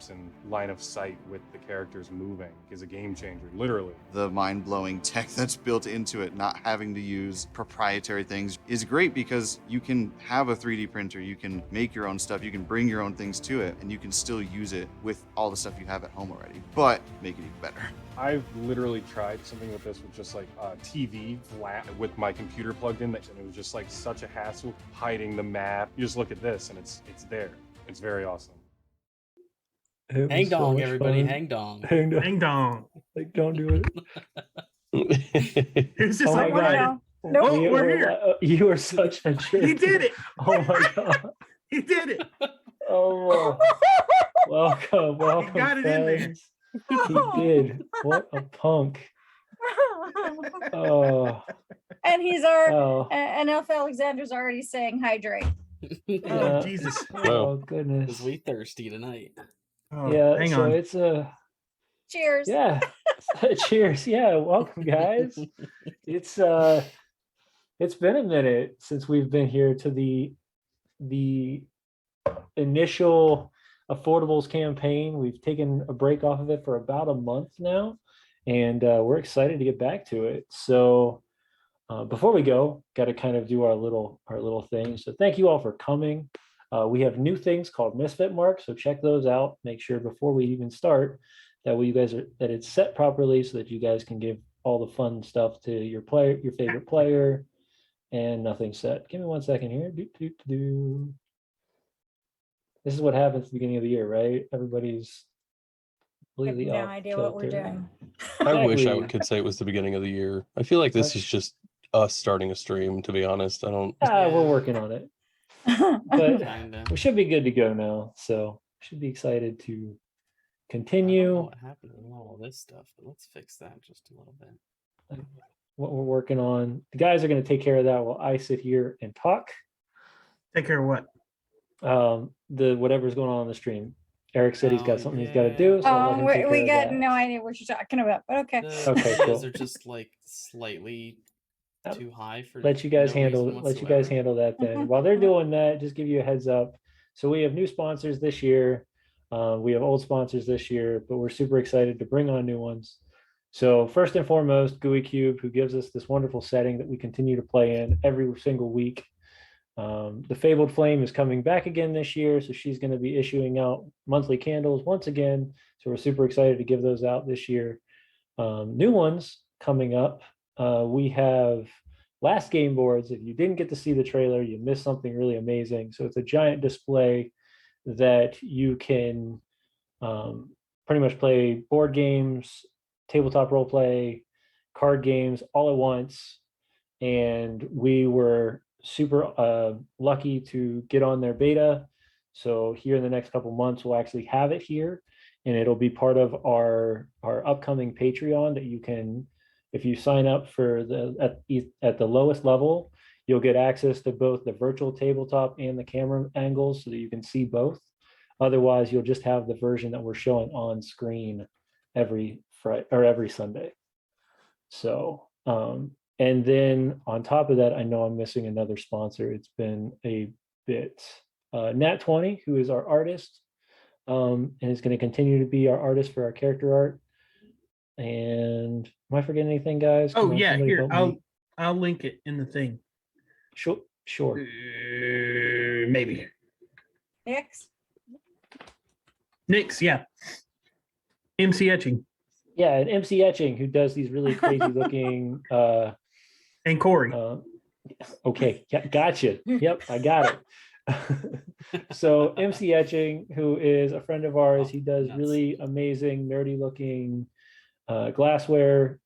maps and line of sight with the characters moving is a game changer, literally. The mind-blowing tech that's built into it, not having to use proprietary things, is great because you can have a 3D printer, you can make your own stuff, you can bring your own things to it, and you can still use it with all the stuff you have at home already, but make it even better. I've literally tried something with this with just like a TV flat with my computer plugged in, and it was just like such a hassle hiding the map. You just look at this and it's there. It's very awesome. Hang dong, so everybody. fun. Hang dong. Hang dong. Like, don't do it. Who's this? Oh my God. No, we're here. You are such a jerk. He did it. Oh my God. He did it. Oh, welcome. He got it in there. friends. He did. What a punk. Oh. And he's and Elf Alexander's already saying hydrate. Oh, Jesus. Oh, goodness. Because we thirsty tonight. Oh, Yeah, hang so on. it's Cheers. yeah. Cheers. Yeah, welcome guys. It's been a minute since we've been here to the initial Affordables campaign. We've taken a break off of it for about a month now, and we're excited to get back to it. So before we go, got to kind of do our little thing. So thank you all for coming. We have new things called Misfit marks, so check those out. Make sure before we even start that that it's set properly so that you guys can give all the fun stuff to your favorite player, and nothing set. Give me 1 second here. This is what happens at the beginning of the year, right? Everybody's I have completely no off idea what we're kilter. doing. I wish I Exactly. could say it was the beginning of the year. I feel like this is just us starting a stream, to be honest. I don't. We're working on it, but Kinda. we should be good to go now. So should be excited to I don't know continue what happened to all this stuff, but let's fix that just a little bit. what we're working on. The guys are going to take care of that while I sit here and talk. Take care of what? The whatever's going on the stream. Eric said he's got Oh, something he's got to do. So I'll let him take we care got of that. no idea what you're talking about, but okay. The Okay, videos cool. are just like slightly Yep. too high for Let you guys no handle reason let you guys whatsoever. handle that then. While they're doing that, just give you a heads up. So we have new sponsors this year. We have old sponsors this year, but we're super excited to bring on new ones. So first and foremost, GUI Cube, who gives us this wonderful setting that we continue to play in every single week. The Fabled Flame is coming back again this year, so she's going to be issuing out monthly candles once again. So we're super excited to give those out this year. New ones coming up. We have Last Game boards. If you didn't get to see the trailer, you missed something really amazing. So it's a giant display that you can pretty much play board games, tabletop role play, card games all at once. And we were super lucky to get on their beta. So here in the next couple months, we'll actually have it here, and it'll be part of our upcoming Patreon that you can, if you sign up for at the lowest level, you'll get access to both the virtual tabletop and the camera angles so that you can see both. Otherwise, you'll just have the version that we're showing on screen every Friday or every Sunday. So, and then on top of that, I know I'm missing another sponsor. It's been a bit. Nat 20, who is our artist, and is going to continue to be our artist for our character art. And am I forgetting anything, guys? Oh Come on, yeah, somebody here help me. I'll link it in the thing. Sure. Maybe. Nick's, yeah. MC Etching Yeah, and MC Etching, who does these really crazy looking. and Corey. Okay, yeah, gotcha. Yep, I got it. So MC Etching, who is a friend of ours, he does really amazing, nerdy looking glassware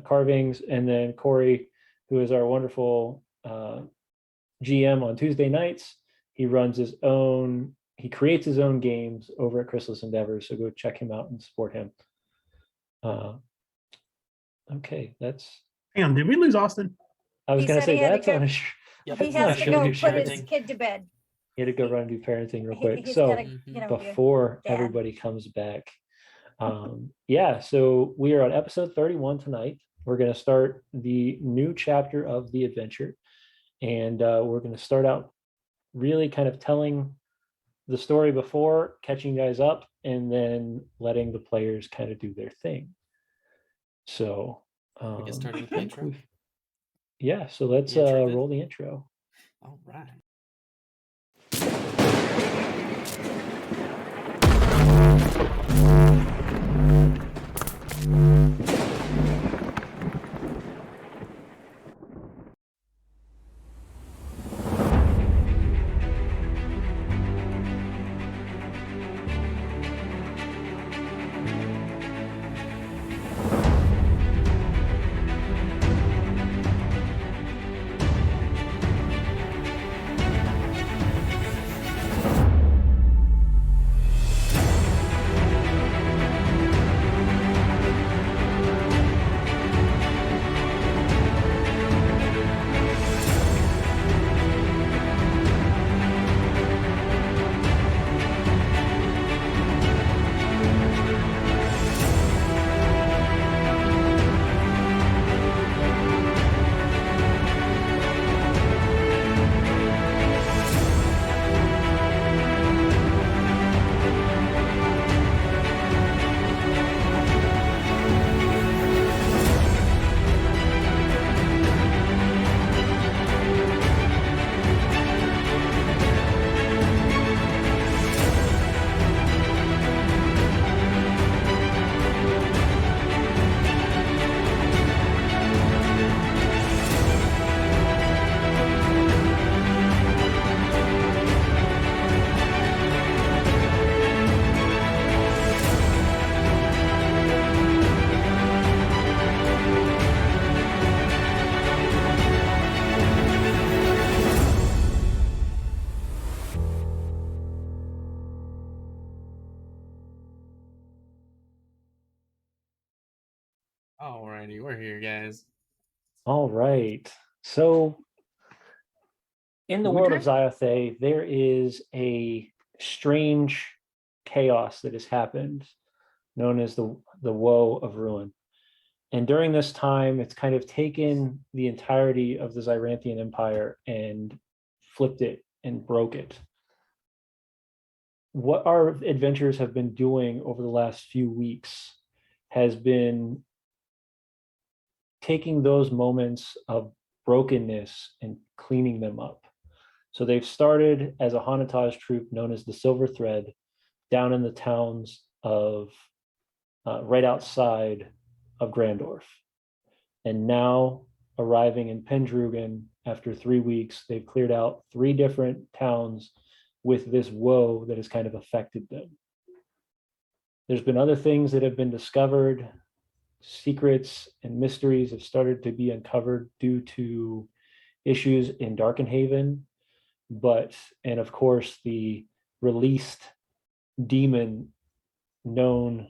carvings. And then Corey, who is our wonderful GM on Tuesday nights, he creates his own games over at Chrysalis Endeavors. So go check him out and support him. Okay, Hang on, did we lose Austin? I was He going to said he say had to that's on go- a. Yep, He That's has not to showing go you put his parenting. kid to bed. He had to go run and do parenting real quick. He's So gotta, before Dad. everybody comes back, yeah, so we are on episode 31 tonight. We're going to start the new chapter of the adventure, and we're going to start out really kind of telling the story before, catching you guys up, and then letting the players kind of do their thing. So We get started with I the think intro. yeah, so let's The intro bit? roll the intro. All right. Alrighty, we're here, guys. All right. So in the world of Zyathe, there is a strange chaos that has happened, known as the Woe of Ruin. And during this time, it's kind of taken the entirety of the Zyranthian Empire and flipped it and broke it. What our adventurers have been doing over the last few weeks has been taking those moments of brokenness and cleaning them up. So they've started as a Hanatage troop known as the Silver Thread down in the towns of right outside of Grandorf. And now arriving in Pendrugen after 3 weeks, they've cleared out 3 different towns with this woe that has kind of affected them. There's been other things that have been discovered. Secrets and mysteries have started to be uncovered due to issues in Darkenhaven, and of course the released demon known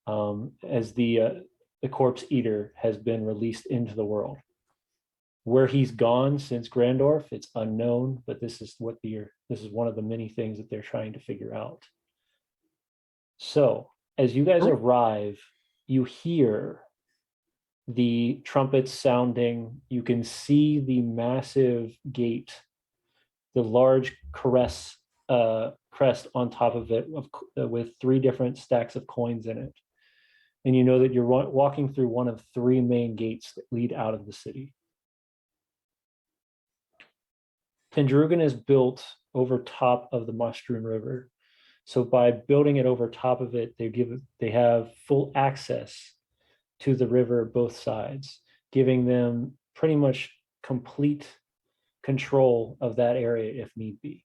as the Corpse Eater has been released into the world. Where he's gone since Grandorf, it's unknown, but this is one of the many things that they're trying to figure out. So as you guys arrive, you hear the trumpets sounding. You can see the massive gate, the large crest on top of it with 3 different stacks of coins in it. And you know that you're walking through one of 3 main gates that lead out of the city. Pendrugen is built over top of the Mushroom River. So by building it over top of it, they have full access to the river both sides, giving them pretty much complete control of that area if need be.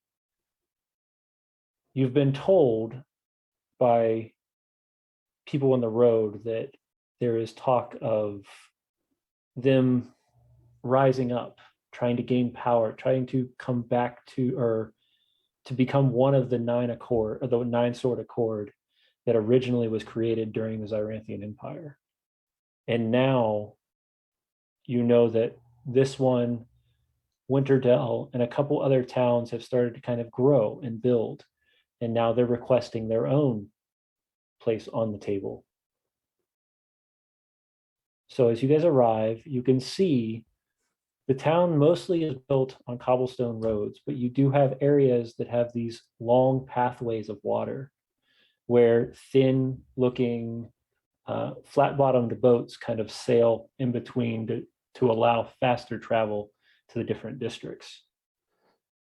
You've been told by people on the road that there is talk of them rising up, trying to gain power, trying to come back to, or to become one of the 9 Accord, or the 9 Sword Accord that originally was created during the Zyranthian Empire. And now you know that this one, Winterdell, and a couple other towns have started to kind of grow and build. And now they're requesting their own place on the table. So as you guys arrive, you can see the town mostly is built on cobblestone roads, but you do have areas that have these long pathways of water. where thin-looking, flat-bottomed boats kind of sail in between to allow faster travel to the different districts.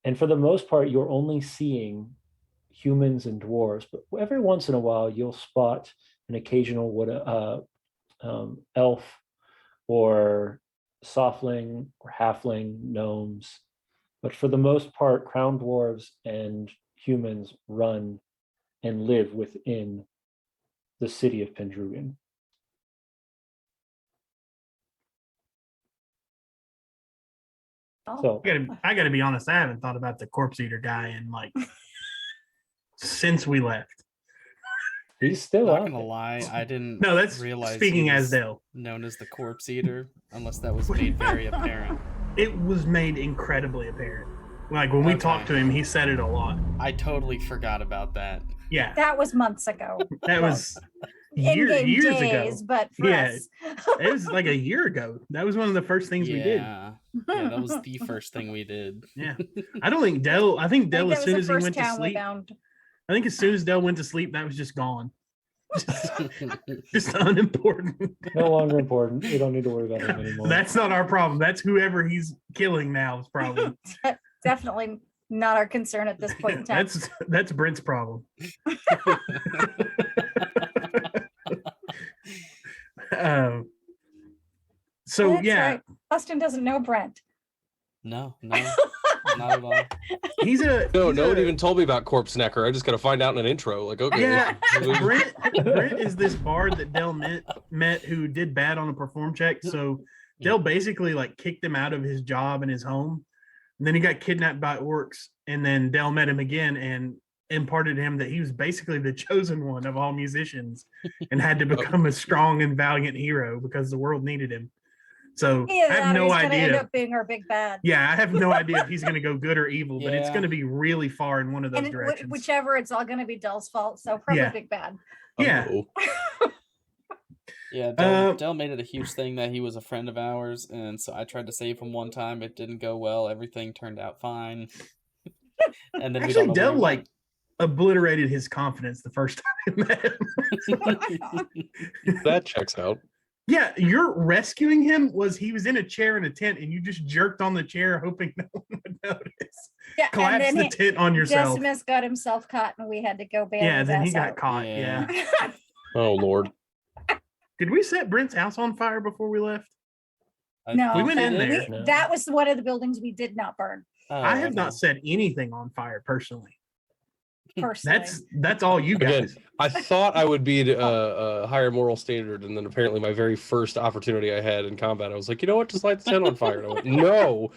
And for the most part, you're only seeing humans and dwarves, but every once in a while, you'll spot an occasional elf or softling or halfling gnomes. But for the most part, crown dwarves and humans run and live within the city of Pendrugan. Oh. So I gotta be honest, I haven't thought about the corpse eater guy in like since we left. he's still Not out gonna there. lie, I didn't No, that's realize speaking he as was Dell. known as the corpse eater, unless that was made very apparent. It was made incredibly apparent. Like when we Okay. talked to him, he said it a lot. I totally forgot about that. Yeah, That was months ago. that was In-game years ago. days, but for Yeah. us. It was like a year ago. That was one of the first things we did. Yeah, that was the first thing we did. Yeah, I don't think Dell. I think I Dell think as that soon was as the he first went to town we sleep. found. I think as soon as Dell went to sleep, that was just gone. Just unimportant. No longer important. We don't need to worry about him anymore. That's not our problem. That's whoever he's killing now's problem. Definitely not our concern at this point in time. That's Brent's problem. So That's yeah, right. Austin doesn't know Brent. No, not at all. he's a No, he's no one a- even told me about Corpse Snacker. I just got to find out in an intro. Like, okay. Yeah, Brent is this bard that Dell met who did bad on a perform check. So Dell basically like kicked him out of his job and his home. And then he got kidnapped by orcs. And then Dell met him again and imparted to him that he was basically the chosen one of all musicians and had to become a strong and valiant hero because the world needed him. So I have no He's gonna end idea. up being our big bad. Yeah, I have no idea if he's going to go good or evil, but it's Yeah. going to be really far in one of those And directions. whichever, it's all going to be Dell's fault. So probably Yeah. big bad. Yeah. Uh-oh. Yeah, Dell made it a huge thing that he was a friend of ours, and so I tried to save him one time. It didn't go well. Everything turned out fine. And then we Actually, don't know Dell where he like obliterated his confidence the first time I met him. That checks out. Yeah, your rescuing him was he was in a chair in a tent and you just jerked on the chair hoping no one would notice. Yeah, and Collapse then the tent on yourself. Decimus got himself caught, and we had to go bail Yeah, his then he ass got out. caught. Yeah. Yeah. Oh, Lord. Did we set Brent's house on fire before we left? I No, We went in did. there. No. that was one of the buildings we did not burn Oh, I have okay. not set anything on fire personally. personally. That's all you Again, guys. I thought I would be at a higher moral standard, and then apparently my very first opportunity I had in combat, I was like, you know what, just light the tent on fire. And I went, no,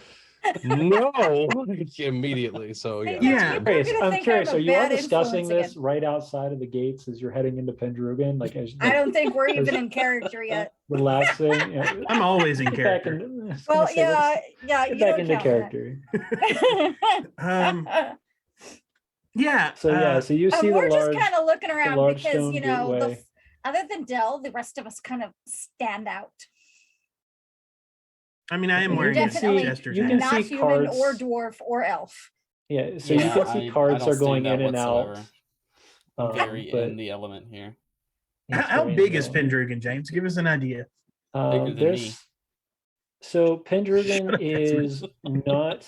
immediately. So yeah. Yeah. People are gonna I'm think curious. I'm a Are you all bad discussing influence this again. right outside of the gates as you're heading into Pendrugan? Like, as I don't think we're even in character yet. relaxing. Yeah. I'm always in Get back character. into- I was Well, gonna say, let's yeah, get you back don't into count character. that. Yeah. So yeah, so you see the we're just large. kind of looking around large because stone gateway. other than Dell, the rest of us kind of stand out. I mean, I am You wearing can a Definitely see- Chester's you hat. can Not see human cards. or dwarf or elf. Yeah, so Yeah, you can see I cards don't are going stand in out and out. whatsoever. I'm very but in the element here. How, it's how very big is involved. Pendrugan, James? Give us an idea. Bigger than There's me. so Shut Pendrugan up, that's is not.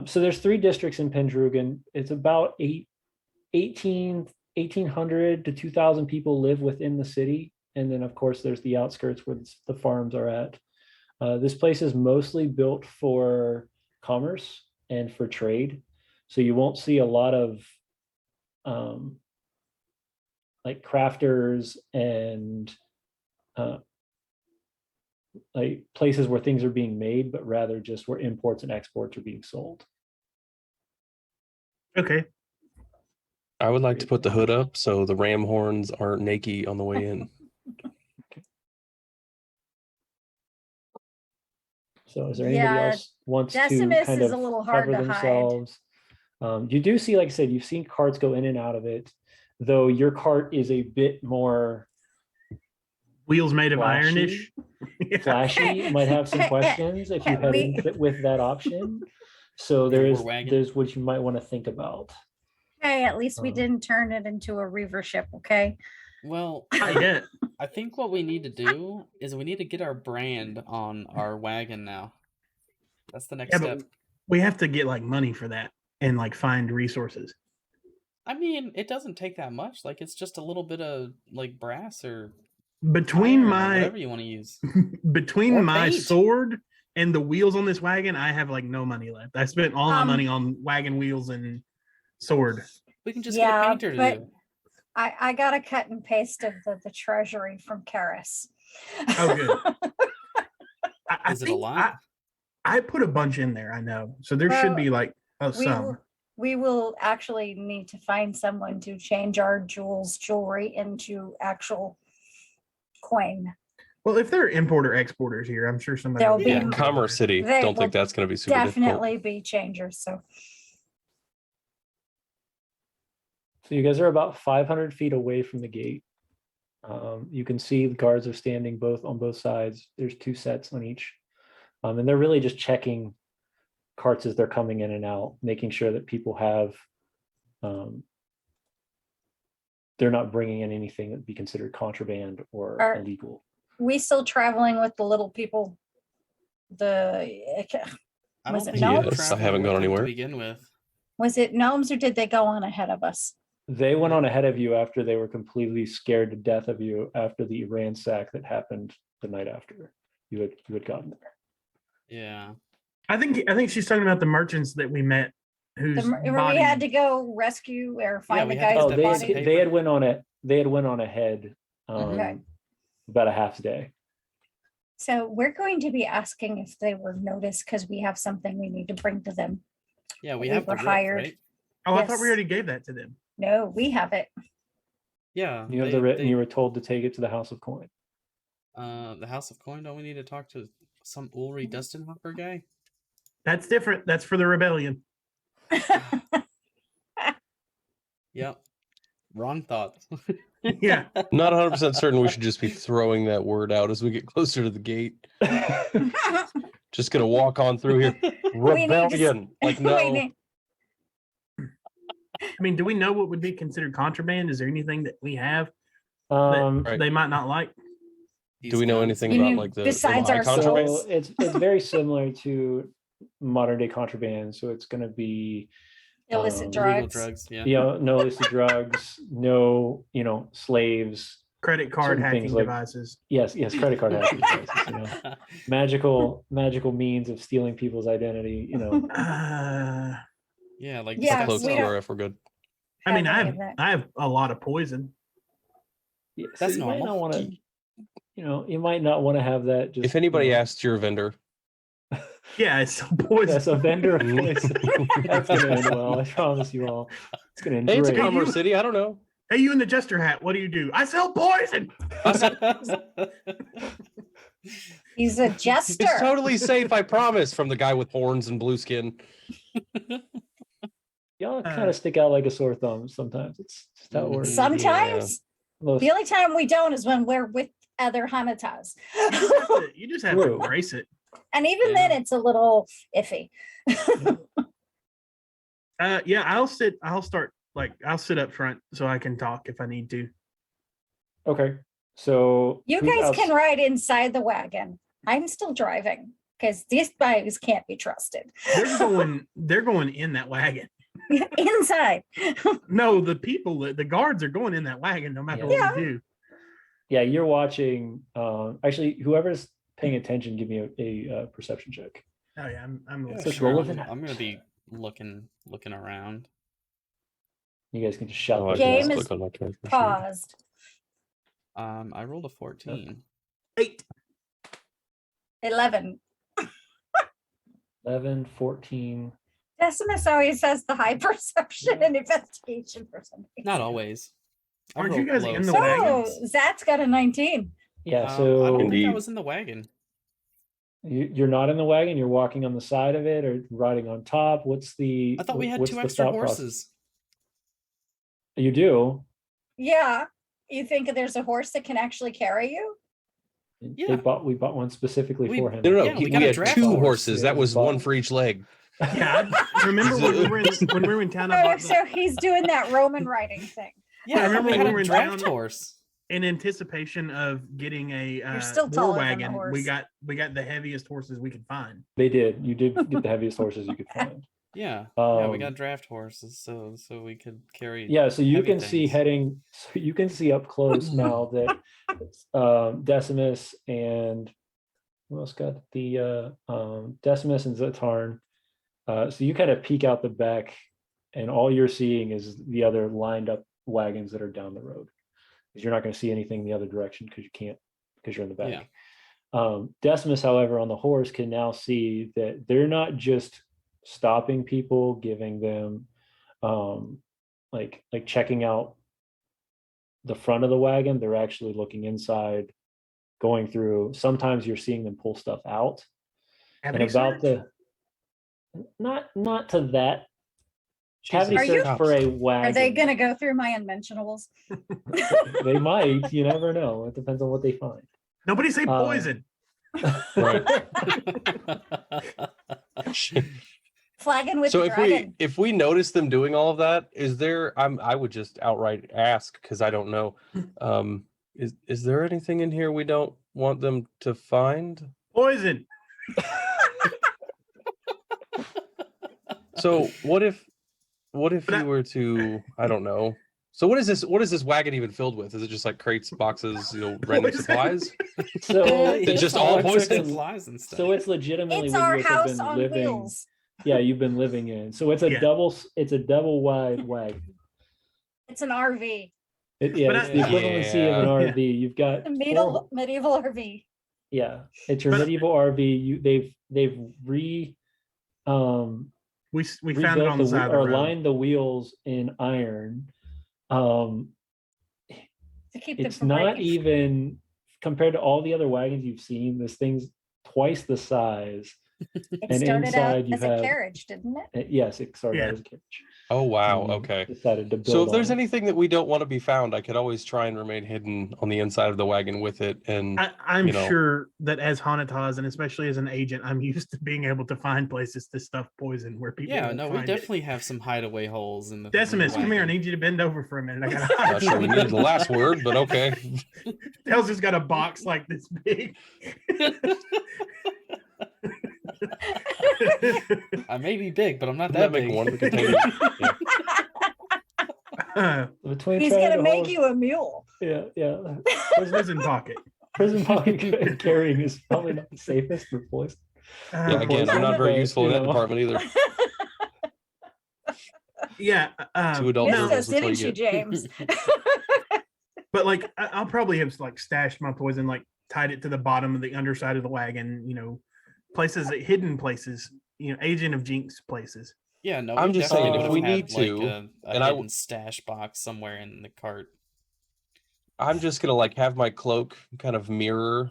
So there's 3 districts in Pendrugan. It's about 1,800 to 2,000 people live within the city, and then of course there's the outskirts where the farms are at. This place is mostly built for commerce and for trade, so you won't see a lot of like crafters and like places where things are being made, but rather just where imports and exports are being sold. Okay. I would like to put the hood up so the ram horns aren't naked on the way in. So is there anybody Yeah, else wants to Decimus kind is of a little hard cover to hide. themselves? You do see, like I said, you've seen carts go in and out of it, though your cart is a bit more Wheels made of ironish. flashy. You might have some questions if you head We- in with that option. So there is We're wagging. there's what you might want to think about. Hey, at least we Uh, didn't turn it into a reaver ship, okay? Well, Not yet. I think what we need to do is we need to get our brand on our wagon now. That's the next Yeah, step. but we have to get like money for that and like find resources. I mean, it doesn't take that much. Like, it's just a little bit of like brass or Between iron or my whatever you want to use. between Or my paint. sword and the wheels on this wagon, I have like no money left. I spent all my money on wagon wheels and sword. We can just get a painter to but do. I got a cut and paste of the treasury from Karis. Oh, good. I Is it a think lot? I put a bunch in there. I know, so there should be like some. We will actually need to find someone to change our jewelry into actual coin. Well, if they're importer exporters here, I'm sure somebody. There'll will be- do Yeah, it. Commerce City. They Don't think will that's going to be super difficult. Definitely be changers. So So you guys are about 500 feet away from the gate. You can see the guards are standing on both sides. There's 2 sets on each. And they're really just checking carts as they're coming in and out, making sure that people have, they're not bringing in anything that would be considered contraband or illegal. we still traveling with the little people? I don't Was it think gnomes? we're Yes, I traveling haven't with gone them to anywhere. begin with. Was it gnomes or did they go on ahead of us? They went on ahead of you after they were completely scared to death of you after the ransack that happened the night after you had gotten there. Yeah. I think she's talking about the merchants that we met. Whose We had to go rescue or find we the had to guy's Oh, get they that body. piece of had, paper. they had went on it. They had went on ahead Okay. about a half day. So we're going to be asking if they were noticed because we have something we need to bring to them. Yeah, we We have the were whip, hired. right? Oh, I thought we Yes. already gave that to them. No, we have it. Yeah. You have the written. You were told to take it to the House of Coin. The House of Coin. Don't we need to talk to some Ulri Dustinhopper guy? That's different. That's for the rebellion. Yep. Wrong thought. Yeah. Not 100% certain we should just be throwing that word out as we get closer to the gate. Just going to walk on through here. We need to- Rebellion. Like, We no. need- I mean, do we know what would be considered contraband? Is there anything that we have that Right. they might not like? Do we know anything You about mean like the besides high our contraband? souls? So it's very similar to modern day contraband. So it's going to be illicit Illegal drugs. drugs. Yeah. no illicit drugs, no slaves. Credit card Certain hacking things like- devices. Yes, credit card hacking devices, magical means of stealing people's identity. Yeah, like Yeah, A cloak we don't- CRF, we're good. I mean, have I any have of that. I have a lot of poison. Yeah, so That's you might normal. not want to. You might not want to have that. Just If anybody asks, you're a vendor. Yeah, it's poison. that's a vendor of poison. That's gonna end well. I promise you all. It's gonna end Hey, it's a great. Commerce City. I don't know. Hey, you in the jester hat, what do? I sell poison. He's a jester. It's totally safe, I promise, from the guy with horns and blue skin. Y'all kind of stick out like a sore thumb sometimes. It's just how it works. Sometimes Most- the only time we don't is when we're with other Hamatas. You just have to True. embrace it. And even then it's a little iffy. Yeah, I'll sit up front so I can talk if I need to. Okay, so You who's guys outs- can ride inside the wagon. I'm still driving because these bags can't be trusted. They're going in that wagon. Inside. No, the guards are going in that wagon no matter Yeah. what we do. Yeah, you're watching. Actually, whoever's paying attention, give me a perception check. Oh yeah, I'm Yeah, Just sure, roll with I'm, it. I'm gonna be looking around. You guys can just shout. Oh, I that can Game just out. is click on my character sheet. Paused. I rolled a 14. 8. 11. 11, 14. Decimus always has the high perception and investigation for some reason. Not always. I Aren't you rolled guys low, in the so- wagon? So Zat's got a 19. Yeah, I so don't think I Indeed. was in the wagon. you're not in the wagon. You're walking on the side of it or riding on top. What's the? I thought we had what's 2 the extra thought process? horses. You do. Yeah. You think there's a horse that can actually carry you? Yeah. We bought one specifically We- for him. No, Yeah, we we got a had draft 2 horse. horses. Yeah, That was bought- one for each leg. Yeah, I remember when we were in town. I Oh, bought so he's doing that Roman riding thing. Yeah, I remember we when had we a were in draft town- horse. in anticipation of getting a You're still war taller than the wagon. horse. We got the heaviest horses we could find. They did. You did get the heaviest horses you could find. Yeah, we got Um, draft horses, so we could carry. Yeah, so you heavy can see things. so you can see up close now that Decimus and who else got the Decimus and Xa'atarn. So you kind of peek out the back, and all you're seeing is the other lined up wagons that are down the road. Because you're not going to see anything the other direction because you can't, because you're in the back. Decimus, however, on the horse can now see that they're not just stopping people, giving them like checking out the front of the wagon. They're actually looking inside, going through. Sometimes you're seeing them pull stuff out. And about not to that cavity Are you- search for a wagon. Are they going to go through my unmentionables? They might. You never know. It depends on what they find. Nobody say poison. Flagging with So the dragon. if we notice them doing all of that, is there? I would just outright ask because I don't know. Is there anything in here we don't want them to find? Poison. So what if you were to, I don't know. So what is this wagon even filled with? Is it just like crates, boxes, random supplies? So It's just all poison? Supplies and stuff. So it's legitimately It's what our you guys have house been on living. wheels. Yeah, you've been living in. So it's a Yeah. double wide wagon. It's an RV. It's But the equivalency of an Yeah. RV. You've got A medieval RV. yeah, it's your But- medieval RV. They've We found it rebuilt on the side of the or road. lined the wheels in iron. To keep them It's from not breaking. even compared to all the other wagons you've seen. This thing's twice the size. It and started inside out you as a have- carriage, didn't it? Yes, it started out Yeah. as a carriage. Oh wow, And okay. Decided to build. So if there's on it. anything that we don't want to be found, I could always try and remain hidden on the inside of the wagon with it. And I'm you know. sure that as Hanataz, and especially as an agent, I'm used to being able to find places to stuff poison where people. Yeah, won't no, we find it. definitely have some hideaway holes in the. Decimus, come here. I wagon. need you to bend over for a minute. I got not sure we needed the last word, but okay. Dell's just got a box like this big. I may be big, but I'm not Doesn't that that make big. one of the containers? Yeah. Between He's trying gonna to make hold- you a mule. Yeah. Prison pocket. Prison pocket carrying is probably not the safest for poison. Yeah, again, I'm not very but, useful in you that know. department either. Yeah. Two adult Missed animals, us, that's all you didn't you, get. James? But like, I'll probably have like stashed my poison, like tied it to the bottom of the underside of the wagon. Places, hidden places. Agent of Jinx places. Yeah, no. I'm we just saying, definitely if we would've need had, like, to, a and I hidden stash box somewhere in the cart. I'm just gonna like have my cloak kind of mirror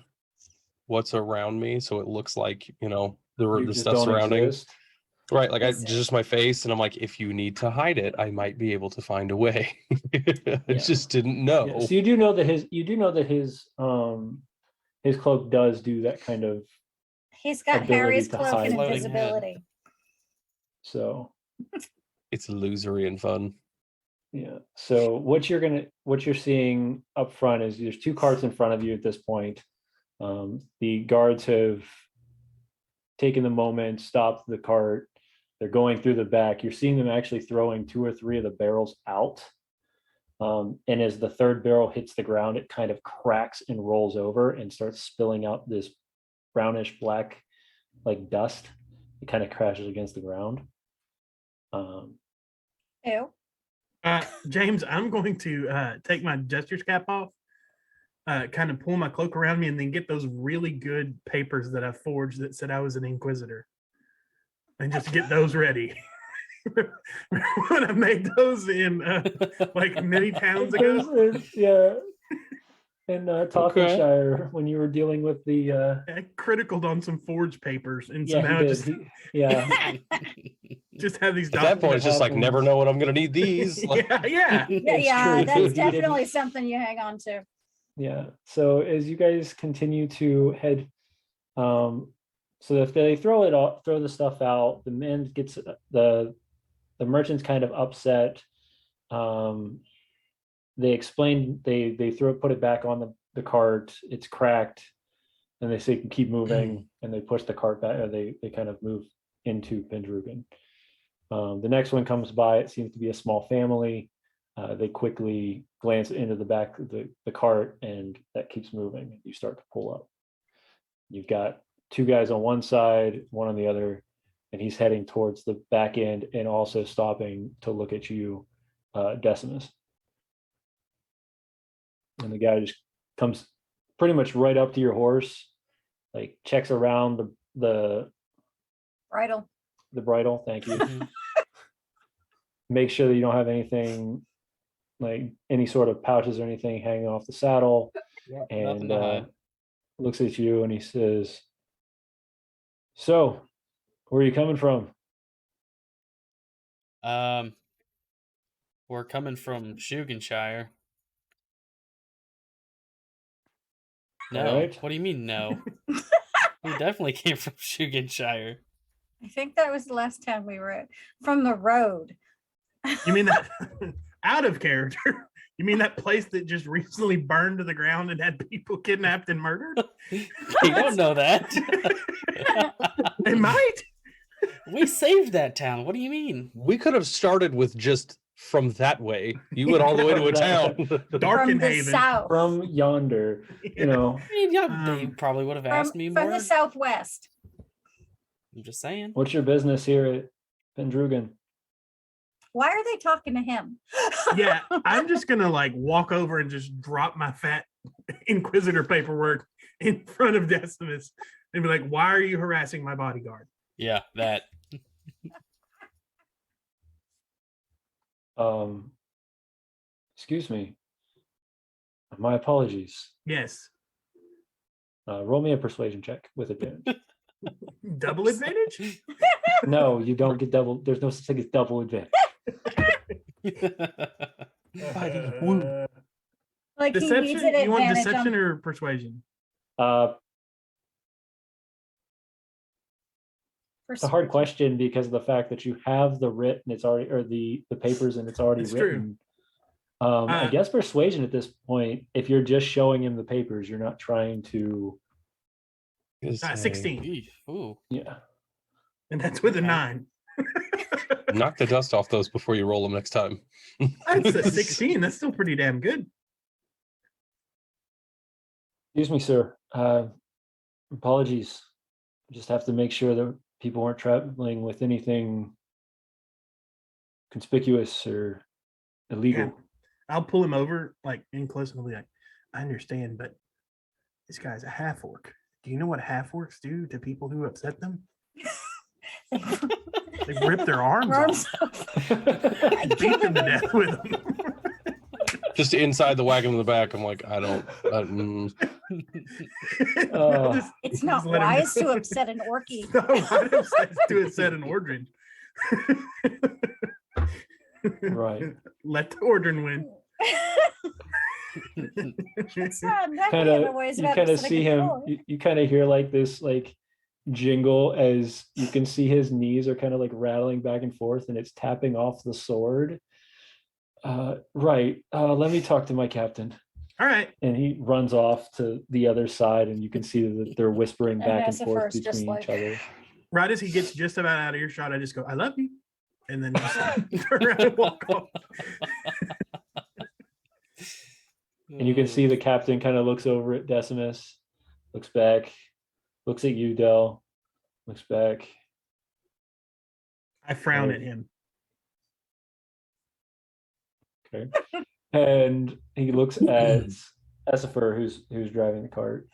what's around me, so it looks like You the just stuff don't surrounding. exist. Right, like Yes, sir. just my face, and I'm like, if you need to hide it, I might be able to find a way. I Yeah. just didn't know. Yeah, so you do know that his cloak does do that kind of. He's got Ability Harry's to cloak hide. and Floating head. invisibility. So It's illusory and fun. yeah. So what you're seeing up front is there's two carts in front of you at this point. The guards have taken the moment, stopped the cart. They're going through the back. You're seeing them actually throwing 2 or 3 of the barrels out. And as the third barrel hits the ground, it kind of cracks and rolls over and starts spilling out this brownish black like dust. It kind of crashes against the ground. Ew. James, I'm going to take my jester's cap off, kind of pull my cloak around me, and then get those really good papers that I forged that said I was an inquisitor, and just get those ready. When I made those in like many towns ago. Yeah. In Tottenhamshire, when you were dealing with the I criticaled on some forged papers, and yeah, somehow he did. just just have these At that point, it's just like happens. never know when I'm gonna need these. Like, yeah. It's Yeah, true. that's He didn't- definitely something you hang on to. Yeah. So as you guys continue to head So if they throw the stuff out, the man gets the merchant's kind of upset. They explain they put it back on the cart. It's cracked, and they say keep moving, and they push the cart back. Or they kind of move into Pendrugan. The next one comes by. It seems to be a small family. They quickly glance into the back of the cart, and that keeps moving. You start to pull up. You've got two guys on one side, one on the other, and he's heading towards the back end and also stopping to look at you, Decimus. And the guy just comes pretty much right up to your horse, like checks around the Bridle. The bridle. Thank you. Make sure that you don't have anything like any sort of pouches or anything hanging off the saddle. Yeah, And looks at you and he says, "So, where are you coming from?" We're coming from Shugenshire. No. Right. What do you mean no? We definitely came from Shugenshire. I think that was the last time we were from the road. You mean that out of character? You mean that place that just recently burned to the ground and had people kidnapped and murdered? You don't know that. They might. We saved that town. What do you mean? We could have started with just from that way. You went all the way to a town. From the Darkenhaven. south. From yonder, you know. I mean, yeah, they probably would have asked me more. From the southwest. I'm just saying. What's your business here at Pendrugan? Why are they talking to him? Yeah, I'm just gonna like walk over and just drop my fat Inquisitor paperwork in front of Decimus and be like, "Why are you harassing my bodyguard?" Yeah, that. Excuse me. My apologies. Yes. Roll me a persuasion check with advantage. Double advantage? No, you don't get double. There's no such thing as double advantage. Like he Deception? needs an You want advantage deception on- or persuasion? It's a hard question because of the fact that you have the writ and it's already, or the papers and it's already It's true. written. I guess persuasion at this point, if you're just showing him the papers, you're not trying to. 16. Eesh, ooh. Yeah. And that's with a 9. Knock the dust off those before you roll them next time. That's a 16. That's still pretty damn good. Excuse me, sir. Apologies. Just have to make sure that people aren't traveling with anything conspicuous or illegal. Yeah. I'll pull him over like in close and I'll be like, "I understand, but this guy's a half orc. Do you know what half orcs do to people who upset them? They rip their arms off. And beat them to death with them." Just inside the wagon in the back, I'm like, I don't. It's not wise to upset an orky. No, wise to upset an Ordrin. Right. Let the Ordrin win. Kind of, you kind of see him. You kind of hear like this, like jingle as you can see his knees are kind of like rattling back and forth, and it's tapping off the sword. Right. Let me talk to my captain. All right. And he runs off to the other side, and you can see that they're whispering back and forth Asifer's just between like- each other. Right as he gets just about out of earshot, I just go, "I love you," and then just turn around and walk off. And you can see the captain kind of looks over at Decimus, looks back, looks at you, Del, looks back. I frown at him. Okay. And he looks at Asifer, who's driving the cart.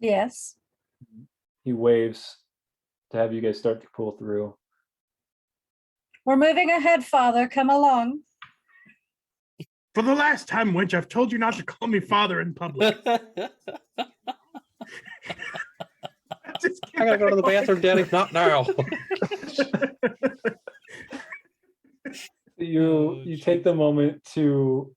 Yes. He waves to have you guys start to pull through. We're moving ahead, Father. Come along. For the last time, wench, I've told you not to call me father in public. I gotta go to the bathroom, Daddy. Not now. You You take the moment to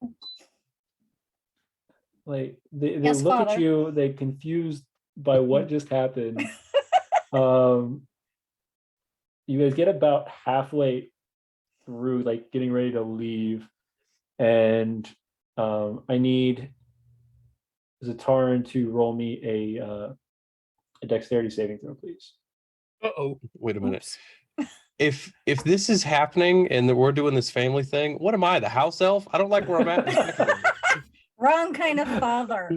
like they Yes, look at Father. you, they confused by what just happened. You guys get about halfway through, like getting ready to leave, and I need Xa'atarn to roll me a dexterity saving throw, please. Uh-oh. Wait a minute. If this is happening and that we're doing this family thing, what am I, the house elf? I don't like where I'm at. Wrong kind of father.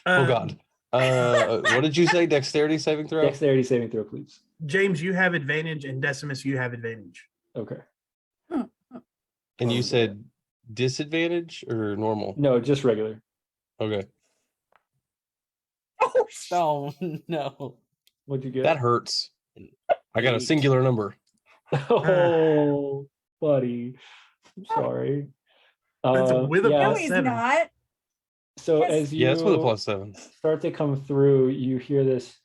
Oh God. What did you say? Dexterity saving throw? Dexterity saving throw, please. James, you have advantage, and Decimus, you have advantage. Okay. And you said disadvantage or normal? No, just regular. Okay. Oh no. What'd you get? That hurts. I got a 8. singular number. Oh, buddy. I'm sorry. That's with a No, plus he's 7. not. So Yes. as you Yeah, it's with a +7. start to come through, you hear this,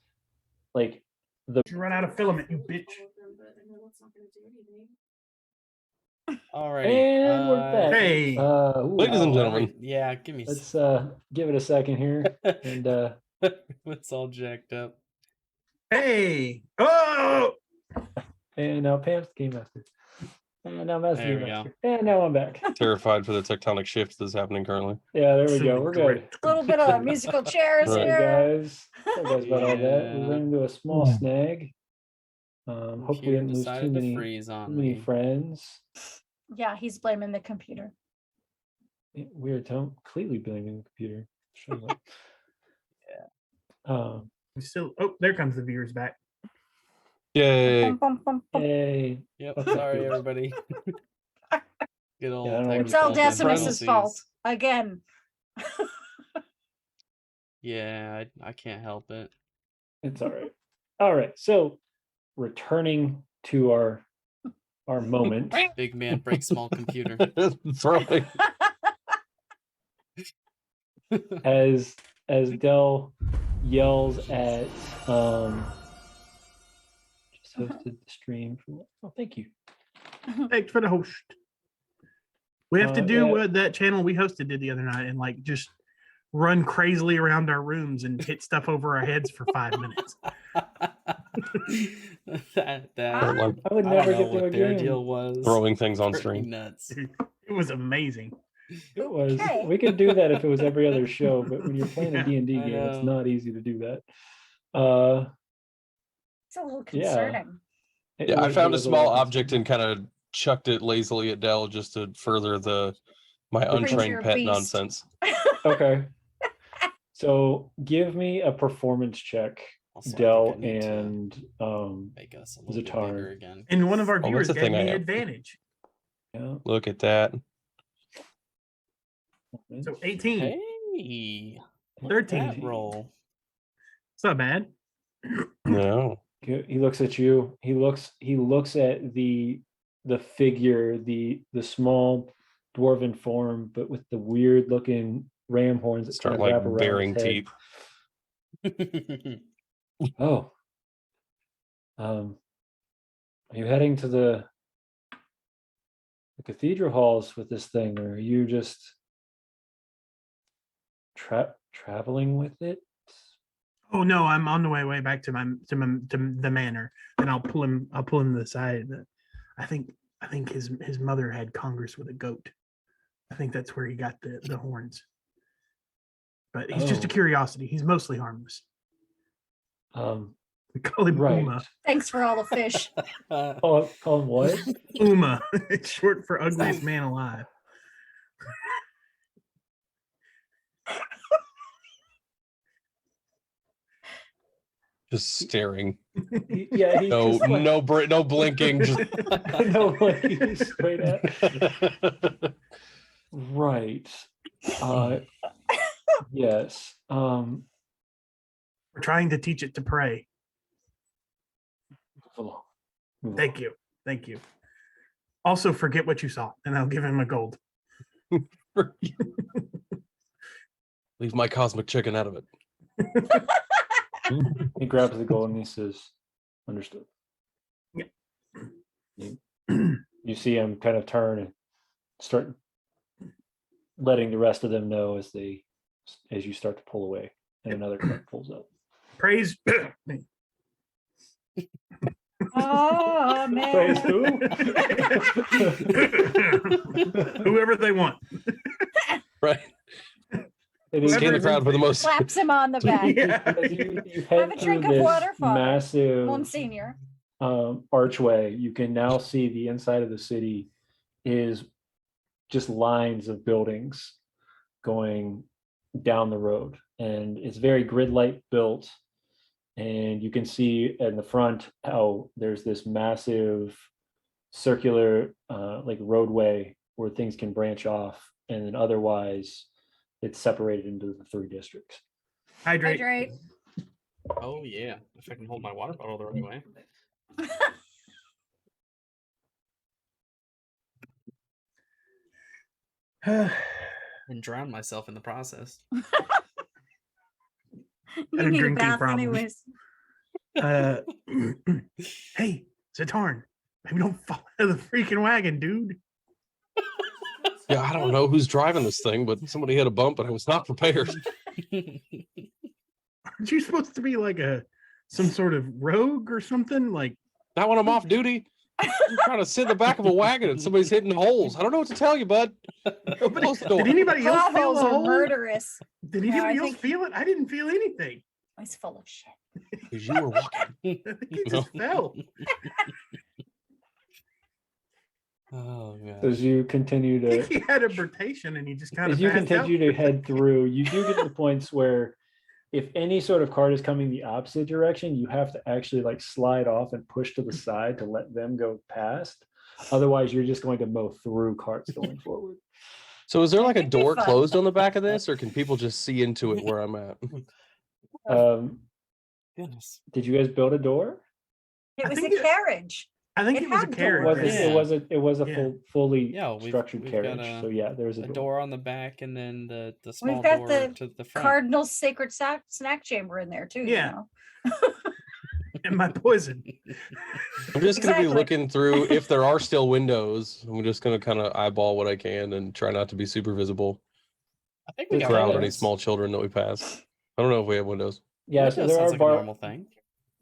like the You run out of filament, you bitch. All right. and we're back. Hey. Ladies and gentlemen. Yeah, give me. Let's give it a second here, and It's all jacked up. Hey. Oh. and now Pam's the game master, and now Matt's the There game we go. master, and now I'm back. Terrified for the tectonic shift that's happening currently. Yeah, there we go. We're good. A little bit of musical chairs Right. Sorry, here. guys. Sorry, guys, about all that. We Yeah. ran into a small snag. Hope we Computer didn't lose decided too to freeze too on many me. friends. Yeah, he's blaming the computer. Weird. Don't completely blaming the computer. Sure. We still. Oh, there comes the viewers back. Yay. Bum, bum, bum, bum. Hey. Yep. Okay. Sorry, everybody. Good old. I don't know what It's you're all talking about. Decimus's fault difficulties. again. Yeah, I can't help it. It's all right. All right. So returning to our moment. Big man breaks small computer. Throwing. as Dell yells at just hosted the stream. Oh, thank you. Thanks for the host. We have to do yeah. what that channel we hosted did the other night and like just run crazily around our rooms and hit stuff over our heads for 5 minutes. that I would I never don't know get through a what their game. deal was. Throwing things on Pretty stream. nuts. It was amazing. It was. Okay. We could do that if it was every other show, but when you're playing a D&D I game, it's know. not easy to do that. It's a little Yeah. concerning. Yeah, I found a small object and kind of chucked it lazily at Dell just to further my Creature untrained pet beast. nonsense. Okay. So give me a performance check, Also, I think Dell I need to and make us a little bit Xa'atarn. bigger again. And one of our Oh, viewers that's a gave thing I me have. advantage. yeah. Look at that. So 18. Hey, look 13. at that roll. It's not bad. No. He looks at you. He looks at the figure, the small dwarven form, but with the weird looking ram horns that Start kind of wrap like around bearing his head. teeth. Oh. Are you heading to the cathedral halls with this thing, or are you just traveling with it? Oh no, I'm on the way back to the manor, and I'll pull him to the side. I think his mother had congress with a goat. I think that's where he got the horns. But he's just a Oh. curiosity. He's mostly harmless. We call him Right. Uma. Thanks for all the fish. Call him what? Uma. It's short for ugliest man alive. Just staring. Yeah, he's No, just like, no blinking. Just no, like he's straight at. Right. Yes. We're trying to teach it to pray. Thank you. Also, forget what you saw, and I'll give him a gold. Leave my cosmic chicken out of it. He grabs the gold and he says, "Understood." Yep. You see him kind of turn and start letting the rest of them know as they as you start to pull away, and another cart pulls up. Praise. Oh Praise man. who? Whoever they want. Right. It is- Scan the crowd for the most. Slaps him on the back. Yeah. as you Have head a through drink of this water, Father. massive Monsignor. archway, you can now see the inside of the city is just lines of buildings going down the road, and it's very grid light built. And you can see in the front how there's this massive circular like roadway where things can branch off, and then otherwise it's separated into the 3 districts. Hydrate. Hydrate. Oh yeah, if I can hold my water bottle the right way. And drown myself in the process. You Had a need a drinking bath problem. anyways. Hey, Xa'atarn, maybe don't fall out of the freaking wagon, dude. Yeah, I don't know who's driving this thing, but somebody hit a bump and I was not prepared. Aren't you supposed to be like some sort of rogue or something? Like, Not when I'm off duty. I'm trying to sit in the back of a wagon and somebody's hitting holes. I don't know what to tell you, bud. nobody, Close the door. did anybody else feel Potholes the are hole? murderous. Did No, anybody I else think- feel it? I didn't feel anything. He's full of shit. Because you were walking. I think it just fell. Oh god. As you continue I think to he had a rotation and he just kind of as you continue to head through, you do get to the points where if any sort of cart is coming the opposite direction, you have to actually like slide off and push to the side to let them go past. Otherwise, you're just going to mow through carts going forward. So is there like a It'd be door fun. closed on the back of this, or can people just see into it where I'm at? Goodness. Did you guys build a door? It I was a think it- carriage. I think It it was a had carriage. Was doors. it, Yeah. it was a Yeah. fully Yeah, we've structured got carriage. So yeah, there's A a door. door on the back, and then the small got door the to the front. Cardinal's sacred snack chamber in there too. Yeah. You know? And my poison. I'm just going to be Exactly. looking through if there are still windows. I'm just going to kind of eyeball what I can and try not to be super visible. I think we got Crowd any windows. small children that we pass. I don't know if we have windows. Yeah, so Windows there sounds are like a normal thing.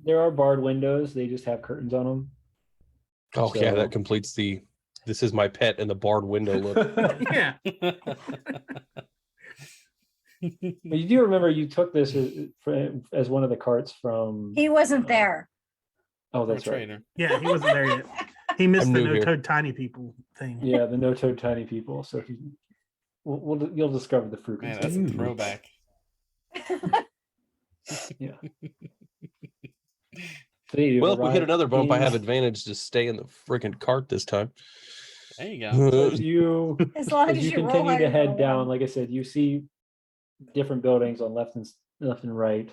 there are barred windows. They just have curtains on them. Oh yeah, So- that completes the "this is my pet" and the barred window look. Yeah. But you do remember you took this as one of the carts from. He wasn't there. Oh, Pro that's right. trader. Yeah, he wasn't there yet. He missed I'm the new no here. toad tiny people thing. Yeah, the no toad tiny people. So you'll discover the fruit. Man, container. that's a throwback. Yeah. So you've Well, if we hit arrived another bump, I have in- advantage to stay in the freaking cart this time. There you go. So as you As long as as you you roll continue higher to than a head down, one. like I said, you see different buildings on left and right,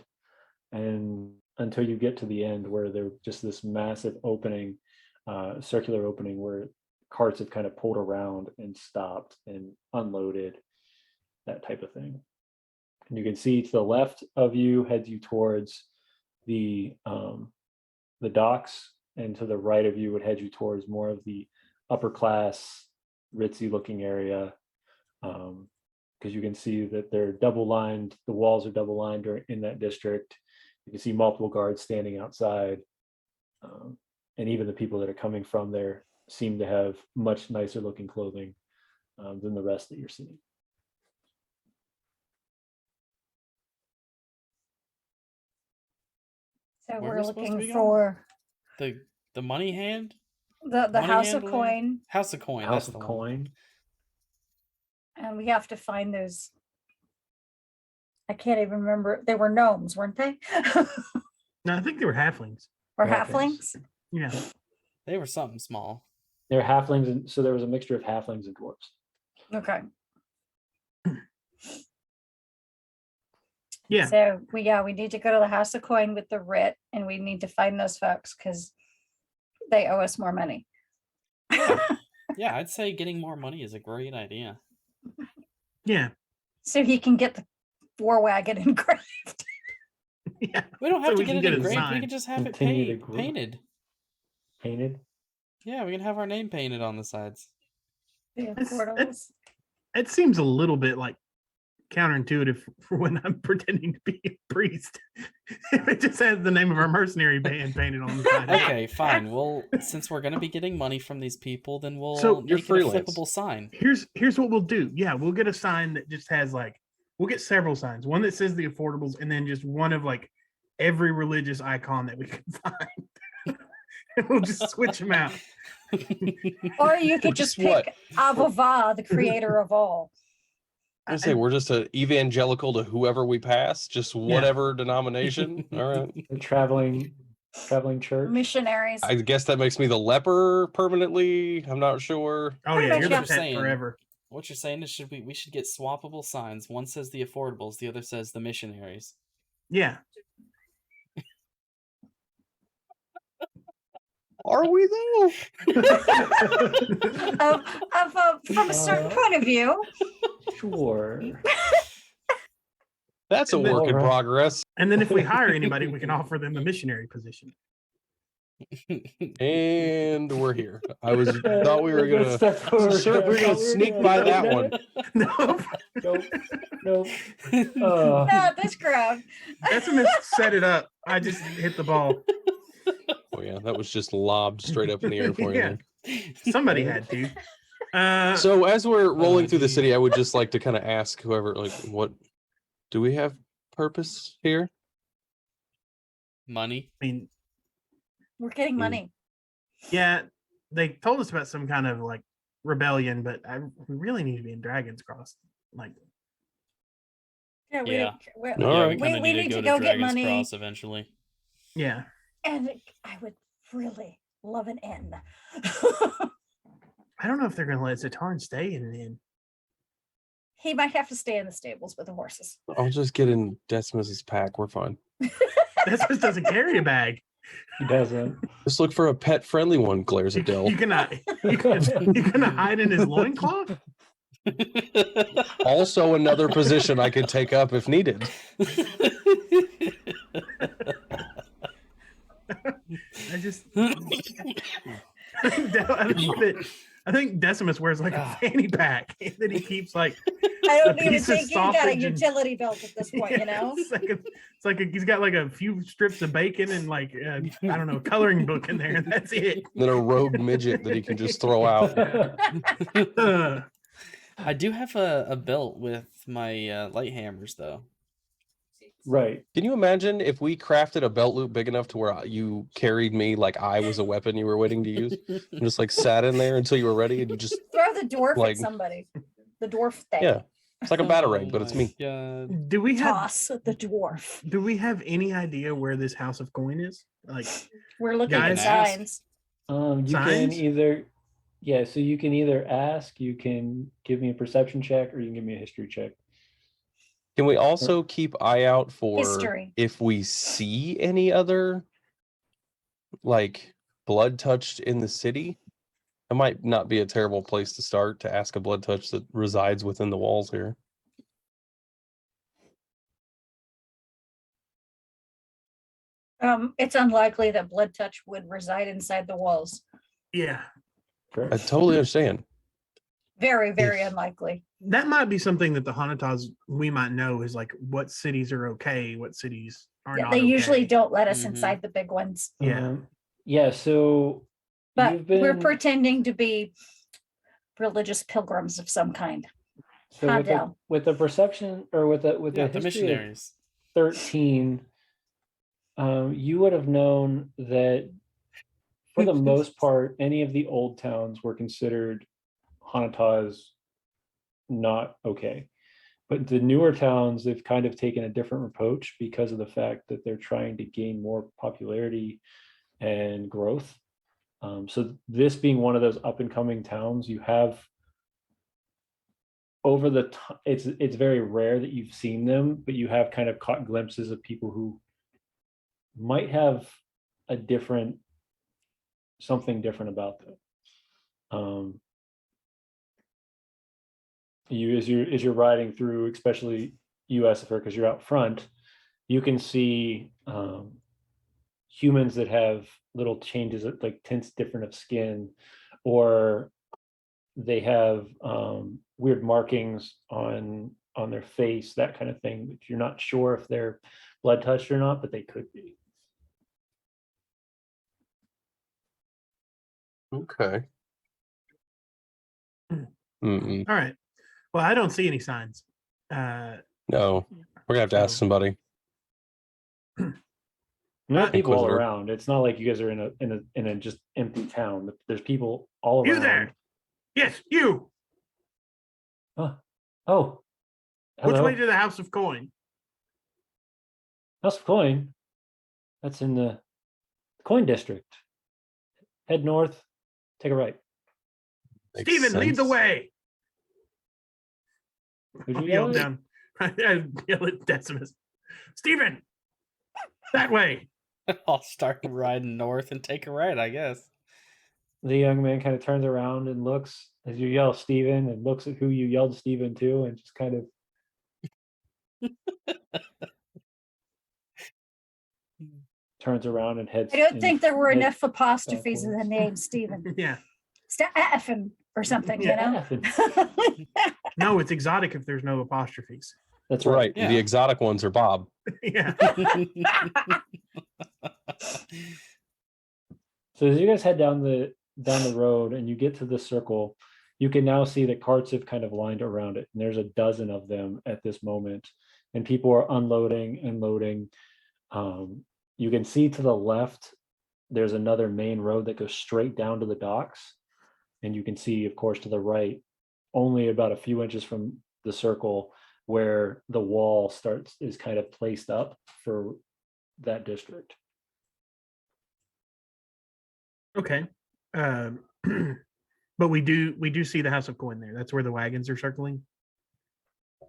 and until you get to the end where there's just this massive opening, circular opening where carts have kind of pulled around and stopped and unloaded, that type of thing. And you can see to the left of you heads you towards the docks, and to the right of you would head you towards more of the upper class, ritzy looking area. Because you can see that they're double lined, the walls are double lined in that district. You can see multiple guards standing outside. And even the people that are coming from there seem to have much nicer looking clothing than the rest that you're seeing. So Where are we're we supposed to looking be going? for The money hand? the Money house of handler? coin, House of coin. House that's of the one. Coin. and we have to find those. I can't even remember. They were gnomes, weren't they? No, I think they were halflings. Or Halflings. halflings? Yeah. They were something small. They're halflings, and so there was a mixture of halflings and dwarves. Okay. Yeah. So we need to go to the house of coin with the writ, and we need to find those folks because they owe us more money. Yeah, I'd say getting more money is a great idea. Yeah. So he can get the war wagon engraved. Yeah. We don't So have we to can get get it it engraved. We signed. can just have Continue to it grow. painted. Painted. Yeah, we can have our name painted on the sides. Yeah, It's- portals. It seems a little bit like counterintuitive for when I'm pretending to be a priest. It just has the name of our mercenary band painted on the side. Okay, fine. Well, since we're gonna be getting money from these people, then we'll So, you're make it a freelance. flippable sign. Here's what we'll do. Yeah, we'll get a sign that just has like, we'll get several signs. One that says the affordables, and then just one of like every religious icon that we can find. And we'll just switch them out. Or you could just What? pick Avava, the creator of all. I say we're just an evangelical to whoever we pass, just whatever denomination. All right. A traveling church. Missionaries. I guess that makes me the leper permanently. I'm not sure. Oh Pretty yeah, much, you're yeah. the pet forever. What you're saying is we should get swappable signs. One says the affordables, the other says the missionaries. Yeah. Are we though? From a certain point of view. Sure. That's a And then- work in Alright. progress. And then if we hire anybody, we can offer them a missionary position. And we're here. I thought we were Let's gonna. step forward. Sure, we're gonna sneak by that one. No, Nope. Not this crowd. Decimus set it up. I just hit the ball. Oh yeah, that was just lobbed straight up in the air for you. Yeah. there. Somebody had to. So as we're rolling through the geez. city, I would just like to kind of ask whoever, like, what do we have purpose here? Money. I mean, We're getting money. yeah, they told us about some kind of like rebellion, but we really need to be in Dragon's Cross. Like, Yeah, Yeah. we, All Yeah, right. we kind of we need to to go get Dragon's money. Cross eventually. yeah, And I would really love an inn. I don't know if they're gonna let Xa'atarn stay in an inn. He might have to stay in the stables with the horses. I'll just get in Decimus's pack. We're fine. Decimus doesn't carry a bag. He doesn't. Just look for a pet-friendly one. Glares at Dell. You cannot hide in his loincloth? Also, another position I could take up if needed. I just I think Decimus wears like a fanny pack that he keeps like I don't a even piece of think you got a sausage and- utility belt at this point, you know? it's like he's got like a few strips of bacon and like I don't know, coloring book in there, and that's it. Then a rogue midget that he can just throw out. Uh, I do have a belt with my light hammers, though. Right. Can you imagine if we crafted a belt loop big enough to where you carried me like I was a weapon you were waiting to use, and just like sat in there until you were ready, and you just Throw the dwarf Like- at somebody. The dwarf thing. yeah, it's like a batarang, but it's me. God. do we have Toss the dwarf. do we have any idea where this House of Coin is? Like, We're looking at Guys, ask. signs. You Signs? can either, yeah. So you can either ask, you can give me a perception check, or you can give me a history check. Can we also keep eye out for History. if we see any other like blood touched in the city? It might not be a terrible place to start to ask a blood touch that resides within the walls here. It's unlikely that blood touch would reside inside the walls. yeah, I Correct. totally understand. Very, very If- unlikely. that might be something that the Hanatas we might know is like what cities are okay, what cities are Yeah, not. they usually okay. don't let us Mhm. inside the big ones. Yeah. Yeah. So But you've we're been- pretending to be religious pilgrims of some kind. So Calm with the, down. with the perception, or with the Yeah, history the of missionaries. 13, you would have known that for the most part, any of the old towns were considered Hanatas not okay. But the newer towns, they've kind of taken a different approach because of the fact that they're trying to gain more popularity and growth. So this being one of those up and coming towns, you have over the it's very rare that you've seen them, but you have kind of caught glimpses of people who might have a something different about them. As you're riding through, especially Zyathe, because you're out front, you can see humans that have little changes, like tints different of skin, or they have weird markings on on their face, that kind of thing. But you're not sure if they're blood touched or not, but they could be. Okay. All right. Well, I don't see any signs. No, we're gonna have to ask So- somebody. There are people all Inquisitor. around. It's not like you guys are in a just empty town. There's people all You around. there? Yes, you. Oh, Which hello. way to the House of Coin? House of Coin. That's in the coin district. Head north, take a right. Makes Stephen, lead the sense. way. Would I'll you yell yell it? down. I yell at Decimus. Stephen, that way. I'll start riding north and take a right, I guess. The young man kind of turns around and looks as you yell Stephen and looks at who you yelled Stephen to and just kind of turns around and heads. I don't in- think there were heads enough apostrophes in the backwards. name Stephen. Yeah. Stephen or something, Yeah. you know? No, it's exotic if there's no apostrophes. That's Right. right. Yeah. The exotic ones are Bob. Yeah. So as you guys head down the road and you get to the circle, you can now see that carts have kind of lined around it, and there's a dozen of them at this moment, and people are unloading and loading. You can see to the left, there's another main road that goes straight down to the docks, and you can see, of course, to the right, only about a few inches from the circle, where the wall is kind of placed up for that district. Okay. But we do see the House of Coin there. That's where the wagons are circling.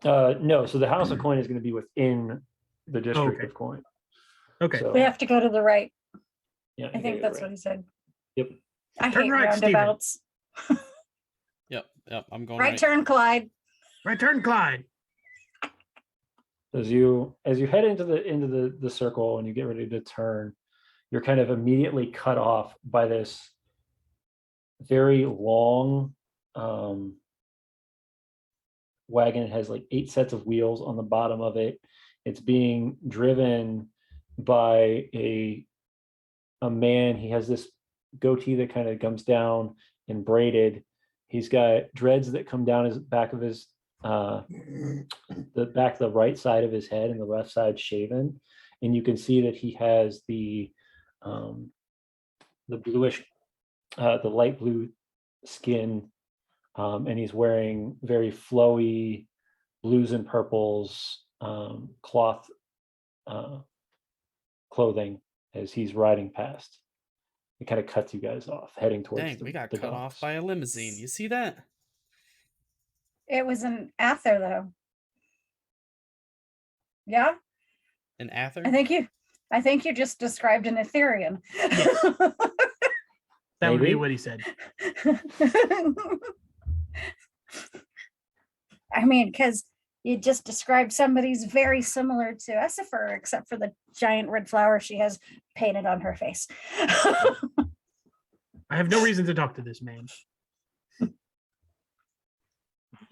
No, so the House of Coin is going to be within the district Okay. of Coin. Okay. So, We have to go to the right. yeah, I think that's what he said. Yep. I Turn hate right, Stephen. roundabouts. Yep, I'm going Right right. turn, Clyde. Right turn, Clyde. As you head into the circle and you get ready to turn, you're kind of immediately cut off by this very long wagon. It has like 8 sets of wheels on the bottom of it. It's being driven by a man. He has this goatee that kind of comes down and braided. He's got dreads that come down his back of his the right side of his head, and the left side shaven. And you can see that he has the bluish, the light blue skin, and he's wearing very flowy blues and purples cloth clothing as he's riding past. It kind of cuts you guys off, heading towards. Dang, we got the cut off docks. by a limousine. You see that? It was an Ather, though. Yeah, An Ather? I think you just described an Ethereum. That would be Maybe. what he said. I mean, because you just described somebody's very similar to Essifer, except for the giant red flower she has painted on her face. I have no reason to talk to this man.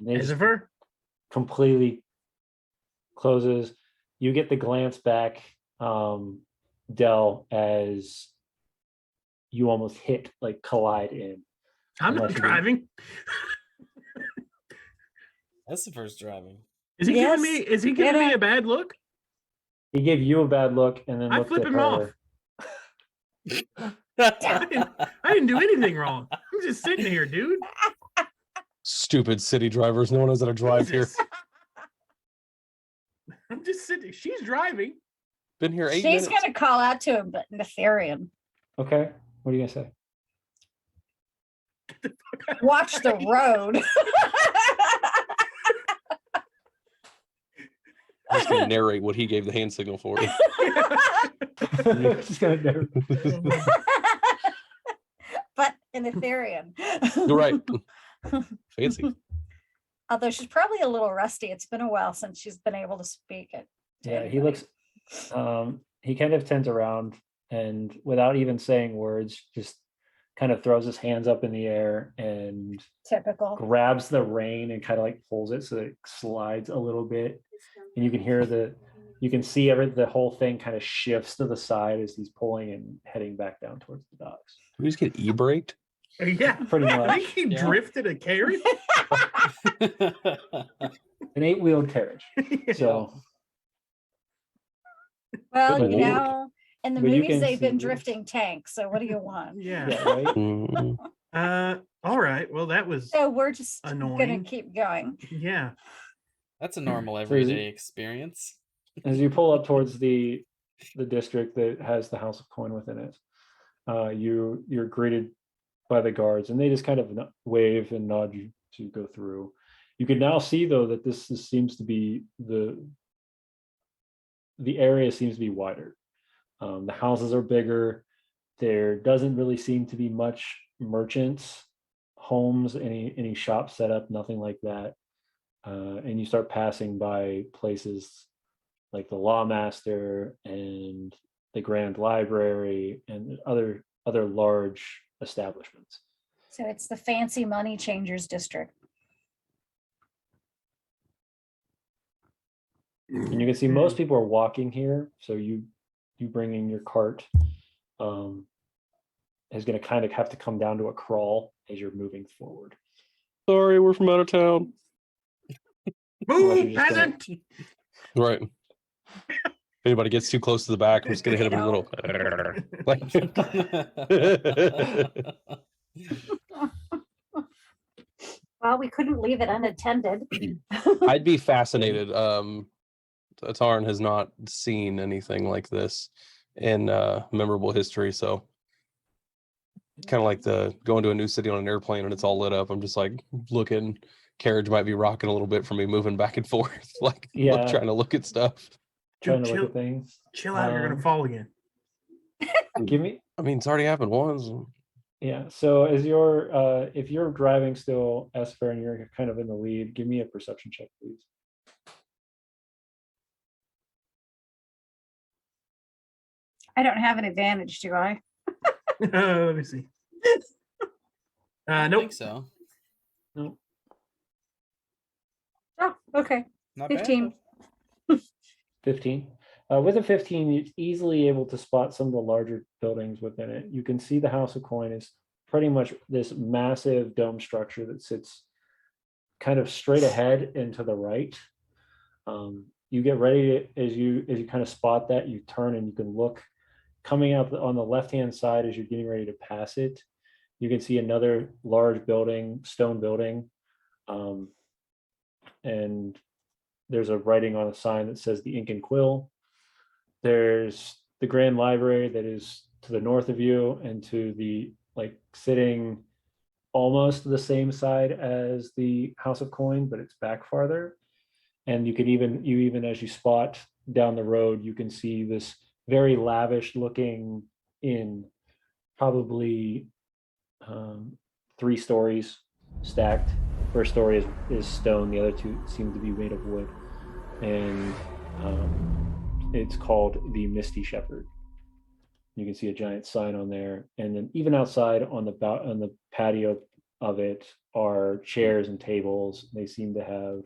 They just Ezra? completely closes. You get the glance back, Del, as you almost collide in. I'm not Unless you- driving. That's the first driving. Is he Yes, giving me get a bad look? He gave you a bad look and then I looked flip at him her. off. I didn't do anything wrong. I'm just sitting here, dude. Stupid city drivers. No one knows how to drive here. Jesus. I'm just sitting. She's driving. Been here 8 She's minutes. gonna call out to him, but an Ethereum. Okay, what are you gonna say? Watch the road. I'm just gonna narrate what he gave the hand signal for. You're just gonna never- But an Ethereum. You're right. Fancy. Although she's probably a little rusty. It's been a while since she's been able to speak it. to Yeah, he anybody. looks. He kind of turns around and, without even saying words, just kind of throws his hands up in the air and Typical. grabs the rein and kind of like pulls it so it slides a little bit. And you can hear you can see the whole thing kind of shifts to the side as he's pulling and heading back down towards the docks. Did we just get e-braked? Yeah, Pretty I much. think he drifted a carriage. An 8-wheeled carriage. So Well, Good you lord. know, in the But you movies can they've see been this. drifting tanks. So what do you want? Yeah. yeah, right. Mm, All right. Well, that was So we're just Annoying. gonna keep going. yeah. That's a normal So is everyday it- experience. As you pull up towards the district that has the House of Coin within it, you're greeted by the guards, and they just kind of wave and nod you to go through. You can now see though that seems to be the area seems to be wider. The houses are bigger. There doesn't really seem to be much merchants, homes, any shops set up, nothing like that. And you start passing by places like the Lawmaster and the Grand Library and other large establishments. So it's the fancy money changers district. And you can see most people are walking here. So you bringing your cart is going to kind of have to come down to a crawl as you're moving forward. sorry, we're from out of town. Unless you're Move, just gonna- peasant. Right. If anybody gets too close to the back, I'm just gonna hit them a little. Like, Well, we couldn't leave it unattended. I'd be fascinated. Xa'atarn has not seen anything like this in memorable history, so kind of like the going to a new city on an airplane and it's all lit up. I'm just like looking, carriage might be rocking a little bit for me, moving back and forth, like Yeah. trying to look at stuff. Trying to chill, look at things. chill out. You're gonna fall again. Give me I mean, it's already happened once. Yeah. So as you're if you're driving still, Esper, and you're kind of in the lead, give me a perception check, please. I don't have an advantage, do I? Let me see. I Nope. think so. No. Oh, okay. Not 15. bad. 15. With a 15, you're easily able to spot some of the larger buildings within it. You can see the House of Coin is pretty much this massive dome structure that sits kind of straight ahead and to the right. You get ready as you kind of spot that, you turn and you can look coming out on the left-hand side as you're getting ready to pass it. You can see another large building, stone building, and there's a writing on a sign that says the Ink and Quill. There's the Grand Library that is to the north of you and to the sitting almost the same side as the House of Coin, but it's back farther. And you could even as you spot down the road, you can see this very lavish looking inn, probably 3 stories stacked. First story is stone, the other 2 seem to be made of wood. And it's called the Misty Shepherd. You can see a giant sign on there, and then even outside on the patio of it are chairs and tables. They seem to have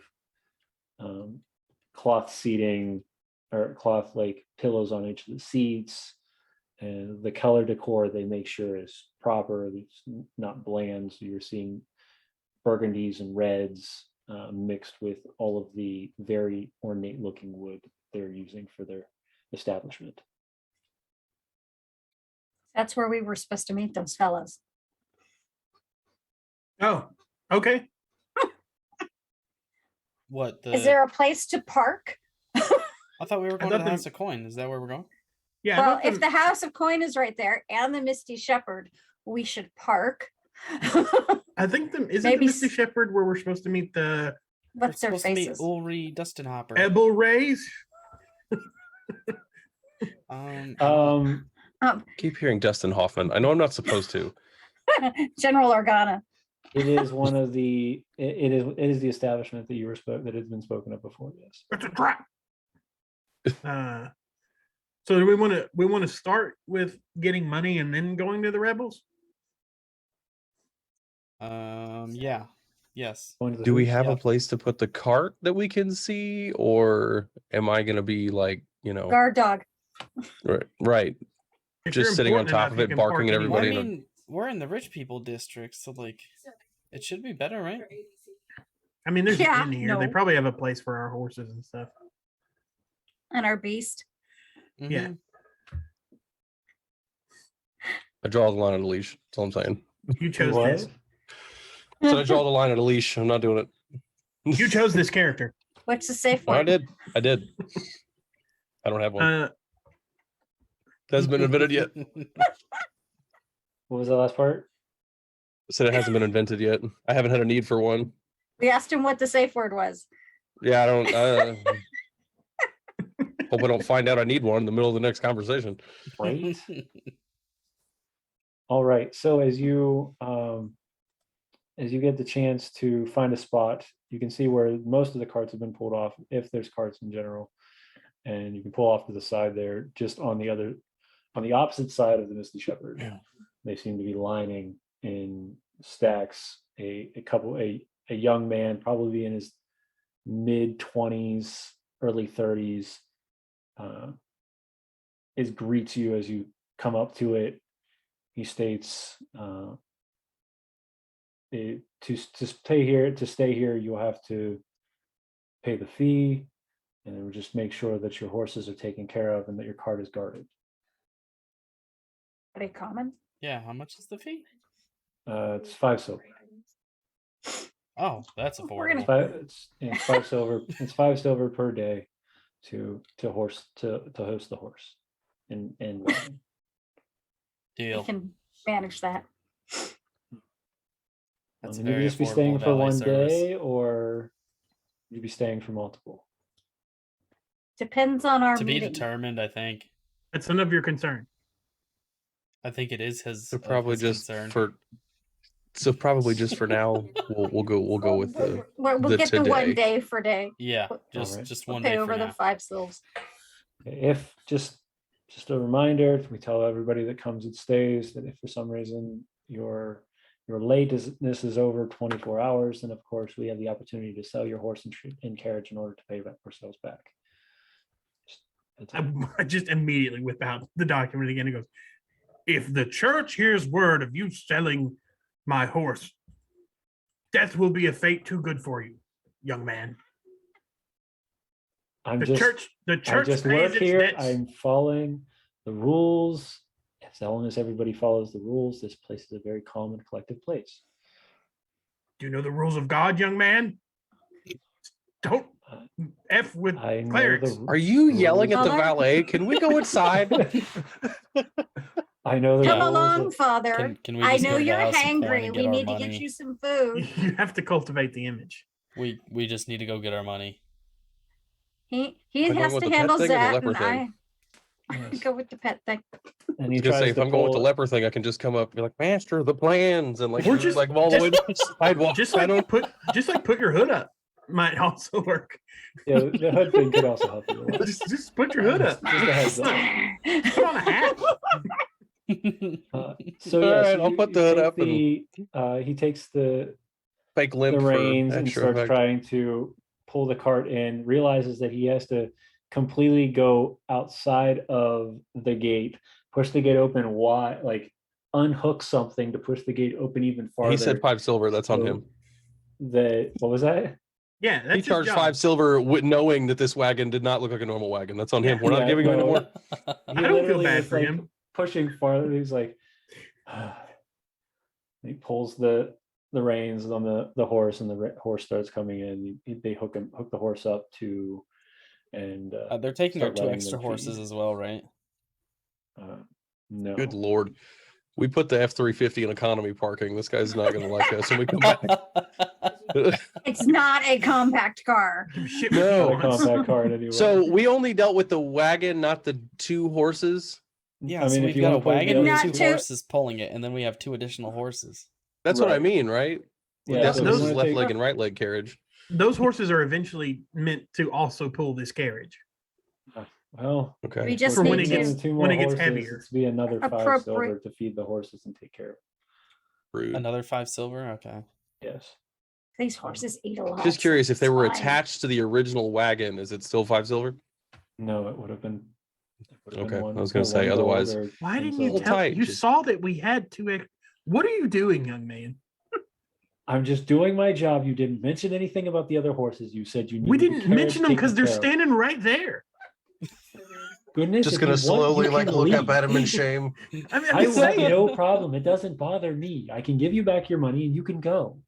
cloth seating or cloth pillows on each of the seats, and the color decor they make sure is proper. It's not bland, so you're seeing burgundies and reds mixed with all of the very ornate looking wood they're using for their establishment. That's where we were supposed to meet those fellas. Oh, okay. What? Is there a place to park? I thought we were going to thought the the- House of Coin. Is that where we're going? Yeah. I Well, thought if the House of Coin is right there and the Misty Shepherd, we should park. I think isn't maybe the Misty Shepherd where we're supposed to meet the What's their supposed to meet faces? Ulri Dustinhopper. Ebel Rays? Keep hearing Dustin Hoffman. I know I'm not supposed to. General Organa. It is one of the it is the establishment that that has been spoken of before. Yes. It's a trap. So do we want to start with getting money and then going to the rebels? Yeah. Yes. Going to the Do we hoops? have Yeah. a place to put the cart that we can see, or am I going to be like, Guard dog. right, If just you're sitting on important top enough, of you it, can barking park at Well, I everybody? mean, we're in the rich people district, so like, it should be better, right? I mean, there's Yeah, an inn here. They no. probably have a place for our horses and stuff. And our beast. Yeah. Mhm. I draw the line on a leash. That's all I'm saying. You chose What? this. So I draw the line on a leash. I'm not doing it. You chose this character. What's the safe No, I word? did. I don't have one. Uh, Hasn't been invented yet. What was the last part? Said it hasn't been invented yet. I haven't had a need for one. We asked him what the safe word was. Yeah, I don't. Hope I don't find out I need one in the middle of the next conversation. Right. All right. So as you get the chance to find a spot, you can see where most of the carts have been pulled off, if there's carts in general, and you can pull off to the side there, just on the opposite side of the Misty Shepherd. Yeah. They seem to be lining in stacks. A young man, probably in his mid-20s, early 30s, greets you as you come up to it. He states, to stay here, you'll have to pay the fee, and then we'll just make sure that your horses are taken care of and that your cart is guarded. Pretty common. Yeah, how much is the fee? It's 5 silver. Oh, that's We're gonna- affordable. It's 5 silver. It's 5 silver per day to host the horse. And We Deal. can manage that. That's you could very just be affordable staying for valet one service. day, or you'd be staying for multiple. Depends on our To be meeting. determined, I think. it's none of your concern. I think it is his. So of probably his just concern. for now. We'll go with the We'll the get the one today. day for day. Yeah, Alright. just We'll one pay day over for the now. 5 silves. If just a reminder, we tell everybody that comes and stays that if for some reason your lateness is over 24 hours, then of course we have the opportunity to sell your horse and carriage in order to pay ourselves back. I just immediately whip out the document again and goes, if the church hears word of you selling my horse, death will be a fate too good for you, young man. The church I just pays work its here. debts. I'm following the rules. As long as everybody follows the rules, this place is a very calm and collective place. Do you know the rules of God, young man? Don't F with I know clerics. Are you yelling at the Father? valet? Can we go inside? I know the Come rules along, of- Father. Can we I just know go to the you're house and coin hangry. and We get our need to money? get you some food. You have to cultivate the image. We just need to go get our money. He Am I has going with to the pet handle thing or the Zat, leper and I thing? Yes. go with the pet thing. And I he was gonna say, tries if to I'm going with the pull- leper thing, I can just come up and be like, Master, the plans, and like Or just just- like all the way to the sidewalk. Just like put your hood up might also work. Yeah, the hood thing could also help you. a lot. Just put your hood up. Just a heads up. Put on a hat. So All yeah, right, so I'll you- put you the hood take up and he takes the fake limp for reins and extra starts effect. trying to pull the cart in, realizes that he has to completely go outside of the gate, push the gate open wide, like unhook something to push the gate open even farther. He said 5 silver. That's on So him. What was that? Yeah, that's He his charged job. 5 silver with knowing that this wagon did not look like a normal wagon. That's on him. Yeah. We're not Yeah, giving him any no. more. I don't feel literally bad is, for like, him. pushing farther. He's like, he pulls the reins on the horse, and the horse starts coming in. They hook the horse up to, and They're taking our start 2 letting extra them feed. horses as well, right? No. Good Lord. We put the F-350 in economy parking. This guy's not going to like us when we come back. It's not a compact car. Shit No. Not a response. compact cart anyway. So we only dealt with the wagon, not the 2 horses. Yeah, I so mean, if we've you got a wanna put wagon the and other 2 two- horses pulling it, and then we have 2 additional horses. That's what I Right. mean, right? Yeah, Decimus so is we wanna left take- leg and right leg carriage. Those horses are eventually meant to also pull this carriage. Well, Okay. We just For when need it to. gets- two when more it gets horses, heavier. it's be another 5 silver Appropriate. to feed the horses and take care of. Rude. Another 5 silver. Okay. Yes. These horses eat a lot. Just curious, if they were It's fine. attached to the original wagon, is it still 5 silver? No, it would have been. Okay, I was gonna say, one otherwise- gold or Why 10 didn't you silver. tell? tight, You just- saw that we had 2 What are you doing, young man? I'm just doing my job. You didn't mention anything about the other horses. You said you needed We the didn't carriage mention them because taken they're care of. standing right there. Goodness, Just if gonna you want, slowly you like can look up leave. at him in shame. I'm I just will have saying. no problem. It doesn't bother me. I can give you back your money and you can go.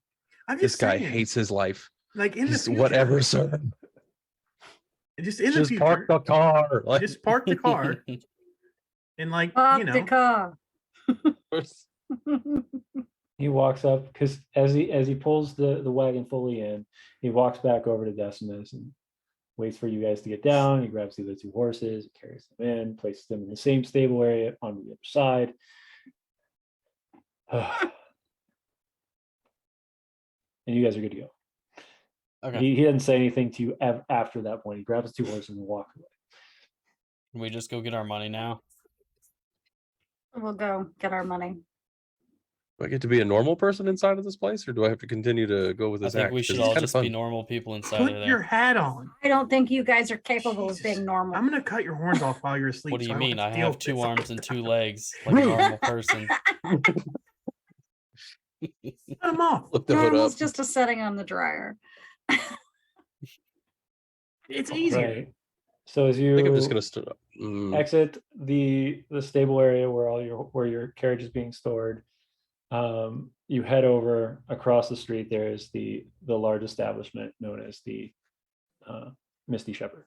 I'm This just guy saying, hates his life. like in the He's future, whatever, sir. Just in the Just future, park the car. Like, just park the car and like Park you the know, car. He walks up because as he pulls the wagon fully in, he walks back over to Decimus and waits for you guys to get down. He grabs the other 2 horses, carries them in, places them in the same stable area on the other side. And you guys are good to go. Okay. He doesn't say anything to you after that point. He grabs 2 horses and walks away. Can we just go get our money now? We'll go get our money. do I get to be a normal person inside of this place, or do I have to continue to go with I this think act? we 'Cause should it's all kinda just fun. be normal people inside put of there. your hat on. I don't think you guys are capable of Jesus. being normal. I'm gonna cut your horns off while you're asleep. What do so you I don't mean? have I to deal have with 2 this all arms the and 2 time. legs like a normal person. Cut 'em off. Flip the hood up. Normal's just a setting on the dryer. It's easier. Right. So as I think I'm just you gonna st- exit the stable area where your carriage is being stored, you head over across the street. There is the large establishment known as the Misty Shepherd.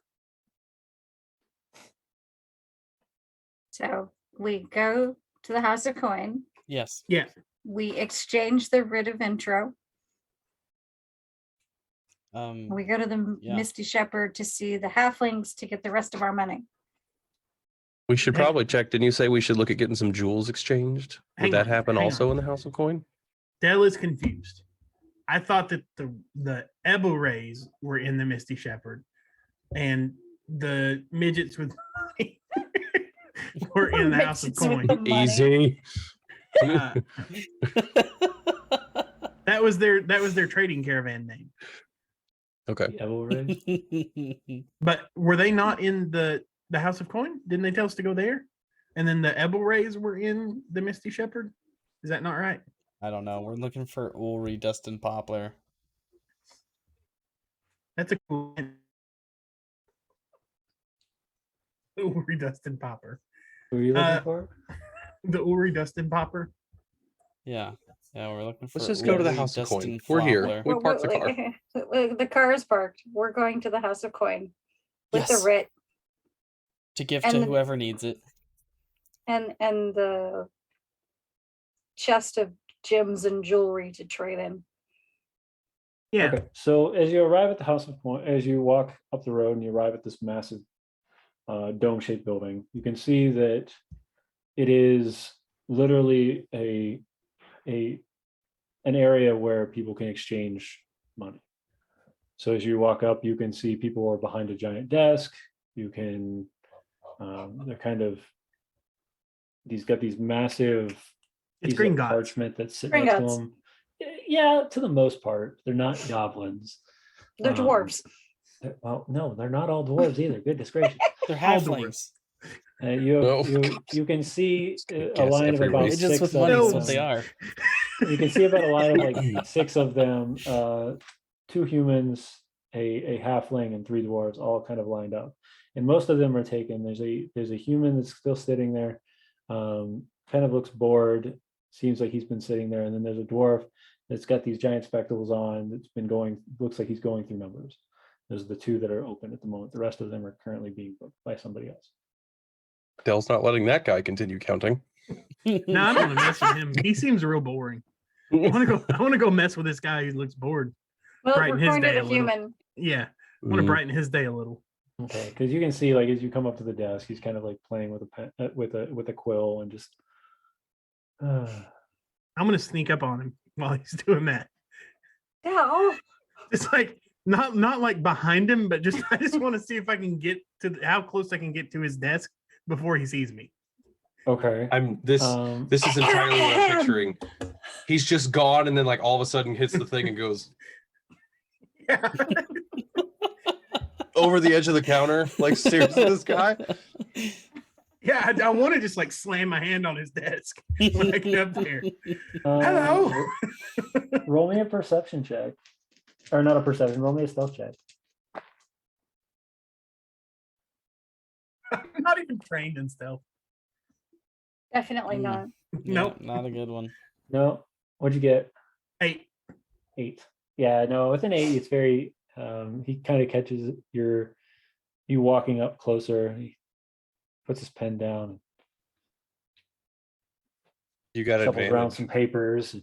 So we go to the House of Coin. Yes. Yeah. We exchange the writ of intro. We go to the Yeah. Misty Shepherd to see the halflings to get the rest of our money. we should Hang- probably check. Didn't you say we should look at getting some jewels exchanged? Would Hang that on, happen hang also on. in the House of Coin? Dell is confused. I thought that the Ebu Rays were in the Misty Shepherd, and the midgets with money were in the House of Midgets with Coin. the money. Easy. Uh, that was their trading caravan name. Okay. The Evil Ray? But were they not in the House of Coin? Didn't they tell us to go there? And then the Ebu Rays were in the Misty Shepherd. Is that not right? I don't know. We're looking for Ulri, Dustin Poplar. That's a cool. Ulri Dustin Popper. Who are you looking Uh, for? The Ulri Dustin Popper. Yeah. Yeah, we're looking for Let's just go to the Ulri, House of Coin. Dustin We're here. Flopler. We parked the car. The car is parked. We're going to the House of Coin with Yes. the writ To give And to the- whoever needs it. and the chest of gems and jewelry to trade in. Yeah. Okay. So as you arrive at the House of Coin, as you walk up the road and you arrive at this massive dome-shaped building, you can see that it is literally an area where people can exchange money. So as you walk up, you can see people are behind a giant desk. You can, they're kind of, these massive It's pieces Green of Gods. parchment that's sitting Green next to Gods. them. Yeah, to the most part, they're not goblins. They're dwarves. Well, no, they're not all dwarves either. Goodness gracious. They're All halflings. You can see a Guess line of every about race. Midgets six with of money is No. what they them. are. You can see about a line of like 6 of them, 2 humans, a halfling, and 3 dwarves, all kind of lined up. And most of them are taken. There's a human that's still sitting there, kind of looks bored, seems like he's been sitting there. And then there's a dwarf that's got these giant spectacles on, that's been going, looks like he's going through numbers. Those are the 2 that are open at the moment. The rest of them are currently being booked by somebody else. Dell's not letting that guy continue counting. No, I don't want to mess with him. He seems real boring. I want to go mess with this guy who looks bored. Well, brighten we're his going to day the a little. human. Yeah. I want to Mm. brighten his day a little. Okay, because you can see, like, as you come up to the desk, he's kind of like playing with a pen, with a quill, and just. I'm gonna sneak up on him while he's doing that. Yeah. It's like not like behind him, but just I just want to see if I can get to how close I can get to his desk before he sees me. Okay. This Um, is entirely what I'm picturing. he's just gone, and then like all of a sudden hits the thing and goes Yeah. over the edge of the counter, like stares at this guy. Yeah, I want to just like slam my hand on his desk when I get up there. Hello. Roll me a perception check. Or not a perception, roll me a stealth check. I'm not even trained in stealth. Definitely not. Nope. Not a good one. No. What'd you get? 8. 8. Yeah, no, with an 8, it's very he kind of catches you walking up closer. He puts his pen down, You got shuffles around advantage. some papers.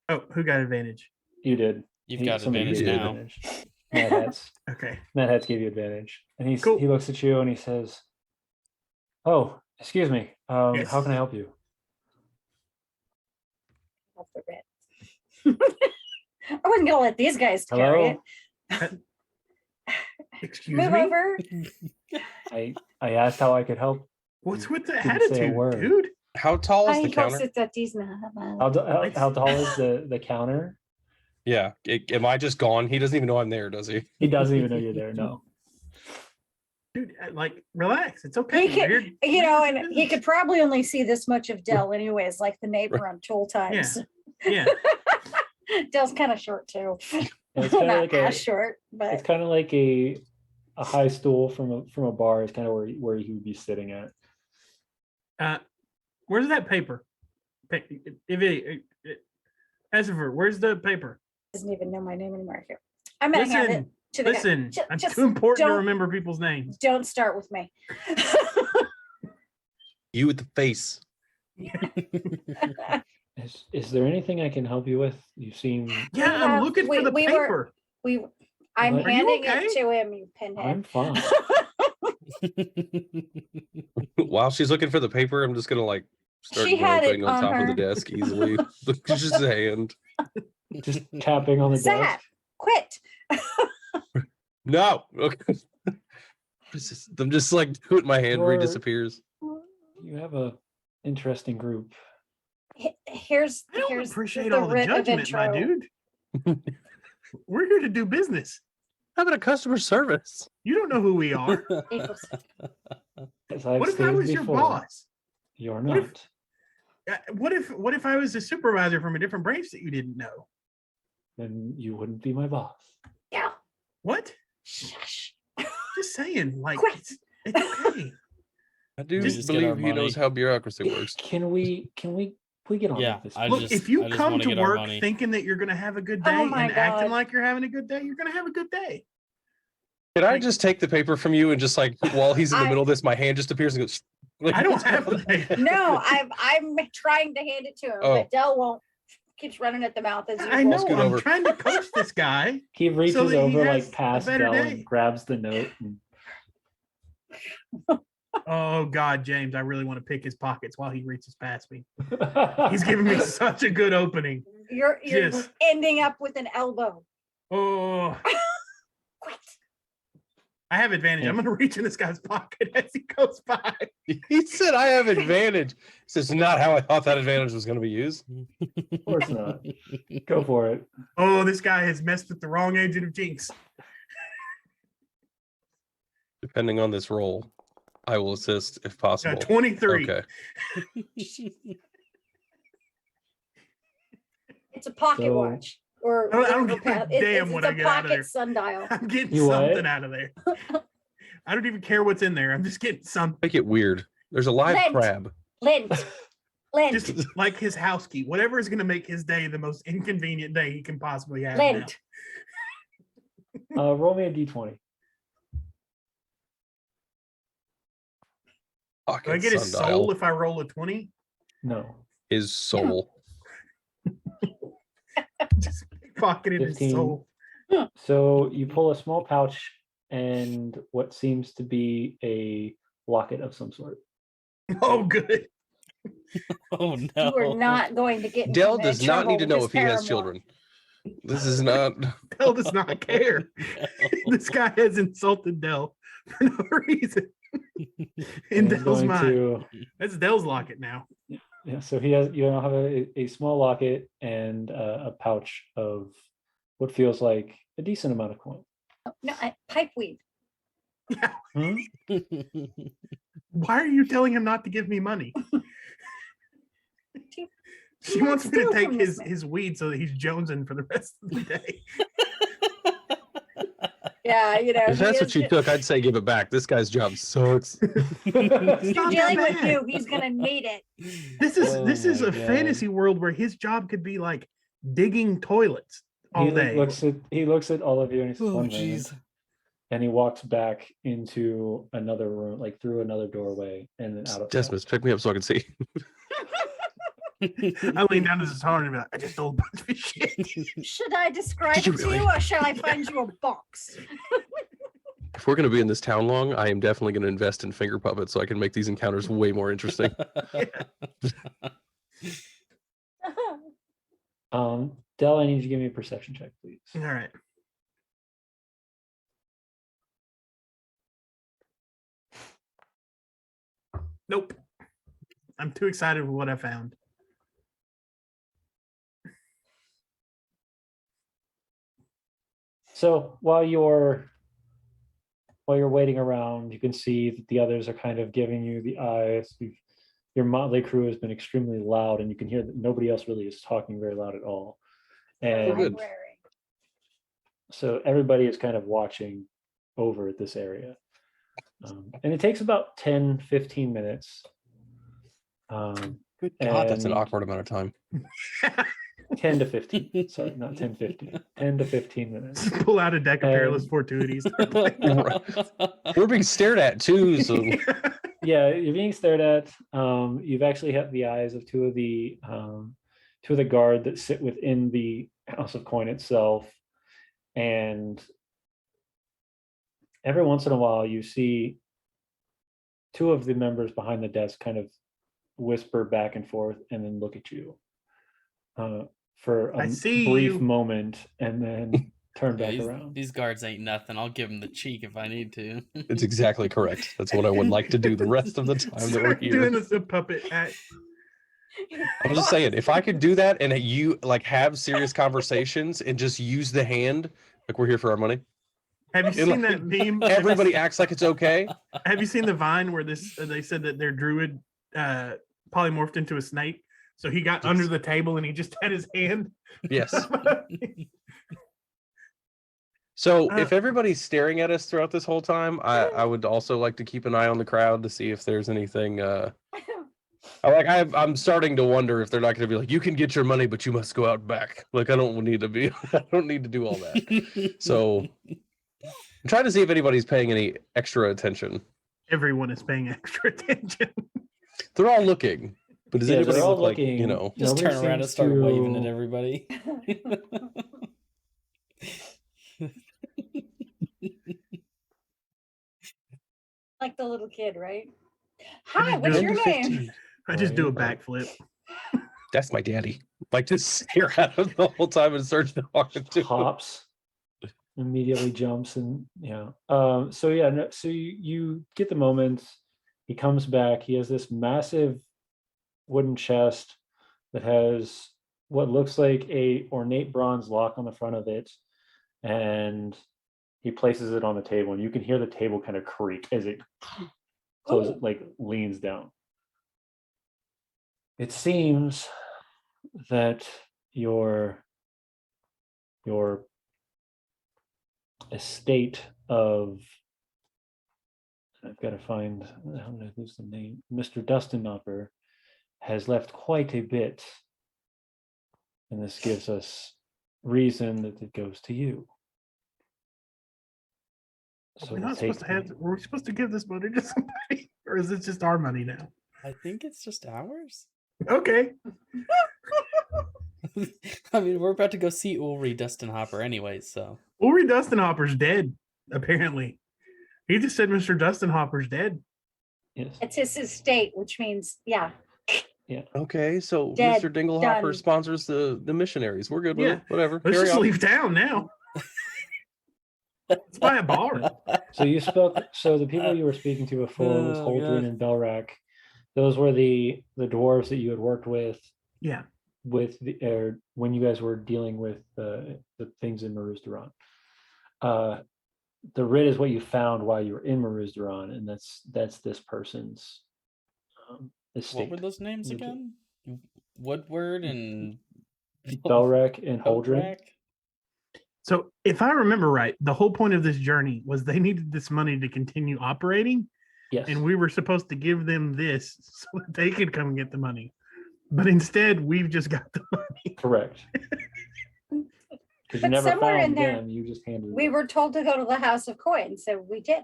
Oh, who got advantage? You did. You've got Somebody advantage gave you now. advantage. Mad Hats. Okay. Mad Hats gave you advantage. And he Cool. looks at you and he says, "Oh, excuse me. Yes. How can I help you?" Off the bed. I wasn't gonna let these guys carry Hello? it. Excuse Move me. over. I asked how I could help. What's with the Didn't say a attitude, word. dude? How tall is Ay, the counter? How tall is the counter? Yeah. Am I just gone? He doesn't even know I'm there, does he? He doesn't even know you're there. No. Dude, like, relax. It's okay. He could, Weird- you know, weird and he business. could probably only see this much of Dell anyways, like the neighbor on Toll Times. Yeah. Dell's kind of short too. It's kind of Not like as short, but it's kind of like a high stool from a bar is kind of where he would be sitting at. Where's that paper? Asifer, where's the paper? doesn't even know my name anymore. Here, I'm gonna hand it to the guy. Listen, Ju- I'm just too important to don't- remember people's names. Don't start with me. You with the face. Is there anything I can help you with? You seem Yeah, I'm have- looking for the we paper. were- I'm Are you handing okay? it to him, you I'm pinhead. fine. While she's looking for the paper, I'm just gonna like start She had it groping on on top of her. the desk easily. Just a hand. Just tapping on the Zach, desk. quit. No. Okay. I'm just like doing my hand where he Or- disappears. You have a interesting group. Here's I don't here's appreciate all the writ of judgment, my intro. dude. We're here to do business. How about a customer service? You don't know who we are. April 2nd. As I've What if I stated was your before, boss? You're What if- not. What if I was a supervisor from a different branch that you didn't know? Then you wouldn't be my boss. Yeah. What? Shush. Just saying, like Quit. it's okay. I do just get our believe he knows money. how bureaucracy works. Can we get on Yeah, with this? I Look, just- if you just come wanna to get our work money. thinking that you're gonna have a good Oh day my and acting God. like you're having a good day, you're gonna have a good day. Can I just take the paper from you and just like while he's in the I- middle of this, my hand just appears and goes. Like, I don't have a paper. No, I'm trying to hand it to him, Oh. but Dell won't. Keeps running at the mouth as I usual. know. scoot I'm over. trying to coach this guy. He reaches that he over has like a past better Bell day. and grabs the note. And Oh God, James, I really want to pick his pockets while he reaches past me. He's giving me such a good opening. You're Yes. ending up with an elbow. Oh, Quit. I have advantage. I'm gonna reach in this guy's pocket as he goes by. He said I have advantage. This is not how I thought that advantage was going to be used. Of course not. Go for it. Oh, this guy has messed with the wrong agent of Jinx. Depending on this roll, I will assist if possible. 23. Okay. It's a pocket So- watch. Or I don't or give a pa- it's, damn it's, what it's I a get out of there. pocket sundial. I'm getting You what? something out of there. I don't even care what's in there. I'm just getting something. Make it weird. There's a live Lent. crab. Lint. Lint. Just like his house key. Whatever is going to make his day the most inconvenient day he can possibly have. now. Lint. Roll me a d20. Do I Fucking get his soul sundial. if I roll a 20? No. His soul. Just pocketed his 15. soul. So you pull a small pouch and what seems to be a locket of some sort. Oh, good. Oh You no. are not going to get. into Dell that does not need to trouble know with if he has his children. This is not. Dell does not care. This guy has insulted Dell for no reason. In And he's Dell's going mind. to That's Dell's locket now. Yeah, so you now have a small locket and a pouch of what feels like a decent amount of coin. No, pipe weed. Hmm? Why are you telling him not to give me money? She wants me to steal take from this man. his weed so that he's jonesing for the rest of the day. Yeah, you know. If that's what you took, I'd say give it back. This guy's job sucks. If not you're that dealing with bad. you, he's gonna need it. This is Oh a my God. fantasy world where his job could be like digging toilets all day. He looks at all of you and he says, Oh "One moment," jeez. and he walks back into another room, like through another doorway, and then out of Decimus, pick me up so I can see. I lean down to Xa'atarn and be like, I just stole a bunch of his shit. Should I describe Did you it to really? you, or shall I find you a box? If we're going to be in this town long, I am definitely going to invest in finger puppets so I can make these encounters way more interesting. Del, I need you to give me a perception check, please. All right. Nope. I'm too excited with what I found. So while you're waiting around, you can see that the others are kind of giving you the eyes. Your motley crew has been extremely loud, and you can hear that nobody else really is talking very loud at all. And good. Library. so everybody is kind of watching over at this area. And it takes about 10, 15 minutes. Good God, that's an And- awkward amount of time. 10 to 15. Sorry, not 10, 15. 10 to 15 minutes. Pull out a deck of perilous fortuities. We're being stared at too, so Yeah, you're being stared at. You've actually had the eyes of two of the guard that sit within the House of Coin itself, and every once in a while you see two of the members behind the desk kind of whisper back and forth and then look at you for I a see brief you. moment and then turn Yeah, back these, around. these guards ain't nothing. I'll give them the cheek if I need to. it's exactly correct. That's what I would like to do the rest of the time that we're Start doing here. a puppet act. I'm just saying, if I could do that and you like have serious conversations and just use the hand, like we're here for our money. Have you And, seen like, that meme? Everybody acts like it's okay. Have you seen the Vine where they said that their druid polymorphed into a snake? So he got under the table and he just had his hand. Yes. So if everybody's staring at us throughout this whole time, I would also like to keep an eye on the crowd to see if there's anything. I'm starting to wonder if they're not going to be like, you can get your money, but you must go out back. Like I don't need to be. I don't need to do all that. So I'm trying to see if anybody's paying any extra attention. Everyone is paying extra attention. They're all looking, but does Yeah, anybody they're all look like looking. Just Nobody turn around and seems start waving to- at everybody. Like the little kid, right? Hi, just what's do your Under name? 15. I just do a backflip. That's my daddy. Like just stare at him the whole time and search the heart to hops, immediately jumps, and yeah. So you get the moment. He comes back. He has this massive wooden chest that has what looks like a ornate bronze lock on the front of it, and he places it on the table, and you can hear the table kind of creak as it closes, like leans down. It seems that your estate of, I've got to find, I'm going to lose the name, Mr. Dustin Knopper has left quite a bit, and this gives us reason that it goes to you. So We're we'll not take supposed to have. We're supposed to give this money to somebody, or is it just our money now? I think it's just ours. Okay. I mean, we're about to go see Ulri Dustin Hopper anyways, so. Ulri Dustin Hopper's dead. Apparently, he just said Mr. Dustin Hopper's dead. Yes. It's his estate, which means, yeah. Okay, so Dead, Mr. Dinglehopper done. sponsors the missionaries. We're good with Yeah. it. Whatever. Let's Carry just on. leave town now. Let's buy a bar. So you spoke. So the people you were speaking to before was Oh, Holdren God. and Belrak, Those were the dwarves that you had worked with Yeah. when you guys were dealing with the things in Maruzdaran. The writ is what you found while you were in Maruzdaran, and that's this person's estate. What were those names again? Woodward and Belrek and Holdred. Belrek? So if I remember right, the whole point of this journey was they needed this money to continue operating. Yes. And we were supposed to give them this so that they could come and get the money. But instead, we've just got the money. Correct. Because you But never somewhere in found there, them, you just handed We them. were told to go to the House of Coin, so we did.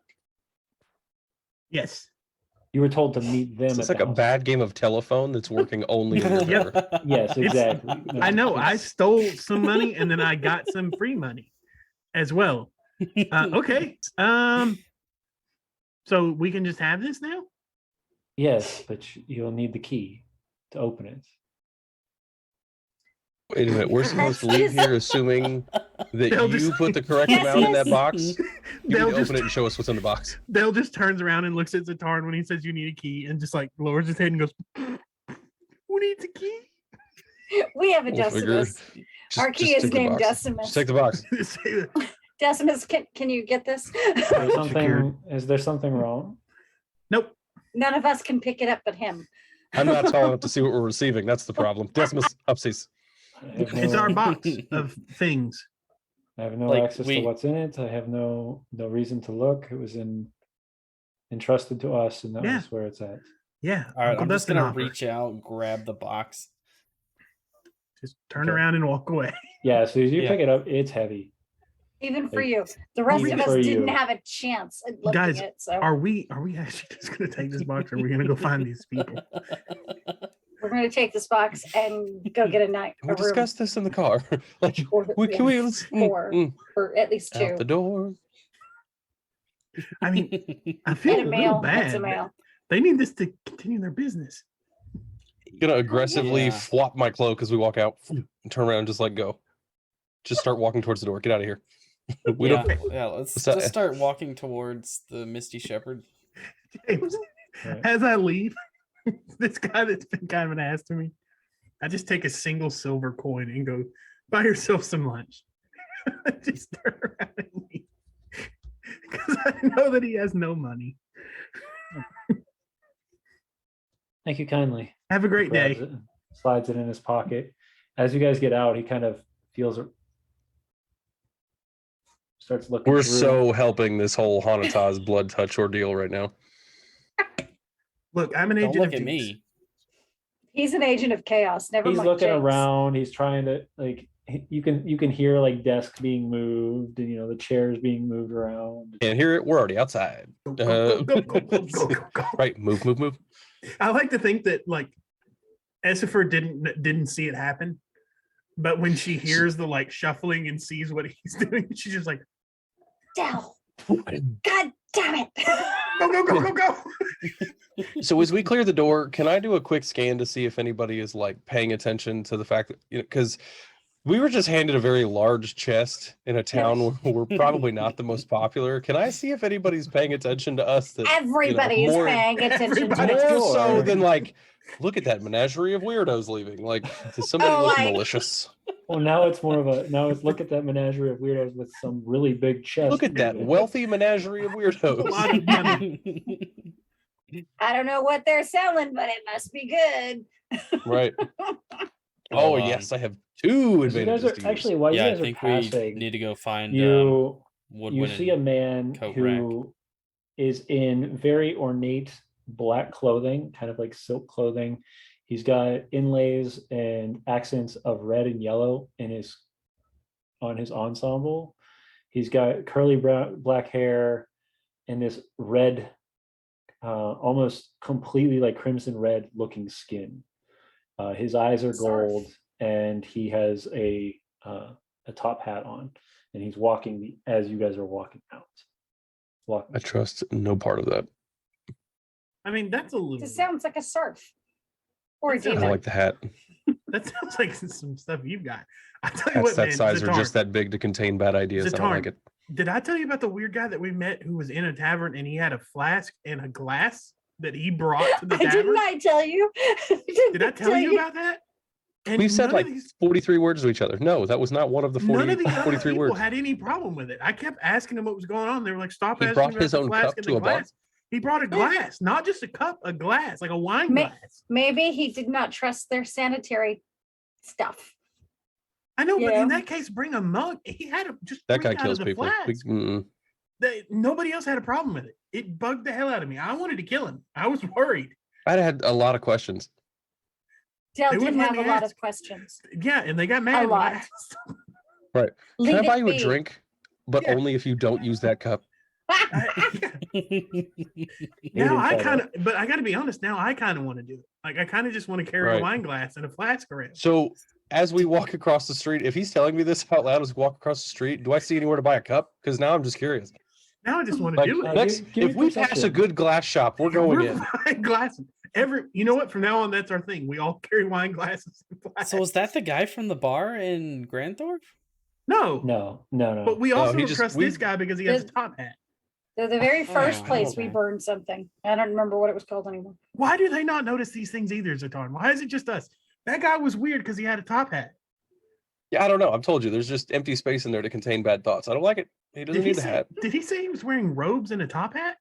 Yes. You were told to meet them. It's at like the a house. bad game of telephone that's working only in your Yep. favor. Yes, exactly. No, I know. I it's- stole some money and then I got some free money as well. Okay. So we can just have this now? Yes, but you'll need the key to open it. Wait a minute, we're supposed to leave here assuming that They'll you just- put the correct Yes, amount in that yes. box. You need They'll to just, open it and show us what's in the box. they'll just turns around and looks at Xa'atarn when he says you need a key and just like lowers his head and goes, who needs a key? We have a We'll figure- Decimus. Our key just is take the named box. Decimus. Just take the box. Decimus, can you get this? Is there something wrong? Nope. None of us can pick it up but him. I'm not tall enough to see what we're receiving. That's the problem. Decimus, upsies. I have It's no- our box of things. I have no Like, access to what's in it. I have no reason to look. It was entrusted to us, and that Yeah. was where it's at. Yeah. All right, Uncle I'm just Dustin gonna offer. reach out, grab the box. Just turn Okay. around and walk away. Yeah, so as you Yeah. pick it up, it's heavy. Even for Like, you. The rest even of us for didn't you. have a chance at looking Guys, at it. So Are we actually just gonna take this box or are we gonna go find these people? we're going to take this box and go get a night. We A room discussed this in the car. Like, or, can we let's, or at least two. out the door? I mean, I feel And a a little mail. That's a bad. mail. They need this to continue their business. Gonna aggressively Yeah. flop my cloak as we walk out and turn around and just like go. Just start walking towards the door. Get out of here. We yeah, don't yeah. Let's So- just start walking towards the Misty Shepherd. James, Right. as I leave, this guy that's been kind of an ass to me, I just take a single silver coin and go, buy yourself some lunch. Just turn around and leave. Because I know that he has no money. Thank you kindly. Have a great Grabs day. it, slides it in his pocket. As you guys get out, he kind of feels starts looking. We're through. so helping this whole Hanataz blood touch ordeal right now. Look, I'm an Don't agent look of at Jinx. me. He's an agent of chaos. Never He's mind. looking Jinx. around. He's trying to you can hear like desks being moved and the chairs being moved around. And here we're already outside. Go, go, go, go, go, go, go, go. Right, move. I like to think that like Essifer didn't see it happen, but when she hears the like shuffling and sees what he's doing, she's just like, Del. God damn it. go, go, go, go, go. So as we clear the door, can I do a quick scan to see if anybody is like paying attention to the fact that because we were just handed a very large chest in a town where we're probably not the most popular. Can I see if anybody's paying attention to us? That Everybody is more- paying attention to Everybody- it. more so Sure. than like, look at that menagerie of weirdos leaving. Like, does somebody look like- malicious? Well, now it's more of a look at that menagerie of weirdos with some really big chest. Look at that wealthy menagerie of A lot weirdos. of money. I don't know what they're selling, but it must be good. Right. Oh Hold on. yes, I have 2 You guys advantages. are to use. actually while Yeah, you I guys are think we passing, need to go find you Woodwin see a and man coat who is in very ornate black clothing, kind of like silk clothing. He's got inlays and accents of red and yellow on his ensemble. He's got curly brown black hair and this red, almost completely like crimson red looking skin. His eyes are Sarf. gold, and he has a top hat on, and he's walking as you guys are walking out. I trust no part of that. I mean, that's a little. This sounds like a surf. Or a That sounds I demon. like the hat. That sounds like some stuff you've got. I tell you Hats what, that man, size are Xa'atarn, just that big to contain bad ideas. I don't like Xa'atarn. it. Did I tell you about the weird guy that we met who was in a tavern and he had a flask and a glass? that he brought to the I did tavern? not tell you. Did I tell you about that? And We said none like of these, 43 words to each other. No, that was not one of the none of these other 43 people words. had any problem with it. I kept asking them what was going on. They were like, "Stop He asking brought about his the own flask cup and to the a bar? glass." He brought a glass, not just a cup, a glass, like a wine Ma- glass. Maybe he did not trust their sanitary stuff. I know, but Yeah. in that case, bring a mug. He had to just That drink guy out kills of the people. flask. Nobody else had a problem with it. It bugged the hell out of me. I wanted to kill him. I was worried. I had a lot of questions. Dale They did wouldn't let have a me lot ask. of questions. Yeah, and they got mad when I lot. asked them. Right. Leave Can I buy it you a be. drink? But Yeah. only if you don't use that cup. Now I Aiden kind of, but I got to be honest. Now I kind of want to do it. Like I kind of just want to carry a Right. wine glass and a flask around. So as we walk across the street, if he's telling me this out loud as we walk across the street, do I see anywhere to buy a cup? Because now I'm just curious. Now I just want to Like, do it. next, give me if we pass a perception. good glass shop, we're going We're in. buying glasses. You know what? From now on, that's our thing. We all carry wine glasses. And flasks. So is that the guy from the bar in Granthorpe? No, No. but we No, also he don't just- trust we- this guy because he has a top hat. The very first Oh, place we okay. burned something. I don't remember what it was called anymore. Why do they not notice these things either, Xa'atarn? Why is it just us? That guy was weird because he had a top hat. Yeah, I don't know. I've told you, there's just empty space in there to contain bad thoughts. I don't like it. He doesn't need the hat. Did he say he was wearing robes and a top hat?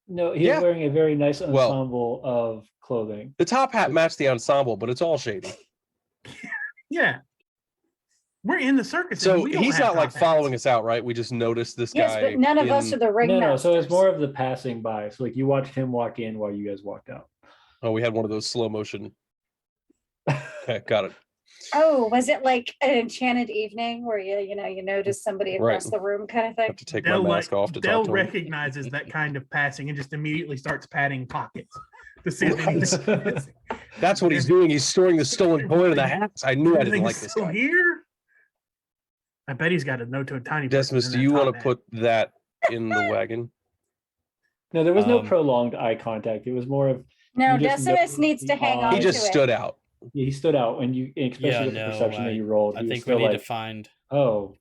No, he's Yeah. wearing a very nice Well- ensemble of clothing. The top hat matched the ensemble, but it's all shady. Yeah. We're in the circus. So and we don't he's have not like top following hats. us out, right? We just noticed this Yes, guy. but none of us in- are the ringmasters. No, so it's more of the passing by. So like you watched him walk in while you guys walked out. Oh, we had one of those slow motion. Okay, got it. Oh, was it like an enchanted evening where you notice somebody across Right. the room kind of I thing? have to take Dell, my mask off to Dell talk to him. recognizes that kind of passing and just immediately starts patting pockets to see if anything. That's what he's doing. He's storing the stolen coin in the hats. I knew I didn't like this still guy. here. I bet he's got a note to a tiny. Decimus, person do in you that want top to hat. put that in the wagon? No, there was no Um, prolonged eye contact. It was more of No, you just Decimus noticed needs to the hang eye. on He just to it. stood out. he stood out when you, especially Yeah, with the no, perception that I- you rolled. I he was think we still need like, to find. oh,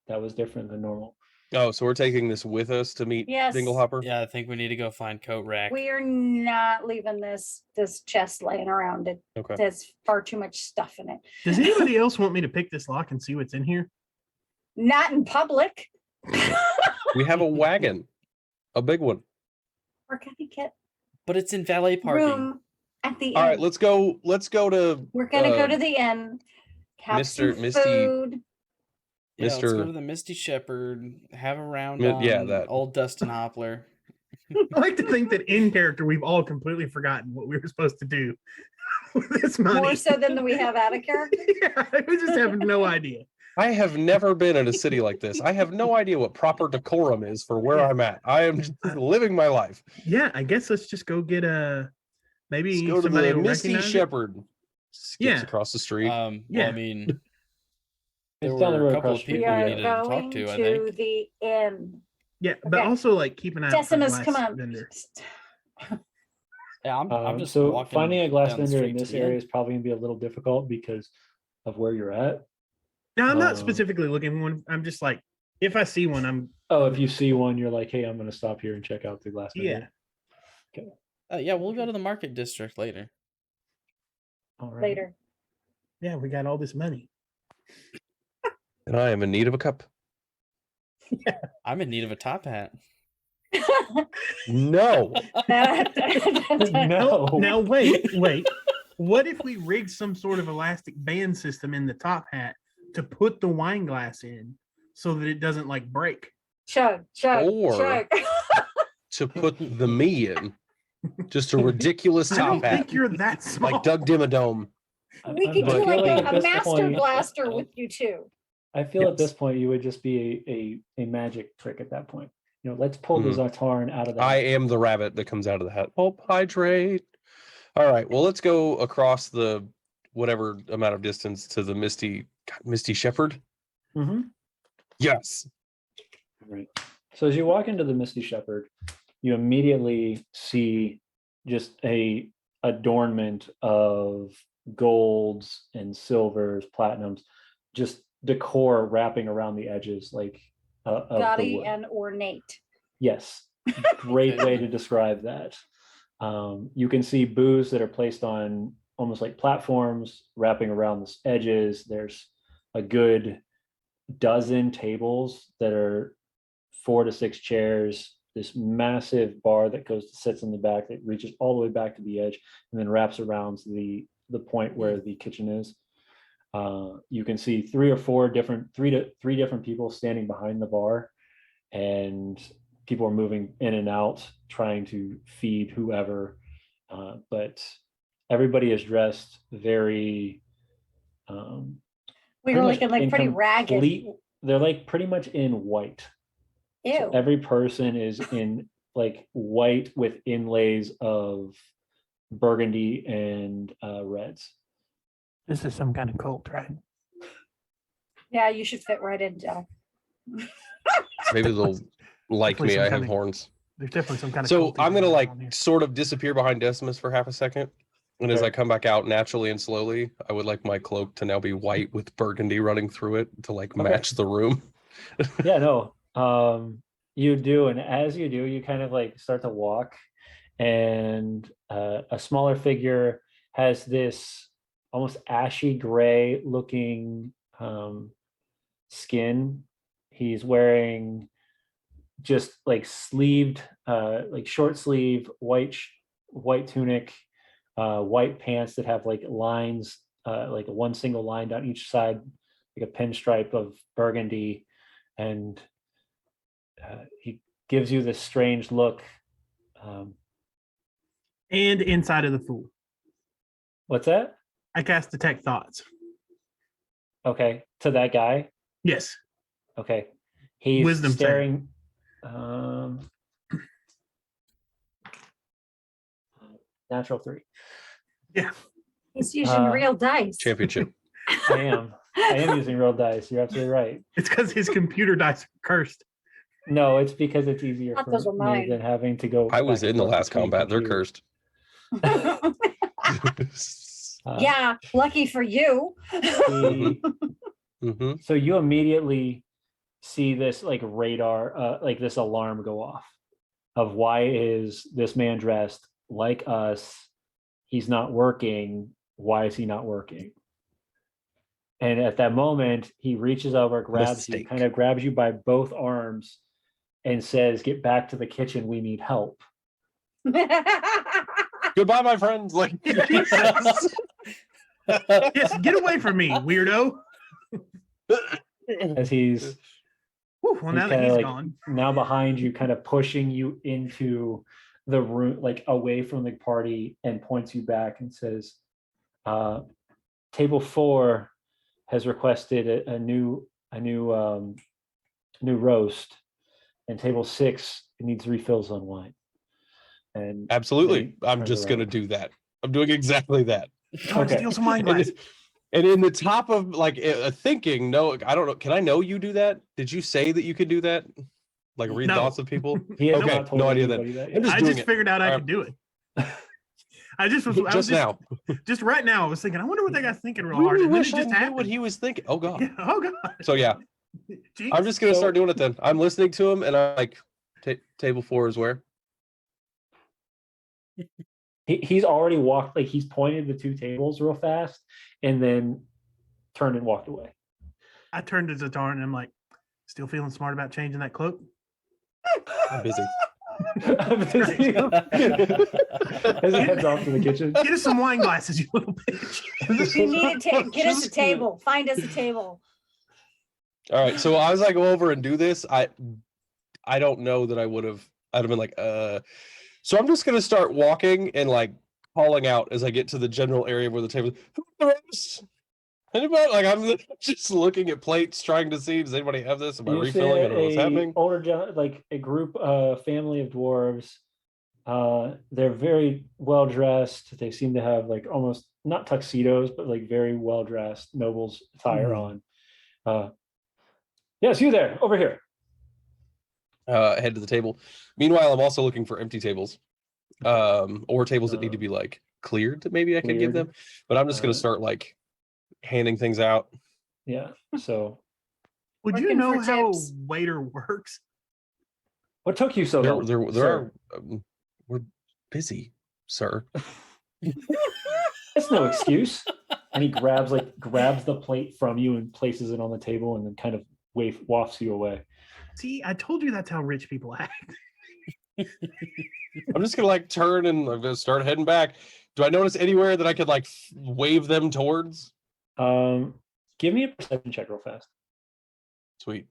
that was different than normal. Oh, so we're taking this with us to meet Yes. Dinglehopper? Yeah, I think we need to go find coat rack. We are not leaving this chest laying around. It Okay. has far too much stuff in it. Does anybody else want me to pick this lock and see what's in here? Not in public. We have a wagon, a big one. We're gonna get But it's in valet parking. room at the All inn. right, let's go. Let's go to We're gonna go uh, to the inn. Have Mr. some Misty- food. Yeah, let's go Mr. to the Misty Shepherd, have a round Yeah, on that. old Dustin Hoppler. I like to think that in character we've all completely forgotten what we were supposed to do with this money. More so than we have out of character. Yeah, we just have no idea. I have never been in a city like this. I have no idea what proper decorum is for where I'm at. I am just living my life. Yeah, I guess let's just go get maybe Let's go to somebody the will Misty recognize it. Shepherd. Skips Yeah. across the street. Well, Yeah. I mean, there It's down the were road a couple across of the street. people We we are needed to talk going to, I to think. the inn. Yeah, but Okay. also like keep an eye out Decimus, for a come glass on. vendor. Yeah, I'm just so walking finding a glass down the vendor in street to this the inn. area is probably gonna be a little difficult because of where you're at. No, I'm not Um, specifically looking for one. I'm just like, if I see one, I'm Oh, if you see one, you're like, hey, I'm gonna stop here and check out the glass vendor. yeah. Yeah, we'll go to the market district later. All right. Later. Yeah, we got all this money. And I am in need of a cup. I'm in need of a top hat. No. No. Now wait. What if we rigged some sort of elastic band system in the top hat to put the wine glass in so that it doesn't like break? Chug, chug, Or- chug. To put the me in. Just a ridiculous I don't top hat. think you're that small. Like Doug Dimmadome. We could But- do like at a this master point- blaster with you too. I feel at Yes. this point you would just be a magic trick at that point. You know, let's pull the Xa'atarn out of that. I am the rabbit that comes out of the hat. Oh, hydrate. All right. Well, let's go across the whatever amount of distance to the Misty Shepherd. Mm-hmm. Yes. Right. So as you walk into the Misty Shepherd, you immediately see just a adornment of golds and silvers, platinums, just decor wrapping around the edges, like of the Gaudy wood. and ornate. Yes, great Okay. way to describe that. You can see booths that are placed on almost like platforms wrapping around the edges. There's a good dozen tables that are 4 to 6 chairs, this massive bar that sits in the back that reaches all the way back to the edge and then wraps around the point where the kitchen is. You can see 3 different people standing behind the bar, and people are moving in and out trying to feed whoever, but everybody is dressed very We were looking like pretty ragged. They're like pretty much in white. Ew. So every person is in like white with inlays of burgundy and reds. This is some kind of cult, right? Yeah, you should fit right in, Joe. Maybe they'll like Definitely me. some I kind have of- horns. There's definitely some kind of. So culty I'm gonna going like on here. sort of disappear behind Decimus for half a second. And as Sure. I come back out naturally and slowly, I would like my cloak to now be white with burgundy running through it to like Okay. match the room. Yeah, no. You do, and as you do, you kind of like start to walk, and a smaller figure has this almost ashy gray looking skin. He's wearing just like sleeved, like short sleeve white tunic, white pants that have like lines, like one single line down each side, like a pinstripe of burgundy, and he gives you this strange look. And inside of the fool, What's that? I cast detect thoughts. Okay, to that guy. Yes. Okay, he's Wisdom save. staring. Natural 3. He's using real dice. Championship. I am using real dice. You're absolutely right. It's because his computer dice are cursed. No, it's because it's easier Thought for those were me mine. than having to go. I was back and in the forth last between combat. They're computers. cursed. Yeah, lucky for you. Hmm. So you immediately see this like radar, like this alarm go off of why is this man dressed like us? He's not working. Why is he not working? And at that moment, he reaches over, grabs you, Mistake. kind of grabs you by both arms and says, "Get back to the kitchen. We need help." Goodbye, my friends. Like Yes, get away from me, weirdo. As he's Whew, well, now that kinda he's like gone. now behind you, kind of pushing you into the room, like away from the party, and points you back and says, "Table 4 has requested a new roast, and table 6 needs refills on wine." And absolutely. then I'm turns just gonna around. do that. I'm doing exactly that. Go and Okay. steal some wine And, glasses. and in the top of like thinking, no, I don't know. Can I know you do that? Did you say that you could do that? Like read No. thoughts of people? He has Okay, not told no idea then. anybody that I'm yet. just I doing just it. figured out I All could do it. I was just just now. just right now. I was thinking, I wonder what that guy's thinking real I hard. really And then it wish I just knew happened. what he was thinking. Oh god. Yeah, oh god. So yeah, Jeez. I'm just gonna So- start doing it then. I'm listening to him, and I'm like, table 4 is where? He's already walked, like he's pointed the 2 tables real fast and then turned and walked away. I turned to Xa'atarn and I'm like, still feeling smart about changing that cloak? I'm busy. As he heads off to the kitchen. Get us some wine glasses, you little bitch. You need to get us a table. Find us a table. All right, so as I go over and do this, I don't know that I'd have been like, so I'm just gonna start walking and like calling out as I get to the general area where the table. Who's the rest? Anybody? Like I'm just looking at plates, trying to see does anybody have this? Am I You see refilling? I don't know what's happening. like a group, family of dwarves. They're very well dressed. They seem to have like almost not tuxedos, but like very well dressed nobles attire on. Yes, you there, over here. Head to the table. Meanwhile, I'm also looking for empty tables, or tables that need to be like cleared. That maybe I can give Cleared. them. But I'm just gonna Uh, start like handing things out. Yeah. So Would you Working know for how a tips. waiter works? what took you so long? There sir? are. We're busy. sir. That's no excuse. And he grabs the plate from you and places it on the table, and then kind of wafts you away. See, I told you that's how rich people act. I'm just gonna like turn and I'm gonna start heading back. Do I notice anywhere that I could like wave them towards? Give me a perception check real fast. Sweet.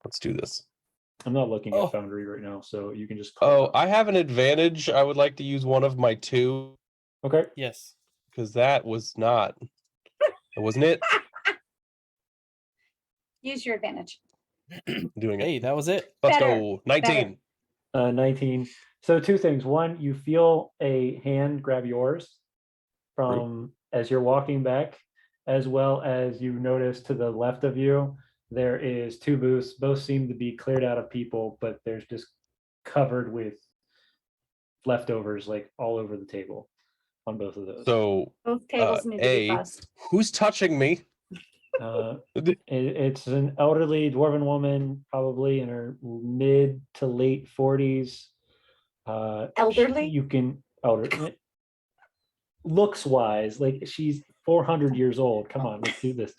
Let's do this. I'm not looking Oh. at Foundry right now, so you can just. Oh, I have an advantage. I would like to use one of my 2 Okay. Yes. because that was not. It wasn't it. Use your advantage. Doing it. Hey, that was it. Let's Better. go. 19. 19. So 2 things. One, you feel a hand grab yours from as you're walking back, as well as you notice to the left of you, there is 2 booths. Both seem to be cleared out of people, but there's just covered with leftovers like all over the table on both of those. So, Both tables need to be buzzed. who's touching me? It's an elderly dwarven woman, probably in her mid to late 40s. Elderly? You can looks wise, like she's 400 years old. Come on, let's do this.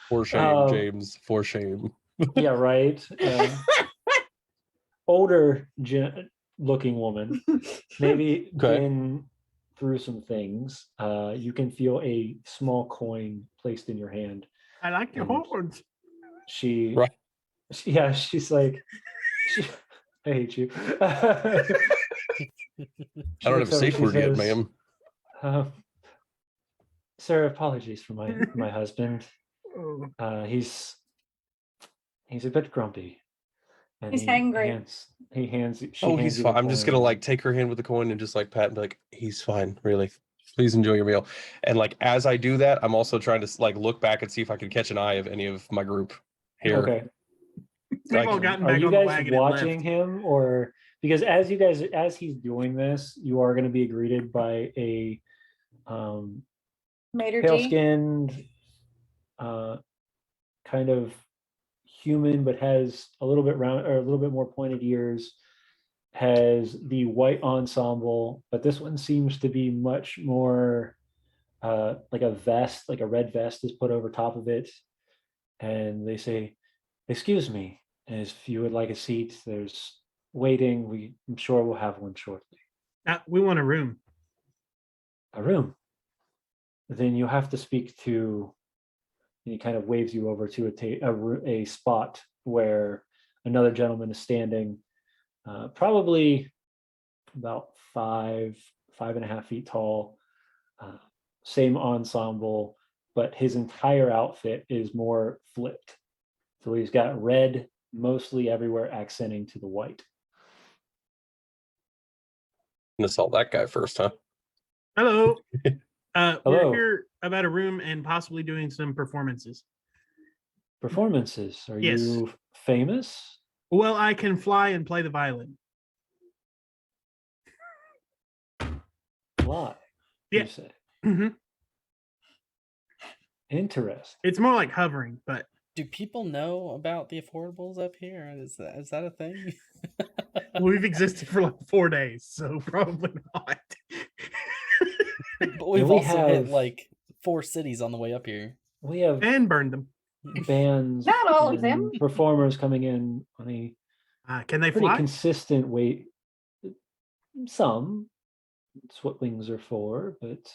For shame, James. For shame. Yeah, right. Older looking woman, maybe been through some things. You can feel a small coin placed in your hand. I like your horns. She's like, I hate you. I don't have a safe word yet, ma'am. Sir, apologies for my husband. He's a bit grumpy. And He's hangry. He's fine. I'm just gonna like take her hand with the coin and just like pat and be like, he's fine, really. Please enjoy your meal. And like as I do that, I'm also trying to like look back and see if I can catch an eye of any of my group here. Okay. We've all gotten Are back you on the guys wagon and watching left. him, or because as he's doing this, you are going to be greeted by a Mater D. pale-skinned, kind of human, but has a little bit round or a little bit more pointed ears. Has the white ensemble, but this one seems to be much more like a vest, like a red vest is put over top of it. And they say, "Excuse me, if you would like a seat, there's waiting. I'm sure we'll have one shortly." We want a room. A room. Then you have to speak to. And he kind of waves you over to a spot where another gentleman is standing, probably about 5.5 feet tall, same ensemble, but his entire outfit is more flipped. So he's got red mostly everywhere, accenting to the white. I'm gonna sell that guy first, huh? Hello. Hello. We're here about a room and possibly doing some performances. Performances? Are Yes. you famous? Well, I can fly and play the violin. Fly? Yeah. You say. hmm Interesting. It's more like hovering, but Do people know about the affordables up here? Is that a thing? we've existed for like 4 days, so probably not. But we've we also hit have- like 4 cities on the way up here. We have And burned them. bands, Not all of and them. performers coming in on a Can they pretty fly? consistent way. Some, it's what wings are for, but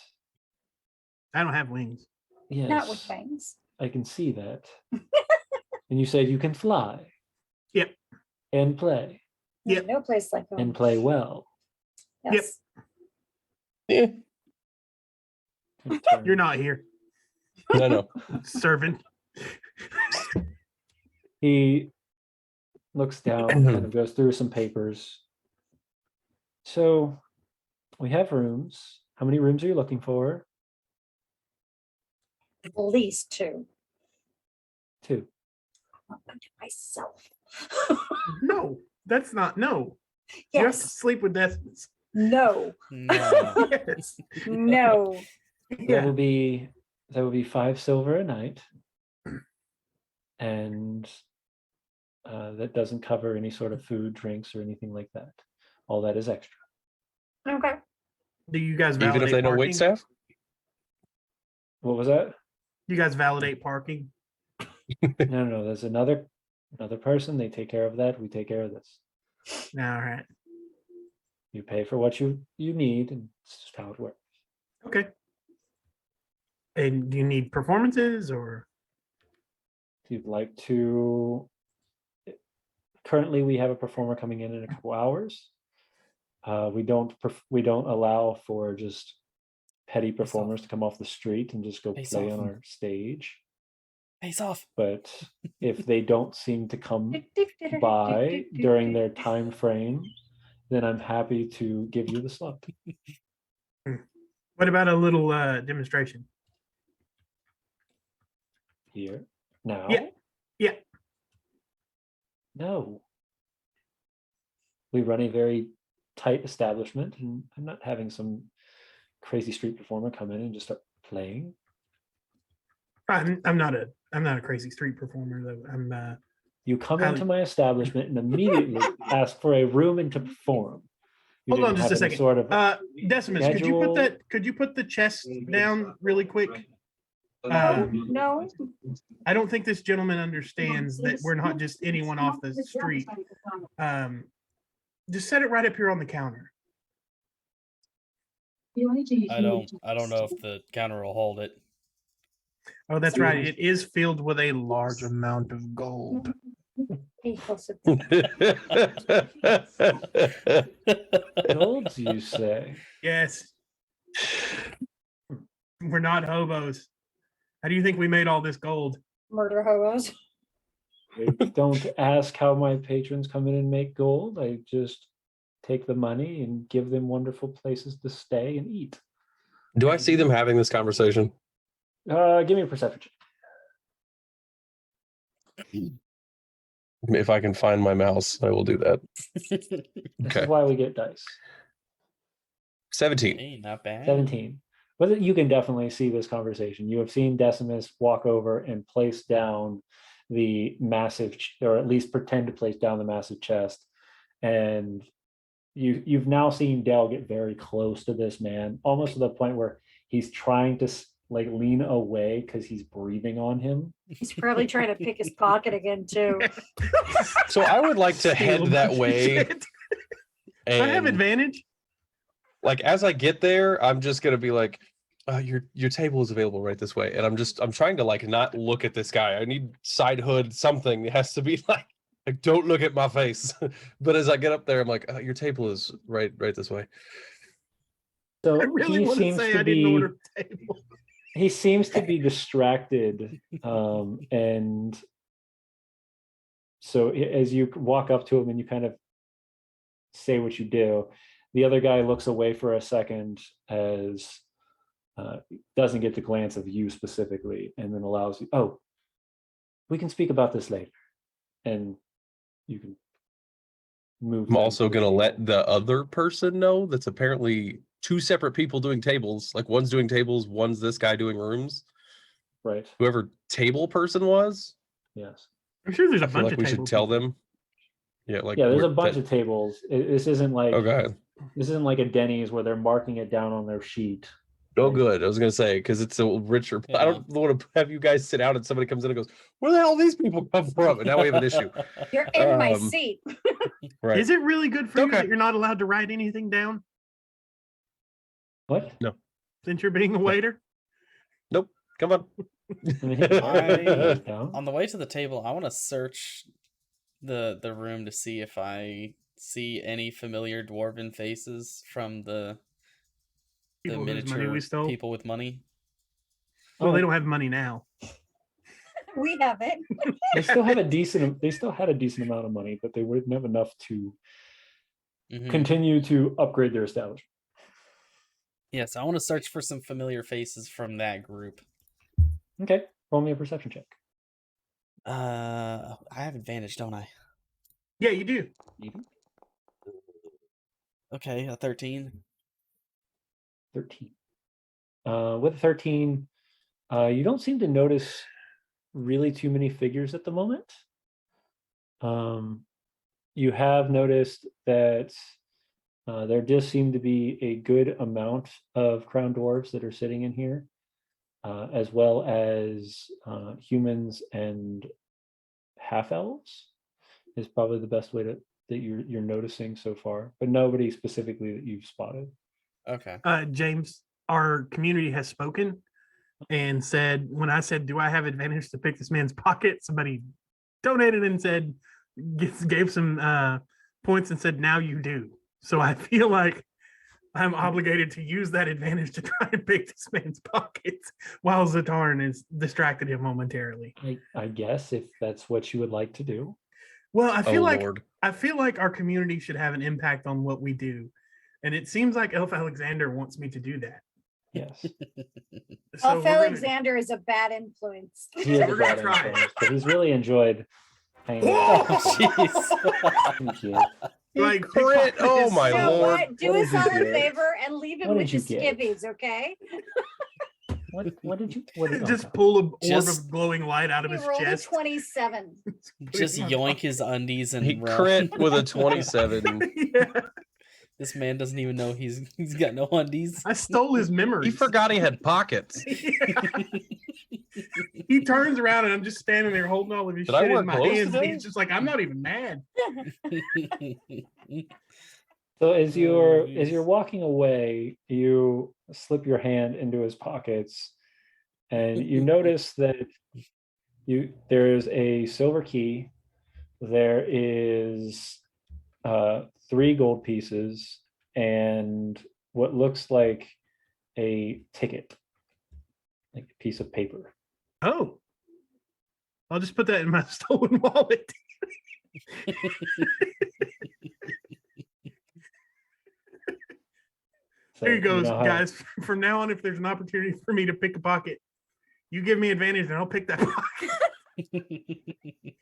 I don't have wings. yes, Not with fangs. I can see that. And you said you can fly. Yep. And play There's Yep. no place like home. and play well. Yes. Yeah. You're not here, No. servant. He looks down, kind of goes through some papers. So we have rooms. How many rooms are you looking for? At least 2. 2. I'm going to myself. No, that's not. No. You have to Yes. sleep with Decimus. No. No. Yes. No. That Yeah. will be 5 silver a night. And that doesn't cover any sort of food, drinks, or anything like that. All that is extra. Okay. Do you guys Even validate if they know parking? wait staff? What was that? You guys validate parking? No. There's another person. They take care of that. We take care of this. All right. You pay for what you need, and it's just how it works. Okay. And do you need performances or? If you'd like to, currently we have a performer coming in a couple hours. We don't allow for just petty performers to come off the street and just go play on our stage. Face off. But if they don't seem to come by during their time frame, then I'm happy to give you the slot. What about a little demonstration? Here now? Yeah. No. We run a very tight establishment, and I'm not having some crazy street performer come in and just start playing. I'm not a crazy street performer though. You come into my establishment and immediately ask for a room and to perform. You Hold on didn't just a have any second. Sort of Decimus, could you put the chest down really quick? No. I don't think this gentleman understands that we're not just anyone off the street. Just set it right up here on the counter. I don't know if the counter will hold it. Oh, that's right. It is filled with a large amount of gold. Gold, you say? Yes. We're not hobos. How do you think we made all this gold? Murder hobos. I don't ask how my patrons come in and make gold. I just take the money and give them wonderful places to stay and eat. Do I see them having this conversation? Give me a perception check. If I can find my mouse, I will do that. This Okay. is why we get dice. 17. Hey, not bad. 17. But you can definitely see this conversation. You have seen Decimus walk over and place down the massive, or at least pretend to place down the massive chest. And you've now seen Dell get very close to this man, almost to the point where he's trying to like lean away because he's breathing on him. He's probably trying to pick his pocket again too. So I would like to head that way. I have advantage. Like as I get there, I'm just gonna be like, your table is available right this way. And I'm trying to like not look at this guy. I need side hood something. It has to be like don't look at my face. But as I get up there, I'm like, your table is right this way. So I really he want to seems say to I didn't be order a table. he seems to be distracted. And so as you walk up to him and you kind of say what you do, the other guy looks away for a second as doesn't get the glance of you specifically, and then allows you, oh, we can speak about this later. And you can move. I'm also gonna let the other person know that's apparently two separate people doing tables. Like one's doing tables, one's this guy doing rooms. Right. Whoever table person was. Yes. I'm sure there's a I feel bunch like of we tables. should tell them. Yeah, like yeah, there's a bunch of tables. This isn't like this isn't like a Denny's where they're marking it down on their sheet. Oh, good. I was gonna say because it's a richer. Yeah. I don't want to have you guys sit down and somebody comes in and goes, "Where the hell these people come from?" And now we have an issue. You're in my seat. Right? Is it really good for you Okay. that you're not allowed to write anything down What? No. since you're being a waiter? Nope. Come on. On the way to the table, I want to search the room to see if I see any familiar dwarven faces from the People whose money miniature we stole. people with money. Well, they don't have money now. We have it. They still have a decent. They still had a decent amount of money, but they wouldn't have enough to Mhm. continue to upgrade their establishment. Yes, I want to search for some familiar faces from that group. Okay, roll me a perception check. I have advantage, don't I? Yeah, you do. Okay, a 13. 13. With 13, you don't seem to notice really too many figures at the moment. You have noticed that there does seem to be a good amount of crown dwarves that are sitting in here, as well as humans and half elves is probably the best way that you're noticing so far, but nobody specifically that you've spotted. Okay. James, our community has spoken and said, when I said, do I have advantage to pick this man's pocket? Somebody donated and said, gave some points and said, now you do. So I feel like I'm obligated to use that advantage to try and pick this man's pockets while Xa'atarn is distracted him momentarily. I guess if that's what you would like to do. Well, I feel Lord. like our community should have an impact on what we do. And it seems like Elf Alexander wants me to do that. Yes. So Elf Alexander is a bad influence. He is a We're bad gonna try. influence, but he's really enjoyed hanging Oh, out. Jeez. Thank you. like Crit. Oh my You know lord. what? Do What us did you all a get? favor and leave him What with the did you get? skivvies, okay? What did you just pull an orb Just- of glowing light out of He his rolled a chest. 27. Just yoink his undies and He run. crit with a 27. Yeah. This man doesn't even know he's got no undies. I stole his memories. He forgot he had pockets. Yeah. He turns around and I'm just standing there holding all of his Did I shit wear in my clothes hands. today? He's just like, I'm not even mad. So as Oh, you're walking away, you slip your hand into his pockets, and you notice that there's a silver key. There is 3 gold pieces and what looks like a ticket, like a piece of paper. Oh. I'll just put that in my stolen wallet. So There you go, know how- guys. From now on, if there's an opportunity for me to pick a pocket, you give me advantage and I'll pick that pocket.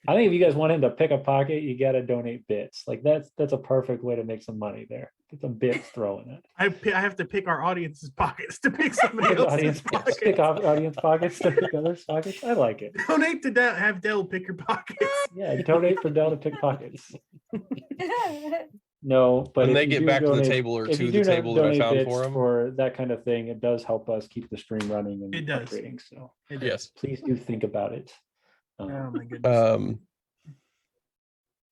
I think if you guys want him to pick a pocket, you got to donate bits. Like that's a perfect way to make some money there. Get some bits throwing it. I have to pick our audience's pockets to pick somebody Pick else's audience, pockets. pick off audience pockets to pick others' pockets. I like it. Donate to Del, have Del pick your pockets. Yeah, donate for Dell to pick pockets. No, but When if they you get do back to the donate- table or if to you the do table that I donate found bits for him. for that kind of thing, it does help us keep the stream running and It does. upgrading. So Yes. please do think about it. Oh my goodness.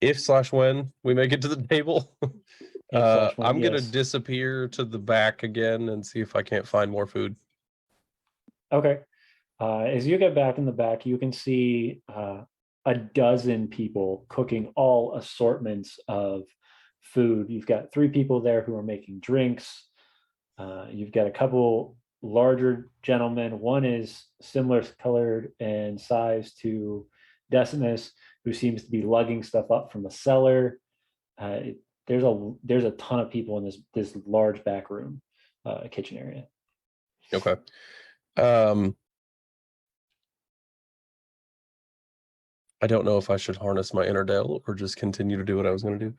If/when we make it to the table, If/when, I'm gonna yes. disappear to the back again and see if I can't find more food. Okay. As you get back in the back, you can see a dozen people cooking all assortments of food. You've got 3 people there who are making drinks. You've got a couple larger gentlemen. One is similar colored and size to Decimus, who seems to be lugging stuff up from a cellar. There's a ton of people in this large back room, kitchen area. Okay. I don't know if I should harness my inner Dale or just continue to do what I was going to do.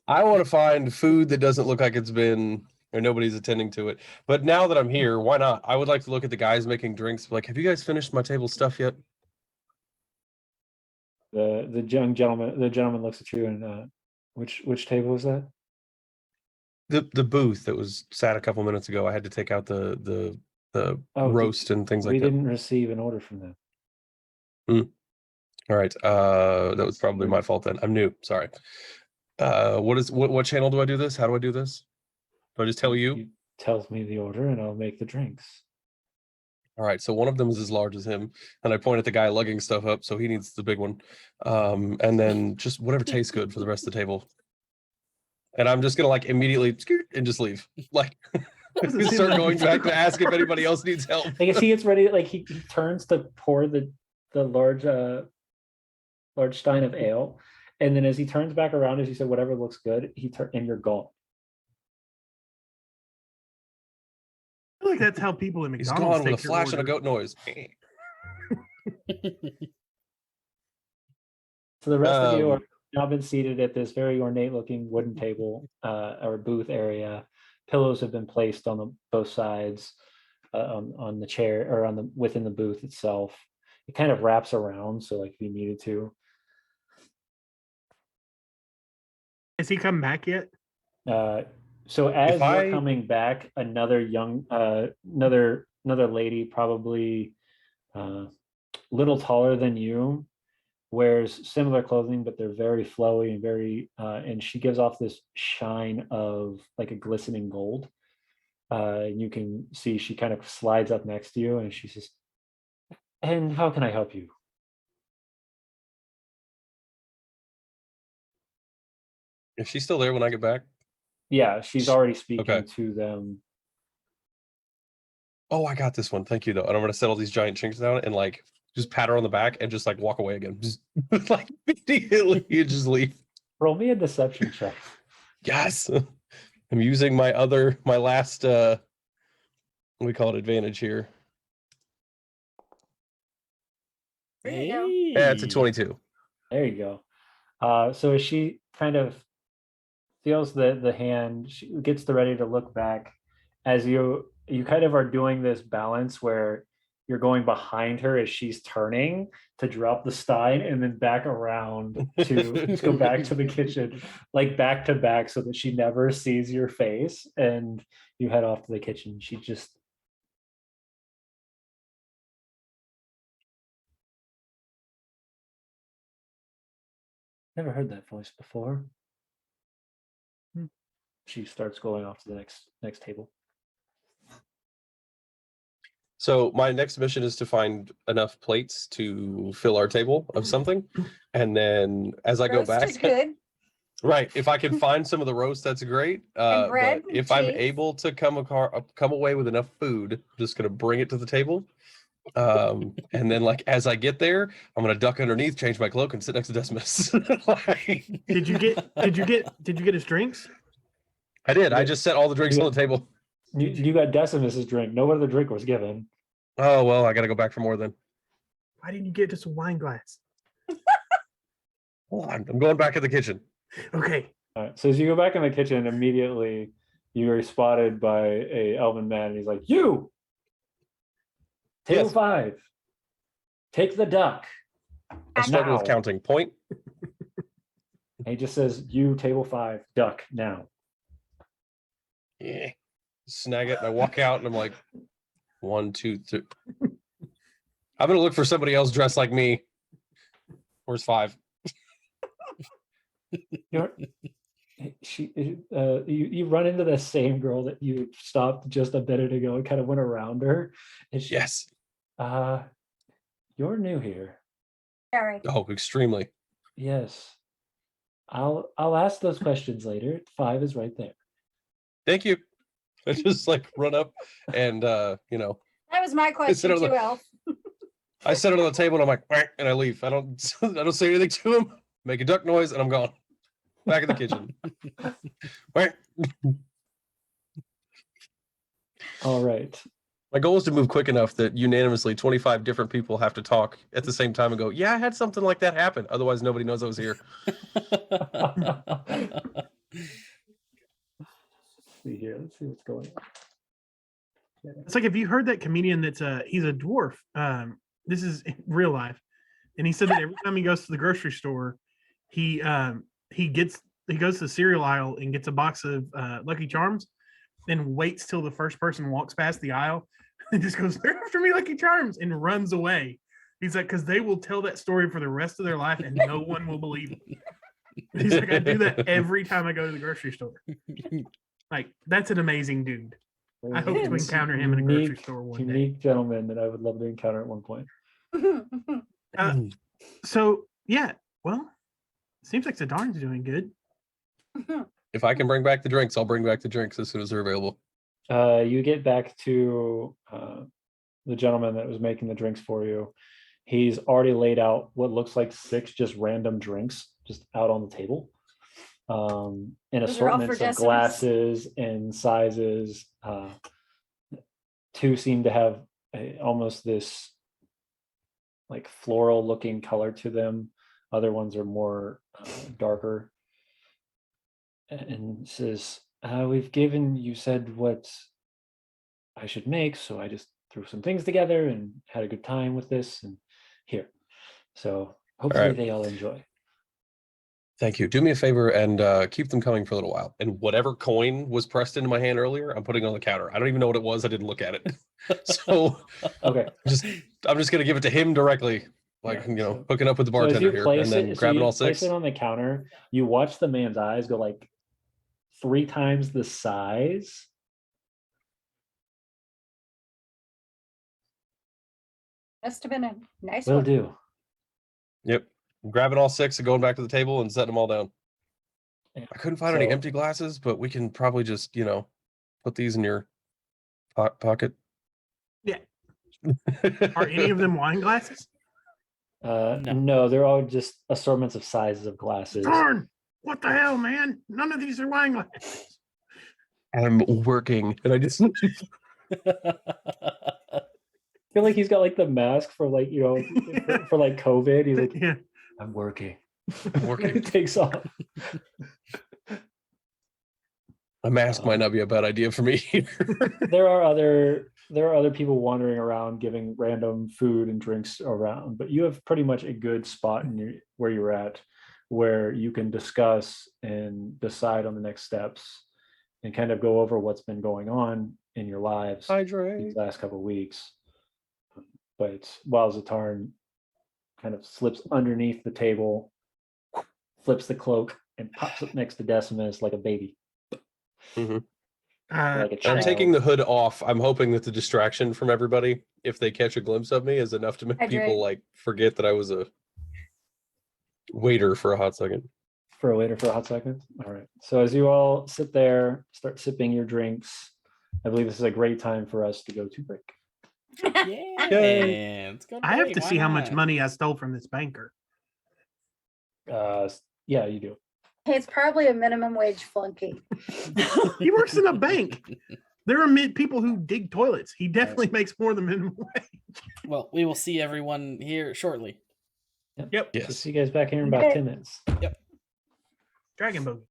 I want to find food that doesn't look like it's been or nobody's attending to it. But now that I'm here, why not? I would like to look at the guys making drinks. Like, have you guys finished my table stuff yet? The young gentleman, looks at you and which table was that? The booth that was sat a couple minutes ago. I had to take out the roast and things like We that. didn't receive an order from them. All right. That was probably my fault then. I'm new. Sorry. What channel do I do this? How do I do this? Do I just tell you? He tells me the order and I'll make the drinks. All right. So one of them is as large as him, and I point at the guy lugging stuff up, so he needs the big one. And then just whatever tastes good for the rest of the table. And I'm just gonna like immediately and just leave. Like start going back to ask if anybody else needs help. I guess he gets ready, like he turns to pour the large stein of ale, and then as he turns back around, as you said, whatever looks good, and you're gone. I feel like that's how people in He's McDonald's gone with a take your flash and a order. goat noise. So the rest of you are now been seated at this very ornate looking wooden table or booth area. Pillows have been placed on both sides on the chair or within the booth itself. It kind of wraps around, so like if you needed to. Has he come back yet? So as you're I- coming back, another another lady, probably little taller than you, wears similar clothing, but they're very flowy and very and she gives off this shine of like a glistening gold. And you can see she kind of slides up next to you and she says, "And how can I help you?" Is she still there when I get back? Yeah, she's already speaking Okay. to them. Oh, I got this one. Thank you, though. And I'm gonna settle these giant chinks down and like just pat her on the back and just like walk away again. Just like immediately you just leave. Roll me a deception check. Yes. I'm using my last we call it advantage here. There you go. Yeah, it's a 22. There you go. So as she kind of feels the hand, she gets ready to look back as you kind of are doing this balance where you're going behind her as she's turning to drop the stein and then back around to go back to the kitchen, like back to back, so that she never sees your face, and you head off to the kitchen. She just never heard that voice before. She starts going off to the next table. So my next mission is to find enough plates to fill our table of something, and then as I go Roast back, is good. right? If I can find some of the roast, that's great. And bread But and if I'm cheese. able to come away with enough food, I'm just gonna bring it to the table. And then like as I get there, I'm gonna duck underneath, change my cloak, and sit next to Decimus. Like, Did you get his drinks? I did. I just set all the drinks on the table. You got Decimus's drink. No other drink was given. Oh well, I gotta go back for more then. Why didn't you get just a wine glass? Hold on, I'm going back in the kitchen. Okay. All right. So as you go back in the kitchen, immediately you are spotted by a elven man, and he's like, "You, table Yes. 5, take the duck." I struggle with Now. counting. Point. And he just says, "You, table 5, duck now." Yeah. Snag it, and I walk out, and I'm like, 1, 2, 3. I'm gonna look for somebody else dressed like me. Where's 5? You run into the same girl that you stopped just a minute ago and kind of went around her. And she, Yes. You're new here. All right. Oh, extremely. Yes. I'll ask those questions later. 5 is right there. Thank you. I just like run up and That was my question on too, the- Elf. I set it on the table and I'm like, "Quack," and I leave. I don't say anything to him. Make a duck noise and I'm gone. Back in the kitchen. Quack. All right. My goal is to move quick enough that unanimously 25 different people have to talk at the same time and go, "Yeah, I had something like that happen." Otherwise, nobody knows I was here. See here. Let's see what's going on. It's like, have you heard that comedian that's he's a dwarf? This is in real life. And he said that every time he goes to the grocery store, he goes to the cereal aisle and gets a box of Lucky Charms, then waits till the first person walks past the aisle and just goes, "They're after me, Lucky Charms," and runs away. He's like, because they will tell that story for the rest of their life and no one will believe it. He's like, I do that every time I go to the grocery store. Like, that's an amazing dude. I hope to encounter him in a grocery store one day. Unique gentleman that I would love to encounter at one point. So yeah, well, seems like Xa'atarn's doing good. If I can bring back the drinks, I'll bring back the drinks as soon as they're available. You get back to the gentleman that was making the drinks for you. He's already laid out what looks like 6 just random drinks just out on the table. In Those are all for assortments of Decimus. glasses and sizes. 2 seem to have almost this like floral looking color to them. Other ones are more darker. And says, "We've given, you said what I should make, so I just threw some things together and had a good time with this, and here. So hopefully right. they all enjoy." Thank you. Do me a favor and keep them coming for a little while. And whatever coin was pressed into my hand earlier, I'm putting on the counter. I don't even know what it was. I didn't look at it. So Okay. I'm just gonna give it to him directly, like Yeah, so- hooking up with the So as bartender you here, place and then it, so grabbing you all place six. it on the counter, you watch the man's eyes go like 3 times the size. Must have been a nice Will one. do. Yep. Grabbing all six and going back to the table and setting them all down. Yeah. I couldn't find any So- empty glasses, but we can probably just, put these in your pocket. Yeah. Are any of them wine glasses? No, they're all just assortments of sizes of glasses. Darn! What the hell, man? None of these are wine glasses. I'm working, and I just I feel like he's got like the mask for like, for like COVID. He's like, Yeah. I'm working. working. Takes off. A mask might not be a bad idea for me either. There are other people wandering around giving random food and drinks around, but you have pretty much a good spot where you're at, where you can discuss and decide on the next steps and kind of go over what's been going on in your lives Hydrate. these last couple of weeks. But while Xa'atarn kind of slips underneath the table, flips the cloak, and pops up next to Decimus like a baby. Mhm. Like a I'm child. taking the hood off. I'm hoping that the distraction from everybody, if they catch a glimpse of me, is enough to make Hydrate. people like forget that I was a waiter for a hot second. For a waiter for a hot second. All right. So as you all sit there, start sipping your drinks, I believe this is a great time for us to go to break. Yeah, let's go to I have break, to why see how much not? money I stole from this banker. Yeah, you do. He's probably a minimum wage flunky. He works in a bank. There are people who dig toilets. He definitely makes more than minimum wage. Well, we will see everyone here shortly. Yep. So Yes. see you guys back here in about Okay. 10 minutes. Dragon Bogey.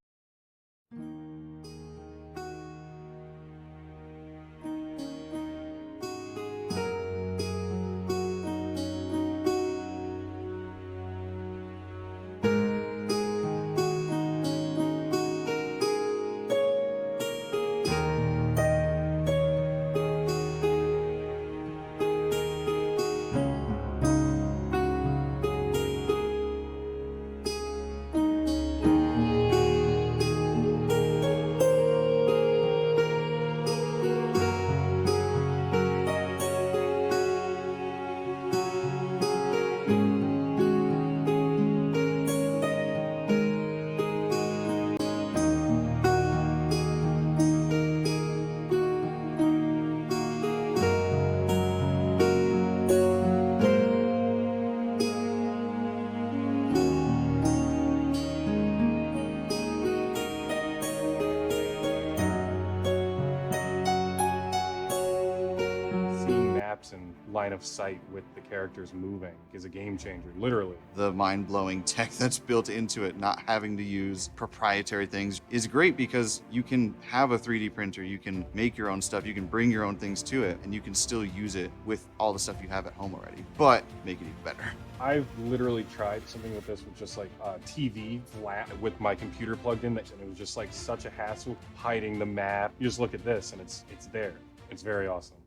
Seeing maps and line of sight with the characters moving is a game changer, literally. The mind-blowing tech that's built into it, not having to use proprietary things, is great because you can have a 3D printer, you can make your own stuff, you can bring your own things to it, and you can still use it with all the stuff you have at home already, but make it even better. I've literally tried something with this with just like TV flat with my computer plugged in, and it was just like such a hassle hiding the map. You just look at this and it's there. It's very awesome.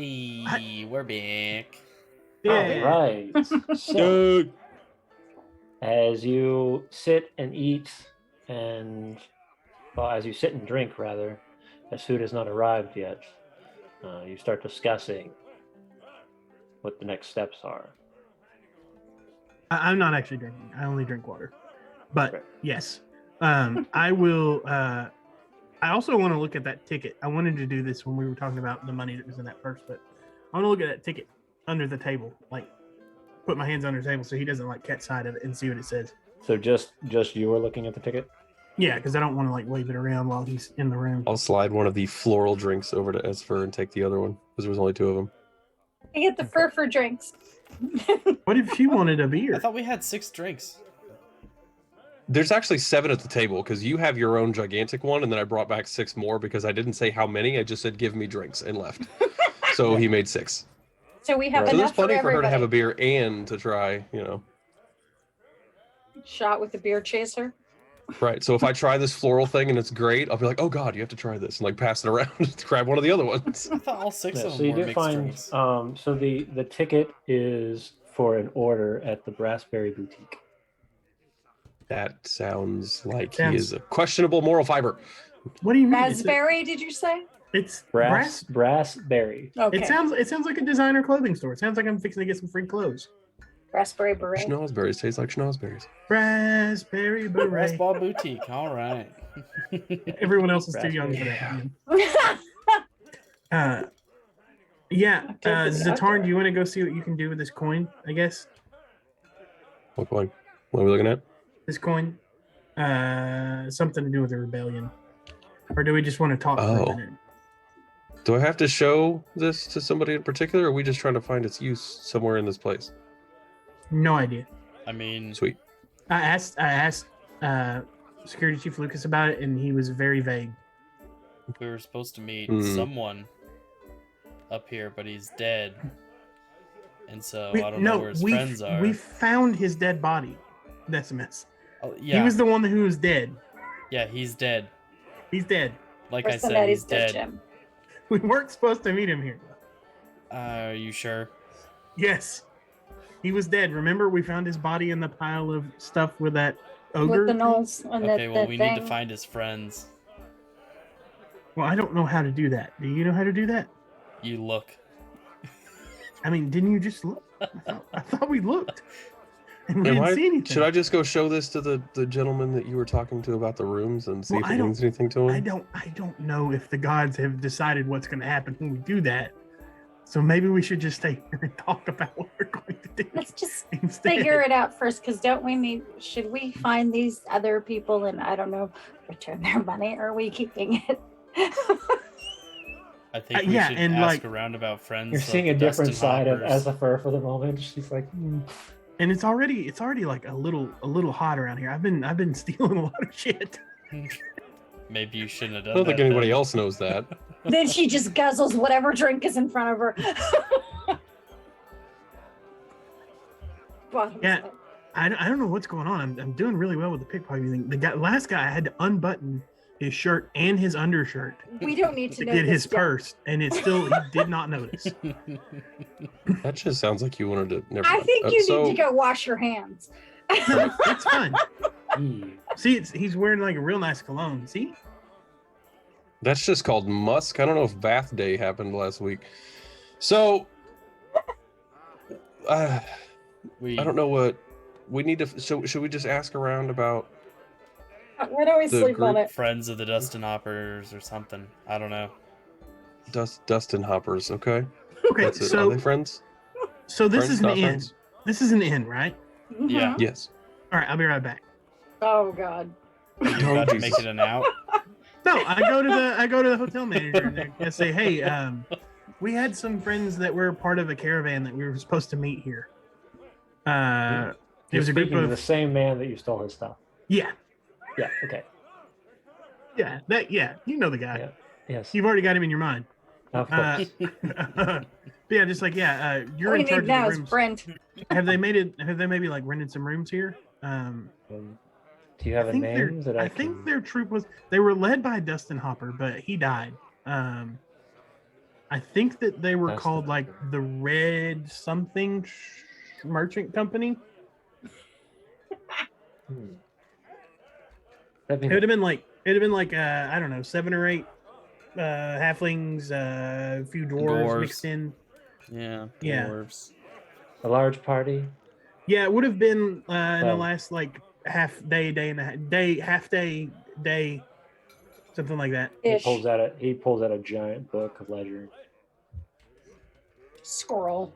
Hey, we're back. Yeah. All right. So, Dude. as you sit and eat, and well, as you sit and drink, rather, as food has not arrived yet, you start discussing what the next steps are. I'm not actually drinking. I only drink water. But Right. yes, I will. I also want to look at that ticket. I wanted to do this when we were talking about the money that was in that purse, but I want to look at that ticket under the table, like put my hands under the table so he doesn't like catch sight of it and see what it says. So just you were looking at the ticket? Yeah, because I don't want to like wave it around while he's in the room. I'll slide one of the floral drinks over to Esfer and take the other one because there was only 2 of them. I get the fur for drinks. What if she wanted a beer? I thought we had 6 drinks. There's actually 7 at the table because you have your own gigantic one, and then I brought back 6 more because I didn't say how many. I just said give me drinks and left. So he made 6. So we have Right. So there's enough for plenty for her to have a everybody. beer and to try, you know. Shot with the beer chaser. Right. So if I try this floral thing and it's great, I'll be like, oh God, you have to try this, and like pass it around to grab one of the other ones. I thought all 6 Yeah, of so them you were did mixed find drinks. so the ticket is for an order at the Brassberry Boutique. That sounds like Sounds- he is a questionable moral fiber. What do you mean? It's a- Raspberry, did you say? It's brass. Brassberry. Okay. It sounds like a designer clothing store. It sounds like I'm fixing to get some free clothes. Raspberry beret. Schnozberries taste like schnozberries. Raspberry Brass beret. Ball Boutique. All right. Everyone else is too young for that. Yeah. I don't think I Xa'atarn, can. do you want to go see what you can do with this coin? I guess What coin? What are we looking at? this coin, something to do with the rebellion, or do we just want to talk for Oh. a minute? Do I have to show this to somebody in particular, or are we just trying to find its use somewhere in this place? No idea. I mean, Sweet. I asked Security Chief Lucas about it, and he was very vague. we were supposed to meet Hmm. someone up here, but he's dead. And so We- I don't know where his friends are. we found his dead body. Decimus. Oh, yeah, He was the one who was dead. yeah, he's dead. He's dead. Like Or I said, somebody's he's dead, dead. Jim. We weren't supposed to meet him here. Are you sure? Yes. He was dead. Remember, we found his body in the pile of stuff with that ogre. With the knolls and Okay, the well, we thing. need to find his friends. Well, I don't know how to do that. Do you know how to do that? You look. I mean, didn't you just look? I thought we looked. And we Am didn't I- see anything. Should I just go show this to the gentleman that you were talking to about the rooms and see Well, if I it don't- means anything to him? I don't know if the gods have decided what's going to happen when we do that. So maybe we should just stay here and talk about what we're going to do Let's just instead. figure it out first, because don't we need? Should we find these other people and I don't know, return their money, or are we keeping it? I think we yeah, should and, ask like, around about friends. You're of seeing a the different Dustin side of Hoppers. Esfer for the moment. She's like, And it's already like a little hot around here. I've been stealing a lot of shit. Maybe you shouldn't have I done don't think that anybody then. else knows that. Then she just guzzles whatever drink is in front of her. Bottoms Yeah. up. I don't know what's going on. I'm doing really well with the pickpocketing thing. Last guy I had to unbutton his shirt and his undershirt We don't need to to know get this his yet. purse, and it still he did not notice. That just sounds like you wanted to. Never I mind. think you So- need to go wash your hands. No, it's fine. "Ew." See, he's wearing like a real nice cologne. See, That's just called musk. I don't know if Bath Day happened last week. So, I don't know what we need to. So, should we just ask around about? Why don't we The sleep on group- it? Friends of the Dustin Hoppers or something. I don't know. Dustin Hoppers? Okay, okay, that's it. so Are they friends? so this Friends, is an not inn. friends? This is an inn, right? Yeah. Mhm. Yes. All right, I'll be right back. Oh God. You Oh, about to Jesus. make it an out? No, I go to the hotel manager and I say, hey, we had some friends that were part of a caravan that we were supposed to meet here. It You're was a group speaking to the of same man that you stole his stuff. yeah, Okay. you know the guy. Yeah. Yes. You've already got him in your mind. Of Uh, course. but yeah, just like you're All we in charge need now of is the rooms. Brent. Have they maybe like rented some rooms here? Do you have a name that I think can? their troop was they were led by Dustin Hopper, but he died. I think that they were That's called the like number. the Red something Merchant Company. Let me It would know. have been like I don't know, 7 or 8 halflings, a few dwarves mixed Dwarves. in. Yeah, Yeah. dwarves. A large party. Yeah, it would have been in the Well- last like half day, half day, something like that. He Ish. pulls out a giant book of ledger. Scroll.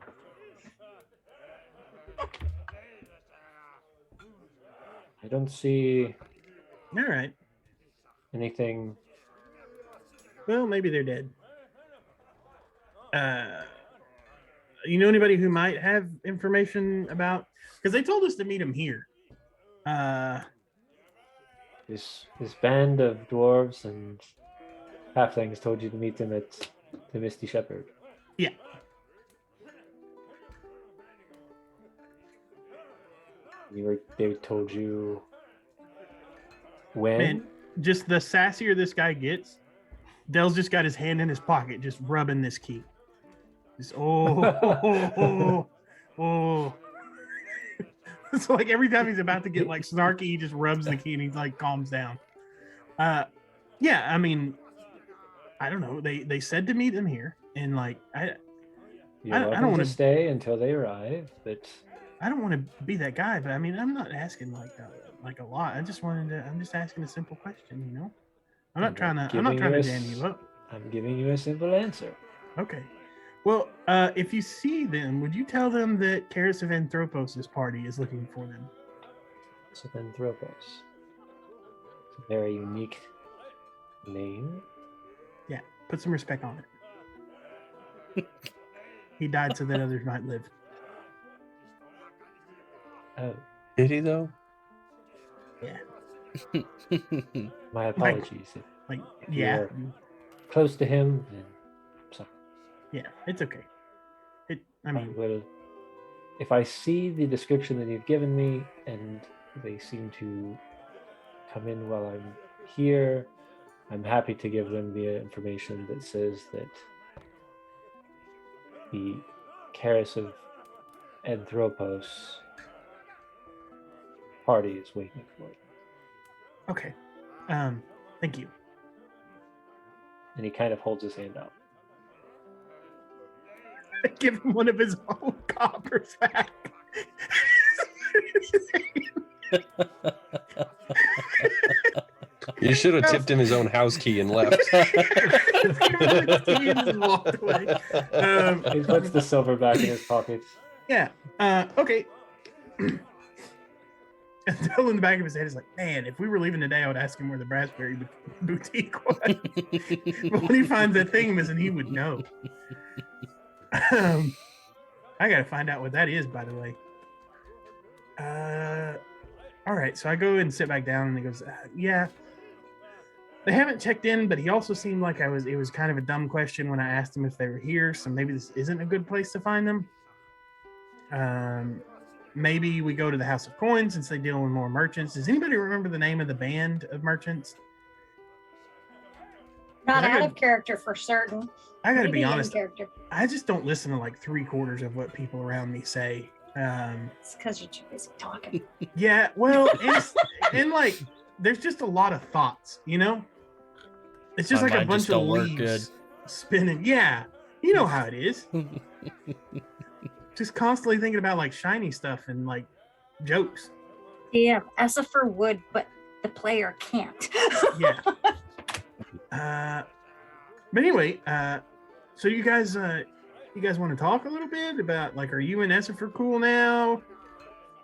I don't see All right. anything. Well, maybe they're dead. You know anybody who might have information about? Because they told us to meet him here. This band of dwarves and halflings told you to meet them at the Misty Shepherd. Yeah. They told you when? Man, just the sassier this guy gets, Dell's just got his hand in his pocket, just rubbing this key. Just oh. So like every time he's about to get like snarky, he just rubs the key and he's like calms down. Yeah, I mean, I don't know. They said to meet him here, and like You're I don't welcome wanna- to stay until they arrive, but I don't want to be that guy, but I mean, I'm not asking like a lot. I'm just asking a simple question, you know. I'm not trying to jam you up. I'm giving you a simple answer. Okay. Well, if you see them, would you tell them that Karis of Anthropos' party is looking for them? Anthropos. It's a very unique name. Yeah, put some respect on it. He died so that others might live. Oh, Did he though? Yeah. my apologies. If Like, you yeah. are close to him, then sorry. Yeah, it's okay. I I mean, will. If I see the description that you've given me and they seem to come in while I'm here, I'm happy to give them the information that says that the Karis of Anthropos party is waiting for you. okay. Thank you. And he kind of holds his hand out. Give him one of his own coppers back. You should have tipped him his own house key and left. He just walked away. He puts the silver back in his pockets. Yeah. Okay. And Dell in the back of his head is like, man, if we were leaving today, I would ask him where the Brassberry boutique was. But when he finds that thing missing, he would know. I gotta find out what that is, by the way. All right, so I go and sit back down, and he goes, yeah. They haven't checked in, but he also seemed like it was kind of a dumb question when I asked him if they were here, so maybe this isn't a good place to find them. Maybe we go to the House of Coins since they deal with more merchants. Does anybody remember the name of the band of merchants? Not I out gotta- of character for certain. I gotta Maybe be in honest, character. I just don't listen to like 3/4 of what people around me say. It's because you're too busy talking. Yeah, well, and like, there's just a lot of thoughts, you know? It's just My like a mind bunch just of don't work leaves good. spinning. Yeah, you know how it is. Just constantly thinking about like shiny stuff and like jokes. Yeah, Essifer would, but the player can't. Yeah. But anyway, so you guys want to talk a little bit about like, are you and Essifer cool now?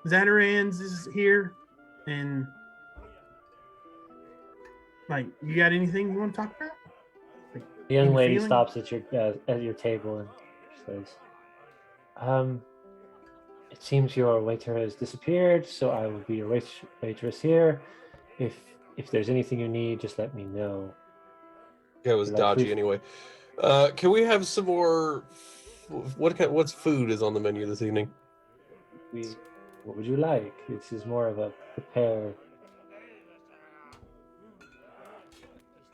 Xa'atarn is here, and like, you got anything you want to talk about? Like, The young any lady feeling? stops at your table and says, "It seems your waiter has disappeared, so I will be your waitress here. If there's anything you need, just let me know." Yeah, it was Like dodgy food. anyway. Can we have some more? What's food is on the menu this evening? What would you like? This is more of a prepare.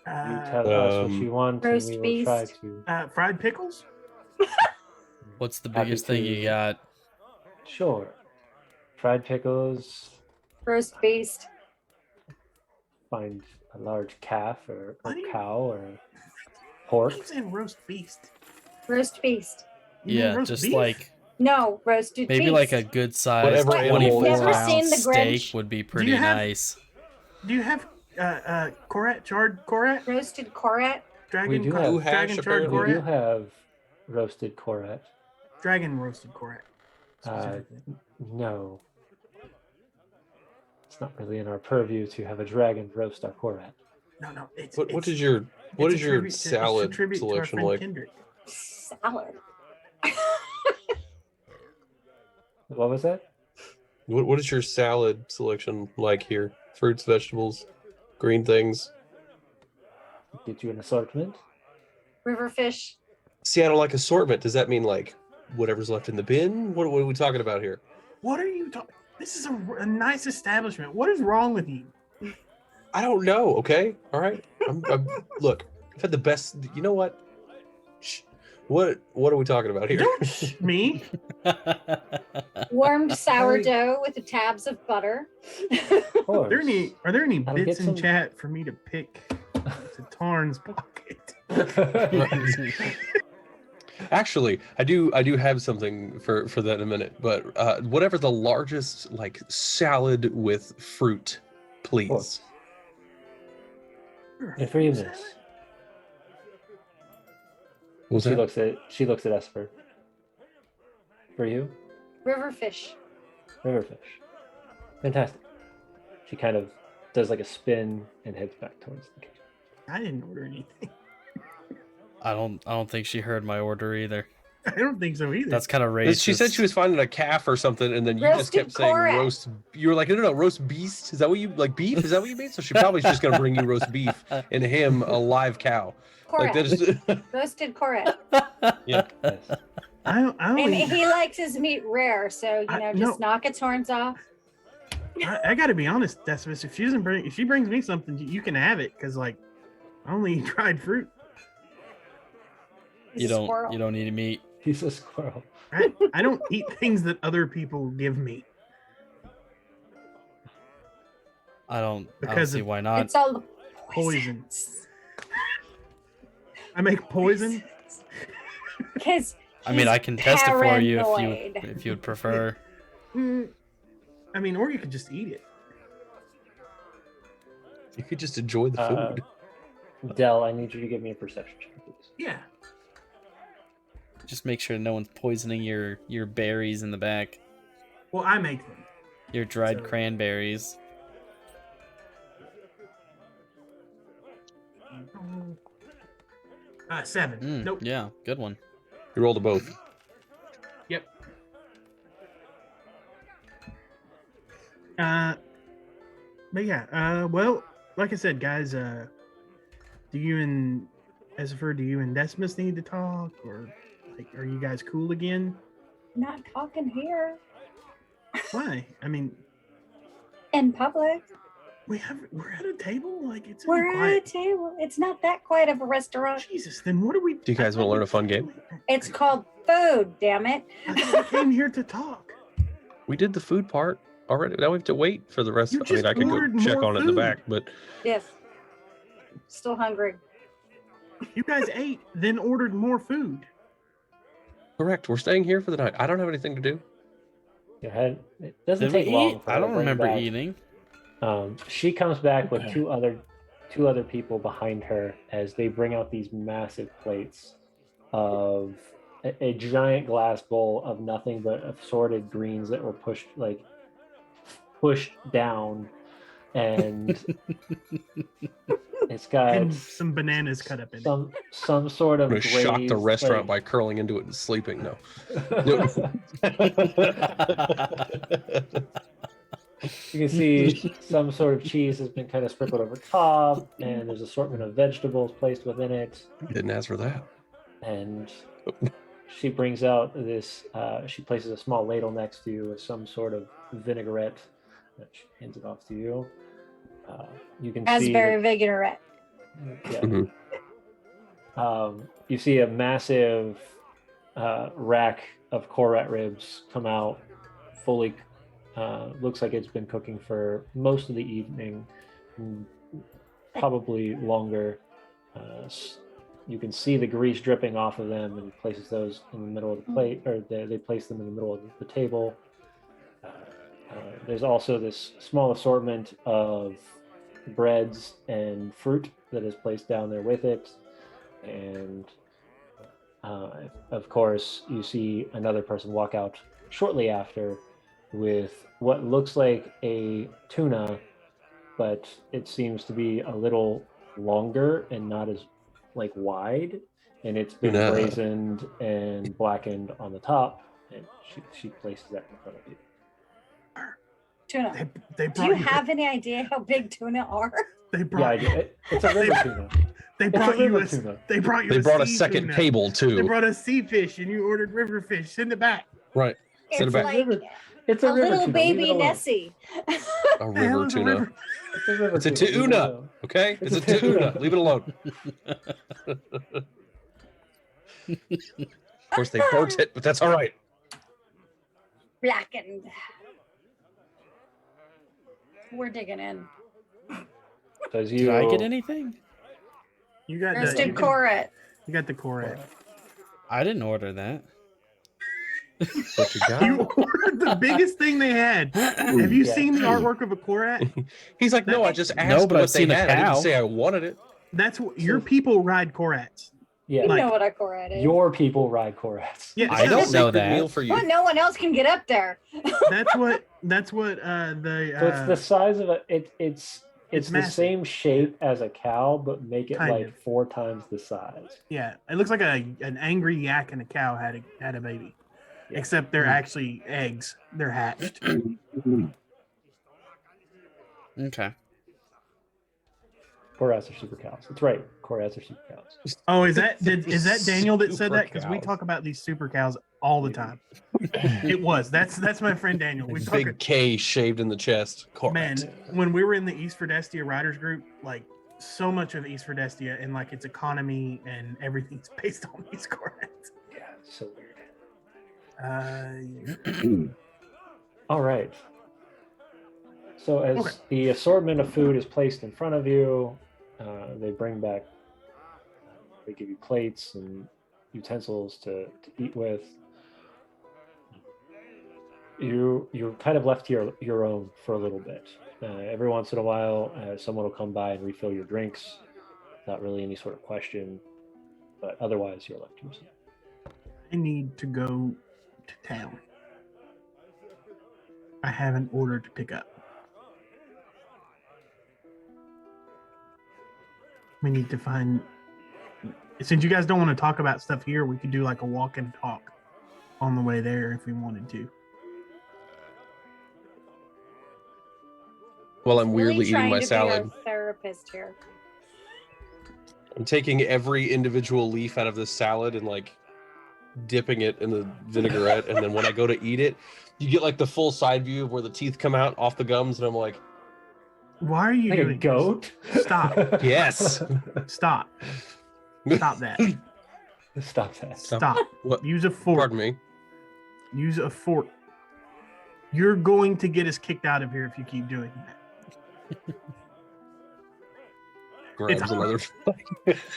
You tell us what you want, and Roast we will try beast. to. Fried pickles. What's the Happy biggest thing you to- got? Sure. Fried pickles. Roast beast. Find a large calf or What do you- cow or pork. Keep saying roast beast. Roast beast. You mean Yeah, roast just beef? like No, roasted maybe beast. like a good size Whatever animal 24 You've never ounce seen the steak Grinch? would be you pretty have- nice. Do you have Korat, charred Korat, roasted korat. dragon, do cra- have- Ooh, hash, dragon charred apparently. We do Korat, have roasted korat. dragon roasted Korat. Uh, specifically. no. It's not really in our purview to have a dragon roast our korat. No, it's What it's, is your it's a your tribute to- it's a salad tribute to our selection friend like? Kendrick. Salad. What was that? What is your salad selection like here? Fruits, vegetables, green things. Get you an assortment? River fish. See, I don't like assortment. Does that mean like whatever's left in the bin? What are we talking about here? What are you talking? This is a nice establishment. What is wrong with you? I don't know. Okay, all right. Look, I've had the best. You know what? Shh. What are we talking about here? Don't shh me. Warmed sourdough with the tabs of butter. Of course. Are there any I'll bits get in some- chat for me to pick? Xa'atarn's pocket. Actually, I do have something for that in a minute. But whatever the largest like salad with fruit, please. And for you, miss. What was that? She looks at Esper. For you, River fish. riverfish. Fantastic. She kind of does like a spin and heads back towards the kitchen. I didn't order anything. I don't think she heard my order either. I don't think so either. That's kind of racist. She said she was finding a calf or something, and then you just Roasted kept saying korat. roast. You were like, no, roast beast. Is that what you like? Beef? Is that what you mean? So she probably is just gonna bring you roast beef and him a live cow. Like Korat. that is. Roasted korat. Yeah. Yes. I And only, he likes his meat rare, so just knock its horns off. I gotta be honest, Decimus. If she brings me something, you can have it because like I only eat dried fruit. He's You a don't squirrel. you don't need meat. He's a squirrel. I don't eat things that other people give me. I don't Because see of- why not. It's all the Poison. poisons. I make poison. Because I mean, I can test it for you paranoid. if you would prefer. I mean, or you could just eat it. You could just enjoy the Uh, food. Dell, I need you to give me a perception check, please. Yeah. Just make sure no one's poisoning your berries in the back. Well, I make them. Your dried So- cranberries. 7. Nope. Yeah, good one. You rolled a both. Yep. But yeah. Well, like I said, guys. Do you and Esifer, do you and Decimus need to talk, or like, are you guys cool again? Not talking here Why? I mean, in public. we're at a table. Like it's We're at a quiet. table. It's not that quiet of a restaurant. Jesus, then what are we? Do you guys wanna learn a fun game? It's called food, damn it. I thought we came here to talk. We did the food part already. Now we have to wait for the rest. You I mean, just I could go ordered check more on it in the food. back, but Yes. Still hungry. You guys ate, then ordered more food. correct. We're staying here for the night. I don't have anything to do. Go ahead. It doesn't Did we take long. eat? for I her to don't bring remember back- eating. She comes back with two other people behind her as they bring out these massive plates of a giant glass bowl of nothing but assorted greens that were pushed down, and it's got And some bananas cut up in it. some sort of I'm gonna shock the glazed, restaurant like- by curling into it and sleeping. No. You can see some sort of cheese has been kind of sprinkled over top, and there's assortment of vegetables placed within it. Didn't ask for that. And she brings out this. She places a small ladle next to you with some sort of vinaigrette. She hands it off to you. You can see Raspberry that vinaigrette. Yeah. Mhm. You see a massive rack of korat ribs come out, fully. Looks like it's been cooking for most of the evening, probably longer. You can see the grease dripping off of them, and he places those in the middle of the plate, or they place them in the middle of the table. There's also this small assortment of breads and fruit that is placed down there with it. And of course, you see another person walk out shortly after with what looks like a tuna, but it seems to be a little longer and not as wide, and it's been Tuna. braised and blackened on the top, and she places that in front of you. Tuna. They Do brought you have any idea how big tuna are? They Yeah, brought. it's a river tuna. They It's a brought you river a. tuna. They brought you. They brought a sea second tuna. table They too. brought a sea fish, and you ordered river fish. Send it back. Right. Send It's it back. like It's a a river little tuna. Leave it baby alone. Nessie. A The hell river is a tuna. river? It's a river It's a tuna. Leave it tuna. alone. Okay? It's It's a a tuna. tuna. Leave it alone. Of course, they burnt it, but that's all right. Blackened. We're digging in. As Did I get anything? You got the. Roasted korat. You got the korat. I didn't order that. What you got? You ordered the biggest thing they had. Have you Yeah. seen the artwork of a korat? He's like, no, I just asked No, but what I've they seen a had. I didn't cow. say I wanted it. That's what your people ride korats. Yeah, You Like- know what a korat is. your people ride korats. Yeah, I so don't It's a know sacred that. meal for you. Well, no one else can get up there. That's what the. So it's the size of it's It's the massive. same shape as a cow, but make it Kind like of. 4 times the size. Yeah, it looks like an angry yak and a cow had a baby, Yeah. except they're actually eggs. They're hatched. Okay. Korats are super cows. That's right. Korats are super cows. Oh, is that Daniel that said Super that? Because we cows. talk about these super cows all the time. It was. That's my friend Daniel. We talk. Big K shaved in the chest. Man, Correct. when we were in the East for Destia Riders group, like so much of East for Destia and like its economy and everything's based on these korats. Yeah, it's so weird. Yeah. All right. So as Okay. the assortment of food is placed in front of you, they bring back. They give you plates and utensils to eat with. You're kind of left to your own for a little bit. Every once in a while, someone will come by and refill your drinks. Not really any sort of question, but otherwise you're left to yourself. I need to go to town. I have an order to pick up. We need to find. Since you guys don't want to talk about stuff here, we could do like a walk and talk on the way there if we wanted to. Well, I'm Really weirdly eating trying my to be salad. our therapist here. I'm taking every individual leaf out of this salad and like dipping it in the vinaigrette, and then when I go to eat it, you get like the full side view of where the teeth come out off the gums, and I'm like, Why are you Like a doing goat? this? Stop. yes. Stop. Stop that. Stop that. Stop. What? Use a fork. Pardon me. Use a fork. You're going to get us kicked out of here if you keep doing that. Grabs It's- another.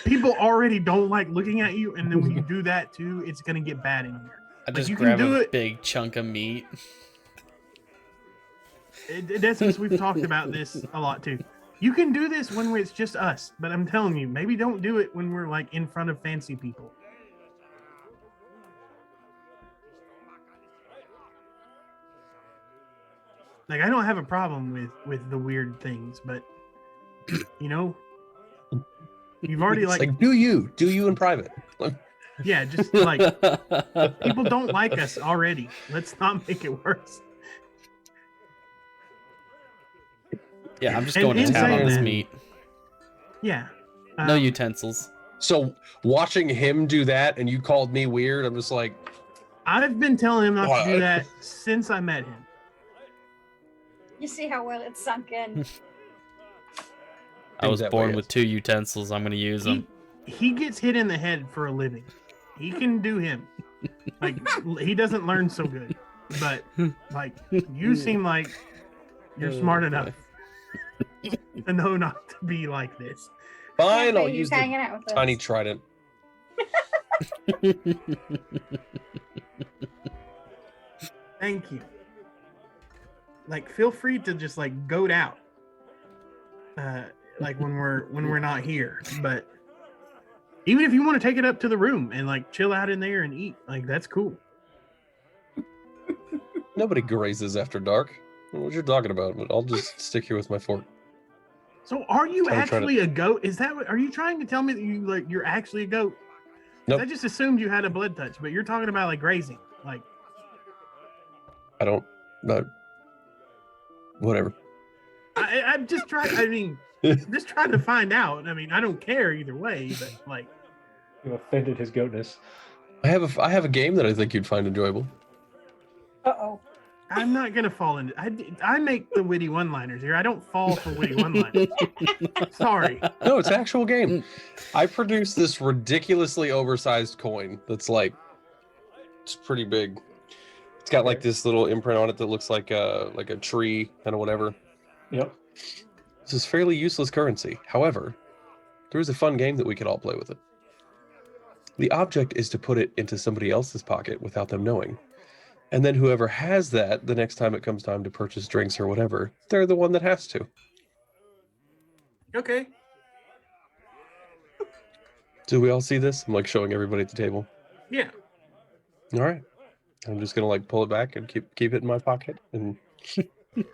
People already don't like looking at you, and then when you do that too, it's gonna get bad in here. I just you can grab do a it. big chunk of meat. Decimus, we've talked about this a lot too. You can do this when it's just us, but I'm telling you, maybe don't do it when we're like in front of fancy people. Like, I don't have a problem with the weird things, but you know, you've already It's like, like, do you in private. yeah, just like people don't like us already. Let's not make it worse. Yeah, I'm just And going to in town on saying this that- meat. Yeah. No Um, utensils. So watching him do that, and you called me weird. I'm just like, I've been telling him not to What? do that since I met him. You see how well it's sunk in. I was that born way, with 2 utensils. I'm going to use them. He gets hit in the head for a living. He can do him. Like he doesn't learn so good, but like you seem like you're smart enough to know not to be like this. Fine, Yeah, I'll he's use hanging the out with tiny us. trident. Thank you. Like feel free to just like goat out. Like when we're not here. But even if you want to take it up to the room and like chill out in there and eat, like that's cool. Nobody grazes after dark. What you're talking about? But I'll just stick here with my fork. So are you Try to- actually a goat? Is that what are you trying to tell me that you're actually a goat? 'Cause Nope. I just assumed you had a blood touch, but you're talking about like grazing. Like I don't. No. Whatever. I'm just trying. I mean, I'm just trying to find out. I mean, I don't care either way, but like, You offended his goatness. I have a game that I think you'd find enjoyable. Uh-oh. I'm not gonna fall into. I make the witty one-liners here. I don't fall for witty one-liners. Sorry. No, it's an actual game. I produced this ridiculously oversized coin that's like, it's pretty big. It's got like this little imprint on it that looks like a tree kind of whatever. Yep. This is fairly useless currency. However, there is a fun game that we could all play with it. The object is to put it into somebody else's pocket without them knowing. And then whoever has that, the next time it comes time to purchase drinks or whatever, they're the one that has to. Okay. Do we all see this? I'm like showing everybody at the table. Yeah. All right. I'm just gonna like pull it back and keep it in my pocket, and I'm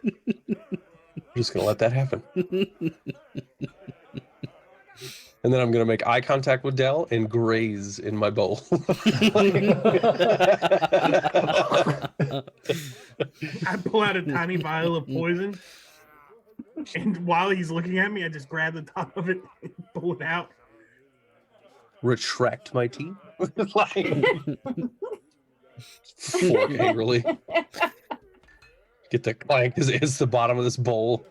just gonna let that happen. And then I'm gonna make eye contact with Del and graze in my bowl. I pull out a tiny vial of poison, and while he's looking at me, I just grab the top of it and pull it out. Retract my teeth. Like, fork angrily. Get the clank as it hits the bottom of this bowl.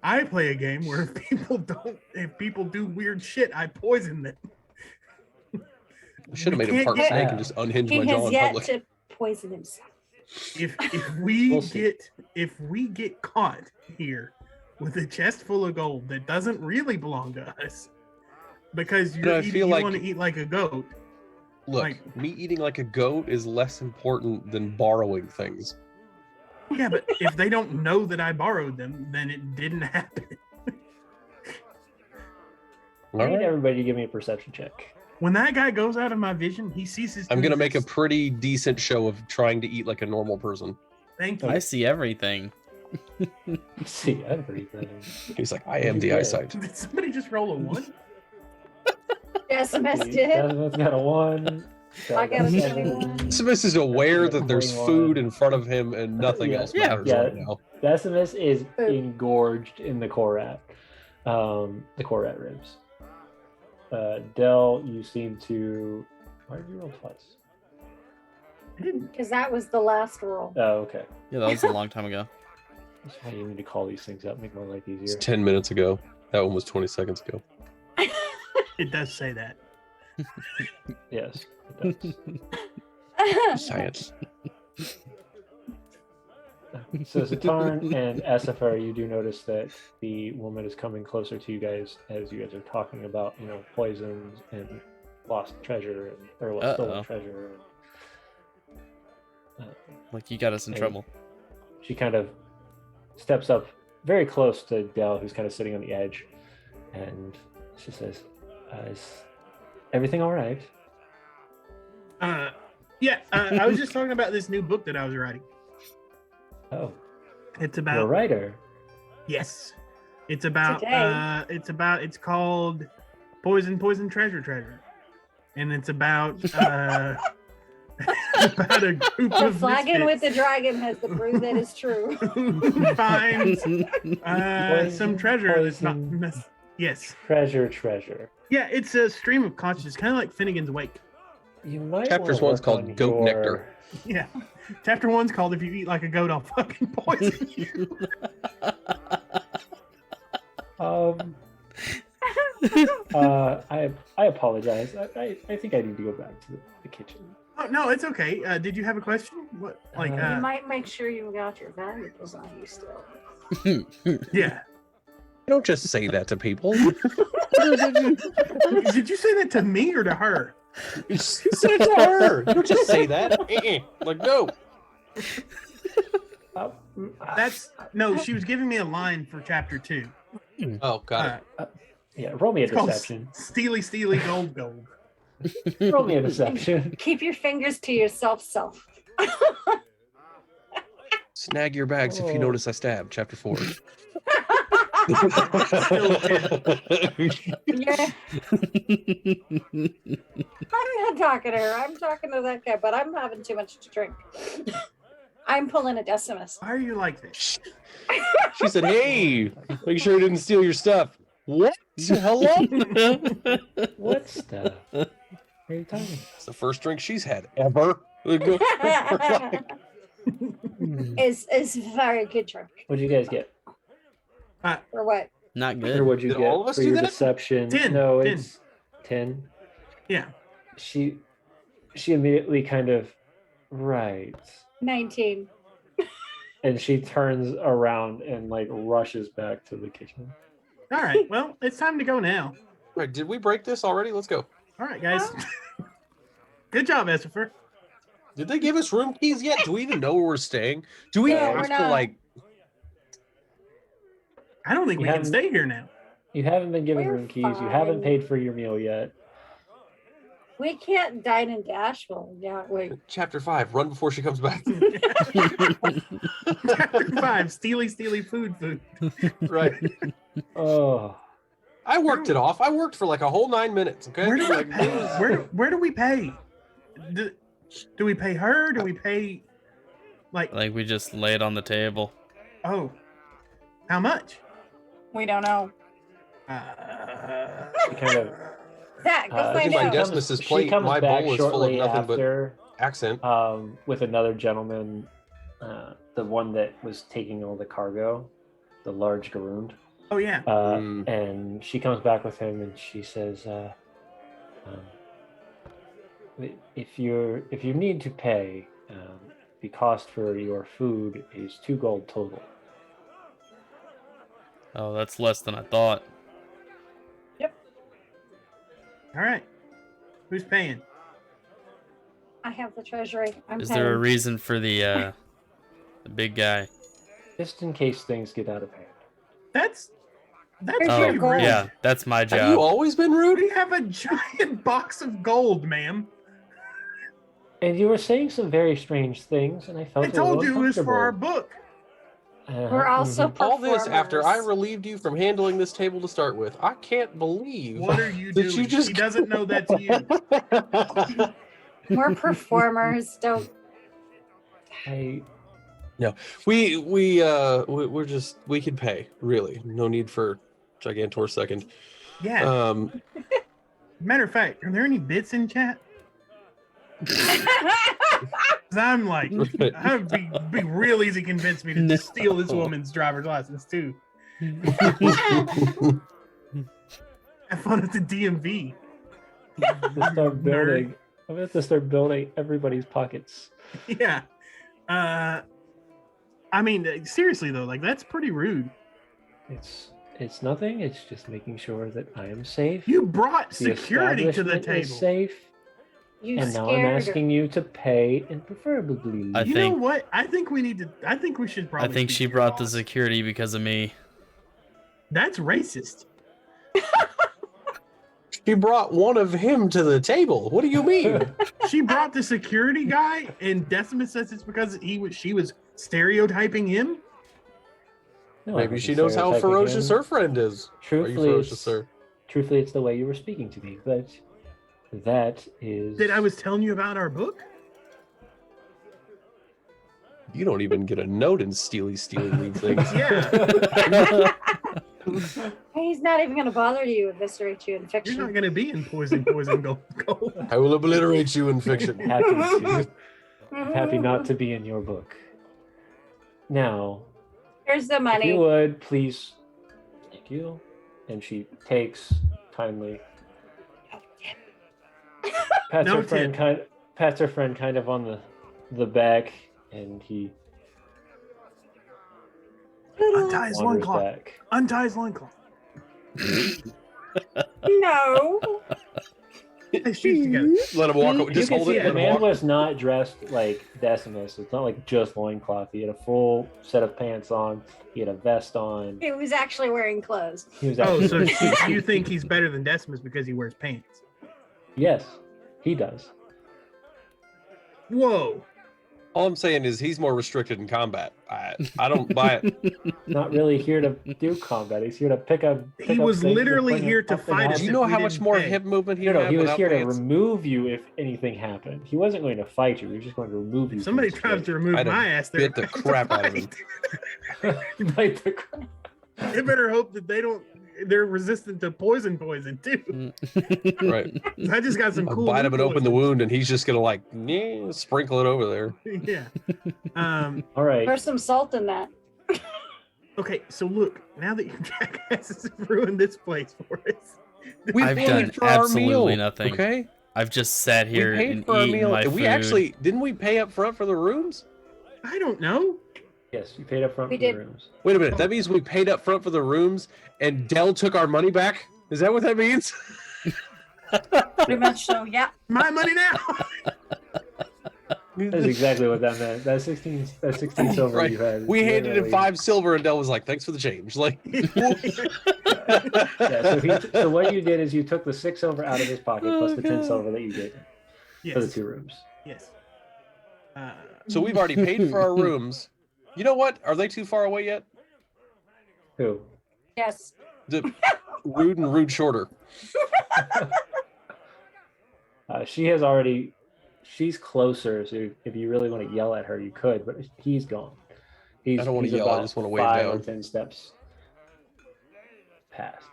I play a game where if people do weird shit, I poison them. I should have We made him can't part get- snake and just unhinged He my jaw has in yet public. to poison himself. If we We'll see. get caught here with a chest full of gold that doesn't really belong to us, because But I feel like- want to eat like a goat. Look, like- me eating like a goat is less important than borrowing things. Yeah, but if they don't know that I borrowed them, then it didn't happen. All I need right. everybody to give me a perception check. When that guy goes out of my vision, he ceases. I'm to gonna make a exist. pretty decent show of trying to eat like a normal person. Thank you. I see everything. See everything. He's like, I am the Yeah. eyesight. Did somebody just roll a 1? Decimus did. Decimus got a 1. I got a 7. 71. Decimus is aware that there's Bring food one. in front of him and nothing Yeah. else Yeah. matters Yeah. right now. Decimus is engorged in the Korat ribs. Del, you seem to. Why did you roll twice? I didn't. Because that was the last roll. Oh, okay. Yeah, that was a long time ago. That's why you need to call these things up, make my life It's easier. 10 minutes ago. That one was 20 seconds ago. It does say that. Yes, it does. Science. So Xa'atarn and Asafar, you do notice that the woman is coming closer to you guys as you guys are talking about, poisons and lost treasure or stolen Uh-oh. treasure. Like, you got us in Hey. trouble. She kind of steps up very close to Del, who's kind of sitting on the edge, and she says, "Is everything all right?" Yeah, I was just talking about this new book that I was writing. Oh, It's you're a about writer. yes. It's about Today. it's called Poison Treasure. And it's about about a group The of flagon with the misfits dragon has the proof that is true. who finds some treasure that's not Poison. yes. Treasure. Yeah, it's a stream of consciousness, kind of like Finnegan's Wake. You might. Chapters wanna one's work called on Goat your- Nectar. Yeah. Chapter 1's called If You Eat Like a Goat, I'll Fucking Poison You. I apologize. I think I need to go back to the kitchen. Oh, no, it's okay. Did you have a question? What, like, You You might make sure you got your valuables on you still. yeah. Don't just say that to people. Did you say that to me or to her? Say it to her. Don't just say that. Like, no. That's no. She was giving me a line for chapter 2. Oh, got it. Yeah, roll me a It's called deception. Steely, gold, gold. Roll me a deception. Keep your fingers to yourself, self. Snag your bags if you notice I stab. Chapter 4. Yeah. I'm not talking to her. I'm talking to that guy, but I'm having too much to drink. I'm pulling a Decimus. Why are you like this? She said, "Hey, make sure I didn't steal your stuff." What? Hello? What stuff? What are you talking about? It's the first drink she's had ever. Is very good drink. What'd you guys get? For what? Not Or good. what'd you Did get all of us for do your that? deception? 10, No, 10. it's 10. Yeah. She immediately kind of right. 19. And she turns around and like rushes back to the kitchen. All right. Well, it's time to go now. Right, did we break this already? Let's go. All right, guys. Good job, Essifer. Did they give us room keys yet? Do we even know where we're staying? Do we No, have we're to not. like? I don't think You we can haven't- stay here now. You haven't been given We're room keys. You haven't fine. paid for your meal yet. We can't dine and dash. Well, yeah, wait. Chapter 5. Run before she comes back. Chapter 5. Steely, food. Right. Oh, I worked it off. I worked for like a whole 9 minutes. Okay. Where do we Like, pay? Where do we pay? Do we pay her? Do we pay? Like, Like we just lay it on the table. oh, how much? We don't know. she kind of. Zach, go Uh, find my out. desk- Decimus's plate, She comes my back bowl is full of shortly nothing but- after, accent. with another gentleman, the one that was taking all the cargo, the large Garund. Oh yeah. And she comes back with him, and she says, "If you need to pay, the cost for your food is 2 gold total." Oh, that's less than I thought. All right. Who's paying? I have the treasury. I'm Is there a paying. reason for the big guy? Just in case things get out of hand. That's Here's your pretty gold. rude. Yeah, that's my Have you job. always been rude? We have a giant box of gold, ma'am. And you were saying some very strange things, and I felt I a little told you it was for our uncomfortable. book. We're also All this after I performers. relieved you from handling this table to start with. I can't believe. What are you Did doing? you just- He doesn't know that's you. We're performers. Don't. we're just we can pay, really. No need for Gigantor second. Yeah. Matter of fact, are there any bits in chat? 'Cause I'm like, I'd be real easy to convince me to just steal this woman's driver's license too. Have fun at the DMV. To start building. I'm going to start building everybody's pockets. Yeah. I mean, seriously though, like that's pretty rude. It's nothing. It's just making sure that I am safe. You brought The security to the establishment is table. safe. You And now I'm scared her. asking you to pay and preferably leave. I You know think- what? I think we need to. I think we should probably. I think speak she to your brought the boss. security because of me. That's racist. She brought one of him to the table. What do you mean? She brought the security guy, and Decimus says it's because she was stereotyping him. No, I Maybe she wasn't knows how stereotyping ferocious him. her friend is. Are you Truthfully, ferocious, it's, sir? truthfully, it's the way you were speaking to me, but that is. That I was telling you about our book. You don't even get a note in Steely leave things. Yeah, He's not even going to bother you, eviscerate you in you're fiction. not going to be in poison, gold. I will obliterate you in fiction. happy to. Happy not to be in your book. Now, Here's the if money. you would please, thank you. And she takes kindly. Pats No her friend tip. pats her friend kind of on the back, and he Untie his wanders loincloth. back. Untie his loincloth. No. Hey, shoes together. Let him walk. You Just can hold see it. the Let him man walk. was not dressed like Decimus. It's not like just loincloth. He had a full set of pants on. He had a vest on. He was actually wearing clothes. He was Oh, actually so you think he's better than Decimus because he wears pants? yes, he does. Whoa. All I'm saying is he's more restricted in combat. I don't buy it. Not really here to do combat. He's here to pick up. He was literally here to fight us. Do you if know we how much didn't more pay. hip movement he No, had he was without here to pants? remove you if anything happened. He wasn't going to fight you. He was just going to remove you. If somebody from tries to the remove I'd have my ass, bit the crap out of him. situation. Bite the crap. They better hope that they're resistant to poison too. Right. I just got some I'll cool. bite him and open the poisons. wound, and he's just gonna like sprinkle it over there. Yeah. All right. There's some salt in that. Okay, so look, now that you jackasses have ruined this place for us. We I've paid done for our absolutely meal, nothing. Okay. I've just sat here We paid and for our eaten meal. my And food. we actually didn't we pay up front for the rooms? I don't know. Yes, you paid up front We for the did. rooms. Wait a minute. That means we paid up front for the rooms, and Dell took our money back. Is that what that means? Pretty much so, yeah. My money now. That's exactly what that meant. That 16 silver Right. you had. We handed him literally- 5 silver, and Dell was like, "Thanks for the change." Like, Yeah, so what you did is you took the 6 silver out of his pocket plus the 10 silver that you gave him for the Yes. 2 rooms. Yes. so we've already paid for our rooms. You know what? Are they too far away yet? Who? Yes. The rude and rude shorter. She's closer, so if you really want to yell at her, you could, but he's gone. I don't want to he's yell. I about just want to wave 5 or down. 10 steps past.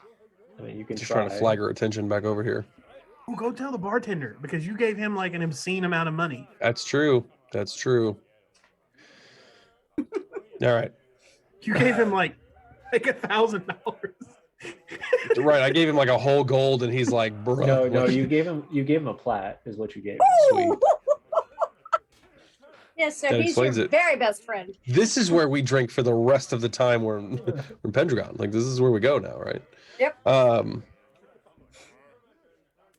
I mean, you can Just try. trying to flag her attention back over here. Oh, go tell the bartender because you gave him like an obscene amount of money. That's true. That's true. All right. You gave him like $1,000. Right. I gave him like a whole gold, and he's like, "Bro." No, like, you gave him a plat, is what you gave him. Sweet. Yes, so That he's your explains it. very best friend. This is where we drink for the rest of the time we're in Pendragon. Like, this is where we go now, right? Yep.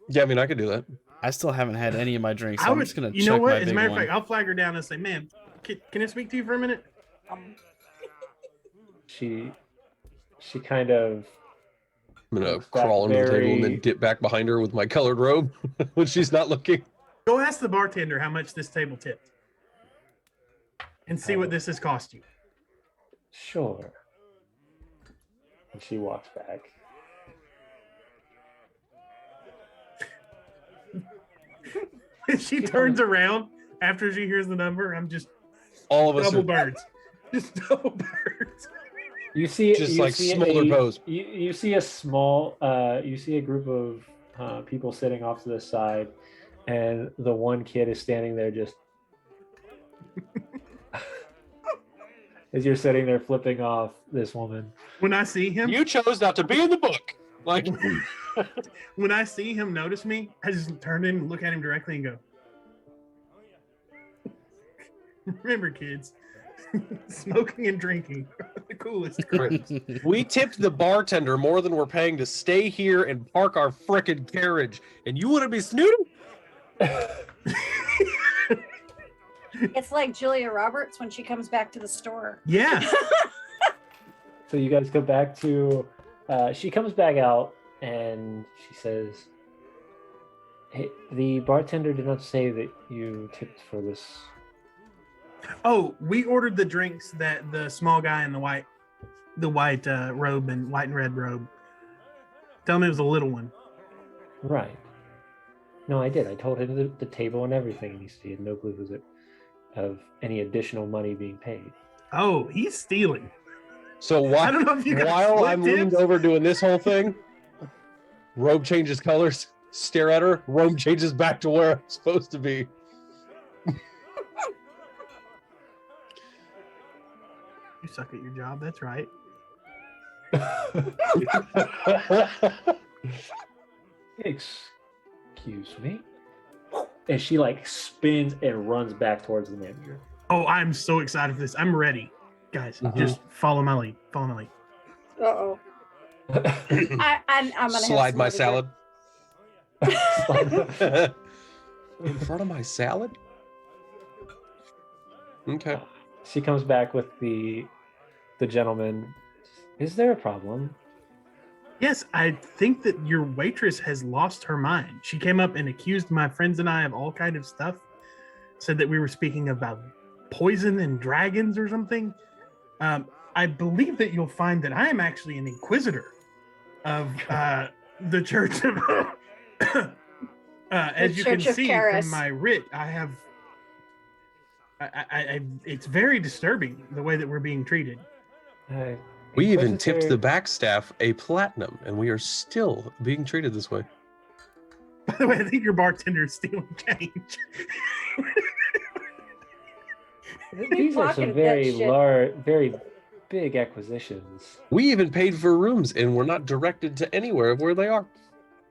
Yeah, I mean, I could do that. I still haven't had any of my drinks. So I I'm would, just gonna you check know my what? As a big matter of one. fact, I'll flag her down and say, "Ma'am, can I speak to you for a minute?" She kind of I'm gonna Looks back crawl under the table and then very- dip back behind her with my colored robe when she's not looking. Go ask the bartender how much this table tipped, and see what this has cost you. sure. And she walks back. She turns around after she hears the number. I'm just All of us double are birds, just double birds. You see, just you like see smolder pose. You see a small, you see a group of people sitting off to the side, and the one kid is standing there just as you're sitting there flipping off this woman. When I see him, You chose not to be in the book. Like, when I see him notice me, I just turn in, look at him directly, and go, "Remember, kids, smoking and drinking are the coolest crimes." we tipped the bartender more than we're paying to stay here and park our frickin' carriage, and you want to be snooding? It's like Julia Roberts when she comes back to the store. Yeah. So you guys go back to. She comes back out and she says, "Hey, the bartender did not say that you tipped for this." Oh, we ordered the drinks that the small guy in the white robe and white and red robe. Tell him it was a little one. Right. No, I did. I told him the table and everything, and he had no clue of any additional money being paid. Oh, he's stealing. So I don't know if you guys while split I'm leaned tips. over doing this whole thing, robe changes colors, stare at her, robe changes back to where it's supposed to be. You suck at your job. That's right. Excuse me? And she like spins and runs back towards the manager. Oh, I'm so excited for this. I'm ready. Guys, just follow my lead. Follow my lead. Uh-oh. I'm gonna Slide have my somebody salad. In front of my salad? Okay. She comes back with the gentleman. Is there a problem? Yes, I think that your waitress has lost her mind. She came up and accused my friends and I of all kind of stuff. Said that we were speaking about poison and dragons or something. I believe that you'll find that I am actually an inquisitor of the Church of. As you can Church of see Karis. from my writ, I have. It's very disturbing the way that we're being treated. We even tipped Inquisitor- the back staff a platinum, and we are still being treated this way. By the way, I think your bartender is stealing change. These are some Pocketed that very shit. large, very big acquisitions. We even paid for rooms, and we're not directed to anywhere of where they are.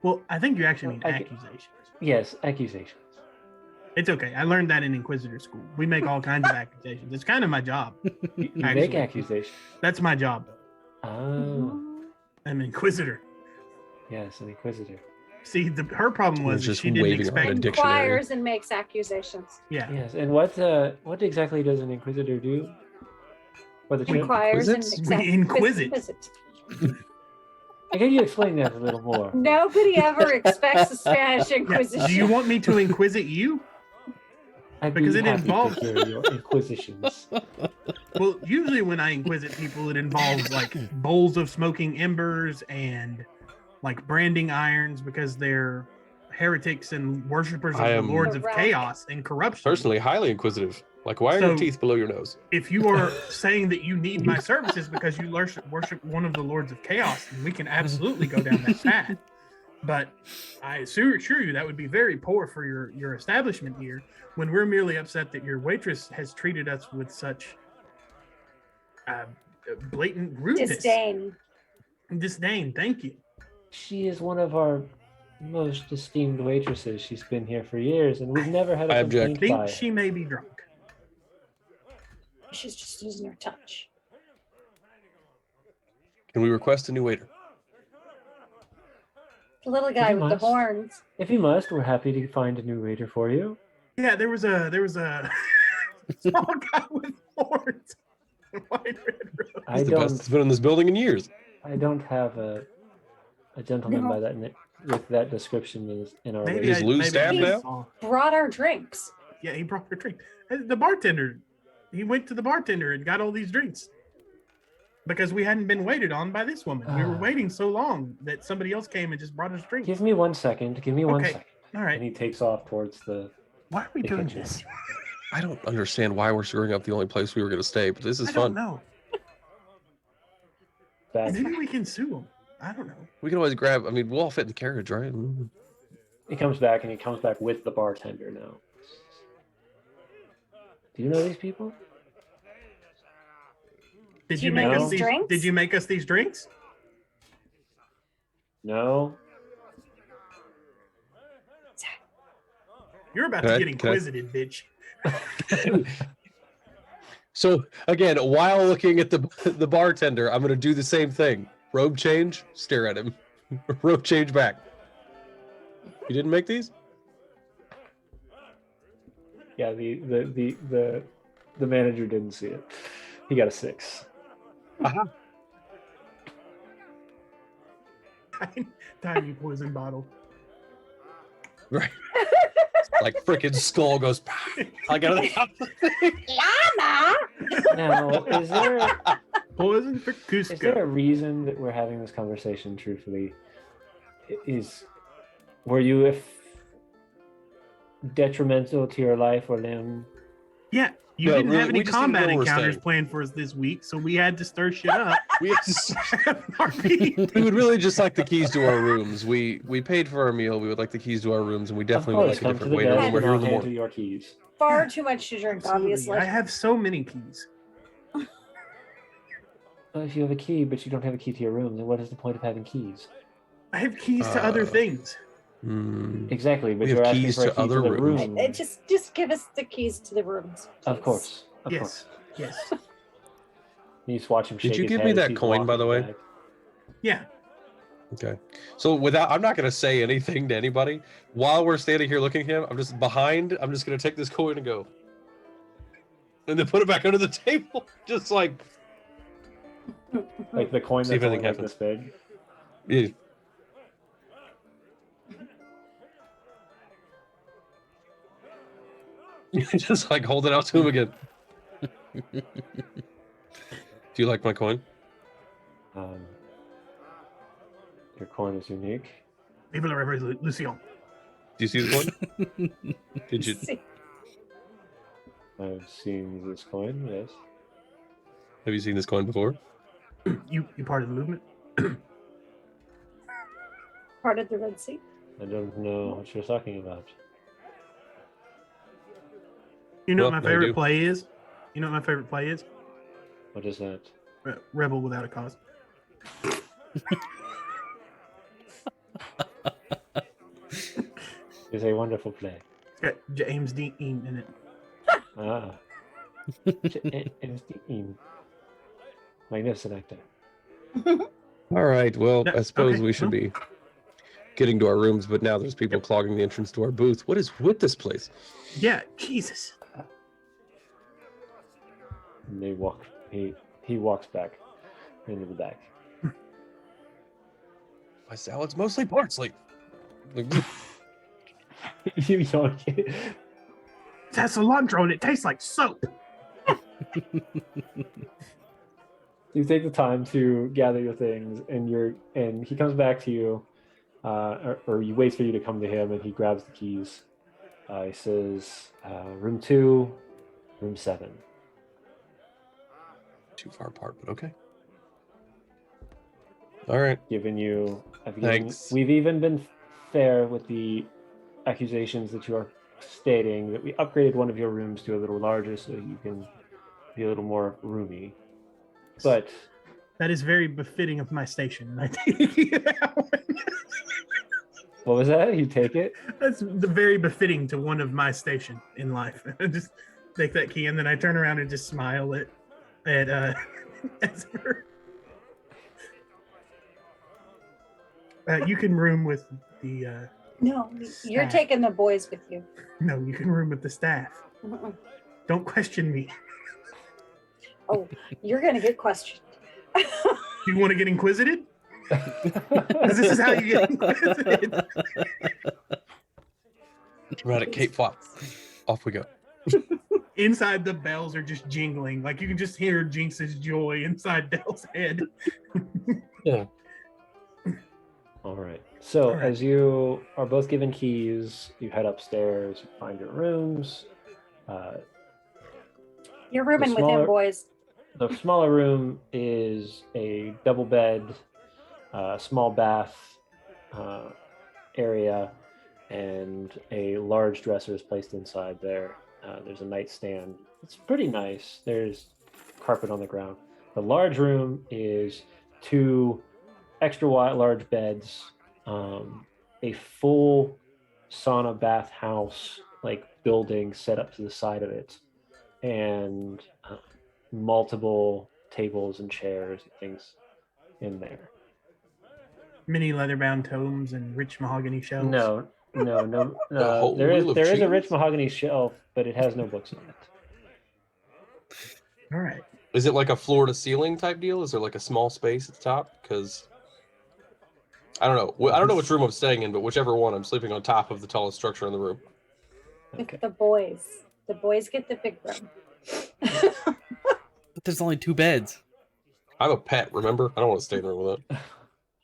Well, I think you actually mean I get- accusations. Yes, accusations. It's okay. I learned that in Inquisitor school. We make all kinds of accusations. It's kind of my job. You make Actually. accusations. That's my job. Oh, I'm an Inquisitor. yes, an inquisitor. See, her problem was that Just she didn't waving expect. around a dictionary. Inquires and makes accusations. Yeah. Yes, and what exactly does an inquisitor do? For the church? Inquires and Inquisits? exact- We inquisit. visit. Can you explain that a little more? Nobody ever expects the Spanish Yeah. Inquisition. Do you want me to inquisit you? I'd Because be it happy involves- to hear your inquisitions. Well, usually when I inquisit people, it involves like bowls of smoking embers and like branding irons because they're heretics and worshippers of I the am- lords of Correct. chaos and corruption. Personally, highly inquisitive. Like, why are your So- teeth below your nose? If you are saying that you need my services because you worship one of the lords of chaos, then we can absolutely go down that path. But I assure you that would be very poor for your establishment here when we're merely upset that your waitress has treated us with such blatant rudeness. Disdain. Thank you. She is one of our most esteemed waitresses. She's been here for years, and we've never had a I object. complaint by Think her. she may be drunk. She's just using her touch. Can we request a new waiter? The little guy you with the must. horns. If you must, we're happy to find a new waiter for you. Yeah, there was a small guy with horns and white red robe. I He's the best don't. that's been in this building in years. I don't have a gentleman No. by that with that description in our Maybe Is waiter. Lou maybe staff I now? saw- Brought our drinks. Yeah, he brought her drink. The bartender, he went to the bartender and got all these drinks because we hadn't been waited on by this woman. We were Ah. waiting so long that somebody else came and just brought us drinks. Give me 1 second. Give me one Okay. second. All And right. he takes off towards the. Why are we the doing kitchen. this? I don't understand why we're screwing up the only place we were going to stay, but this is I don't fun. know. Back. Maybe we can sue him. I don't know. We can always grab. I mean, we'll all fit in the carriage, right? Mm. He comes back, and he comes back with the bartender now. Do you know these people? Did Do you you make know us these these? drinks? Did you make us these drinks? No. You're about Can to I- get can I- inquisited, bitch. So again, while looking at the bartender, I'm going to do the same thing. Robe change, stare at him. Robe change back. You didn't make these? Yeah, the manager didn't see it. He got a 6. Tiny poison bottle. Right. Like freaking skull goes. I got it. Lana! Now, is Poison for Cusco. there a reason that we're having this conversation? Truthfully, were you detrimental to your life or limb? Yeah, you No, didn't really, have any we just didn't combat know where we're encounters staying. planned for us this week, so we had to stir shit up. We have to RP. We would really just like the keys to our rooms. We paid for our meal. We would like the keys to our rooms, and we definitely would like a come to different the waiter. desk when We're and here I'll in the hand morning. you your keys. Far too much to drink, obviously. I have so many keys. Well, if you have a key, but you don't have a key to your room, then what is the point of having keys? I have keys to other things. Exactly, but We have you're asking keys for a to key to other the rooms. room. Just give us the keys to the rooms. Of please. course. Of Yes. course. Yes. You just watch him shake Did you his give head me as that he's coin, by the walking way? back. Yeah. Okay. So I'm not going to say anything to anybody. While we're standing here looking at him, I'm just behind. I'm just going to take this coin and go. And then put it back under the table. Just like. Like the coin See if that's only anything like happens. this big. Yeah. Just like hold it out to him again. Do you like my coin? Your coin is unique. Vive la revolution. Do you see the coin? Did you? See, I've seen this coin, yes. Have you seen this coin before? You part of the movement? part of the Red Sea. I don't know what you're talking about. You know Well, what my I do. favorite play is? You know what my favorite play is? What is that? Rebel Without a Cause. It's a wonderful play. It's got James Dean in it. Ah. It's magnificent actor. All right. Well, No, I suppose okay, we should well. be getting to our rooms, but now there's people clogging the entrance to our booth. What is with this place? Yeah, Jesus. And they walk. He walks back into the back. My salad's mostly parsley. You don't get it. It has cilantro and it tastes like soap. You take the time to gather your things, and he comes back to you, or you wait for you to come to him, and he grabs the keys. He says, "Room 2, room 7." Too far apart, but okay. All right. Thanks. We've even been fair with the accusations that you are stating that we upgraded one of your rooms to a little larger so you can be a little more roomy. But that is very befitting of my station. And I take that one. What was that? You take it? That's the very befitting to one of my station in life. I just take that key and then I turn around and just smile at Ezra. You can room with the No, you're staff. taking the boys with you. No, you can room with the staff. Uh-uh. Don't question me. Oh, you're gonna get questioned. Do you want to get inquisited? Because this is how you get inquisited. Right at Cape Flop. Off we go. Inside the bells are just jingling. Like you can just hear Jinx's joy inside Dell's head. Yeah. All right. So All right. as you are both given keys, you head upstairs, you find your rooms. You're rooming with smaller- him, boys. The smaller room is a double bed, small bath area, and a large dresser is placed inside there. There's a nightstand. It's pretty nice. There's carpet on the ground. The large room is 2 extra wide large beds, a full sauna bath house like building set up to the side of it, and multiple tables and chairs and things in there. Many leather-bound tomes and rich mahogany shelves. No. whole There wheel of is a cheese? rich mahogany shelf, but it has no books on it. All right. Is it like a floor to ceiling type deal? Is there like a small space at the top? Because I don't know. I don't know which room I'm staying in, but whichever one, I'm sleeping on top of the tallest structure in the room. Okay. The boys. The boys get the big room. But there's only 2 beds. I have a pet, remember? I don't want to stay in the room with it.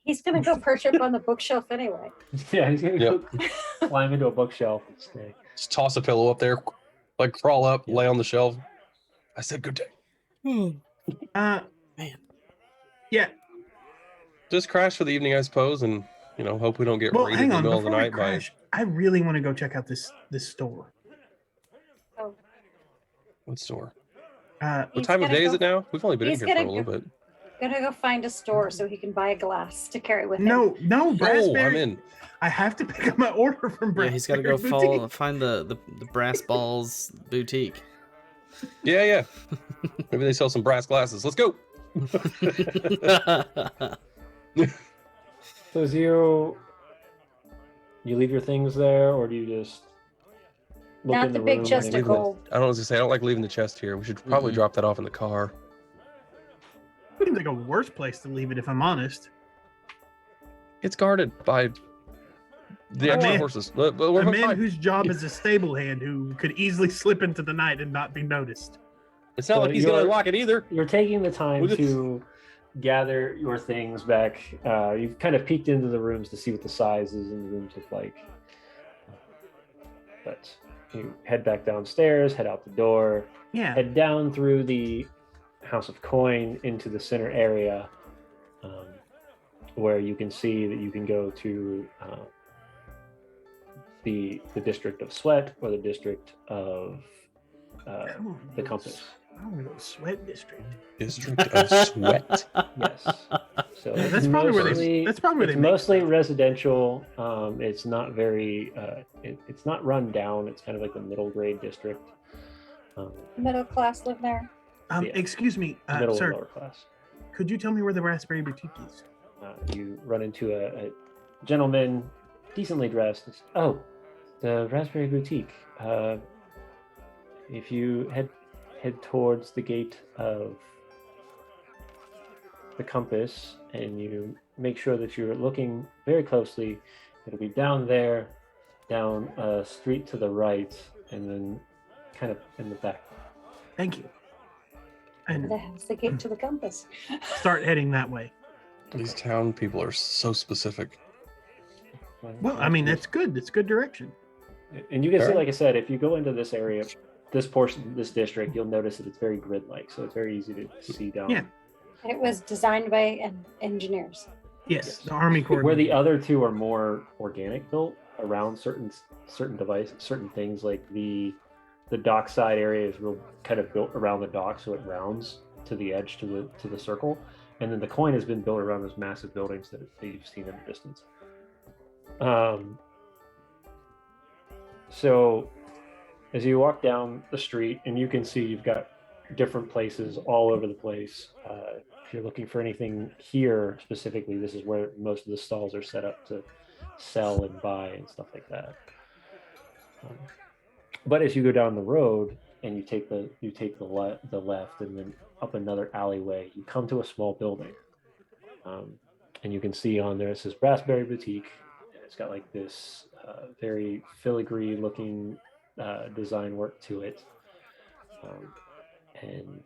He's gonna go perch up on the bookshelf anyway. Yeah, he's gonna go climb into a bookshelf and stay. Just toss a pillow up there, like crawl up, lay on the shelf. I said good day. Man. Yeah. Just crash for the evening, I suppose, and hope we don't get Well, raided hang in the on. middle of the Before I night by. crash, I really want to go check out this store. Oh, What store? Uh, What time of day is it now? We've only been in he's here for a gonna little go- bit. Gonna go find a store so he can buy a glass to carry with him. No, Oh, Brassberry. I'm in. I have to pick up my order from Brassberry. Yeah, he's got to go Boutique. find the Brass Balls boutique. Yeah. Maybe they sell some brass glasses. Let's go. So as you leave your things there, or do you just look Not in the the big room chest and- of Leaving gold. I don't know what to say. I don't like leaving the chest here. We should probably Mm-mm. drop that off in the car. Seems like a worse place to leave it, if I'm honest. It's guarded by the A extra man- horses. But we're A man fine. whose job is a stable hand who could easily slip into the night and not be noticed. It's not So like he's going to you're- unlock it either. You're taking the time We'll just- to gather your things back. You've kind of peeked into the rooms to see what the sizes in the rooms look like. But you head back downstairs, head out the door, Yeah. head down through the House of Coin into the center area, where you can see that you can go to the district of Sweat or the district of the Compass. I want to go to Sweat District. District of Sweat. Yes. So Yeah, it's that's probably where they. mostly- That's probably where it's they make mostly stuff. residential. It's not very. It's not run down. It's kind of like the middle grade district. Middle class live there. Yeah. Excuse me, Middle and sir. lower class. Could you tell me where the Raspberry Boutique is? You run into a gentleman, decently dressed. Oh, the Raspberry Boutique. If you head towards the gate of the Compass and you make sure that you're looking very closely, it'll be down there, down a street to the right, and then kind of in the back. Thank you. And That's the gate to the compass. start heading that way. These town people are so specific. Well, I mean, that's good. It's good direction. And you can see, Alright. like I said, if you go into this area, this portion, this district, you'll notice that it's very grid-like, so it's very easy to see down. Yeah. It was designed by engineers. Yes, the Army Corps. Where the other two are more organic built around certain devices, certain things like the dockside area is real kind of built around the dock, so it rounds to the edge to the circle, and then the coin has been built around those massive buildings that you've seen in the distance. So as you walk down the street, and you can see you've got different places all over the place. If you're looking for anything here specifically, this is where most of the stalls are set up to sell and buy and stuff like that. But as you go down the road and you take the left and then up another alleyway, you come to a small building, and you can see on there it says Raspberry Boutique. It's got like this very filigree looking design work to it, and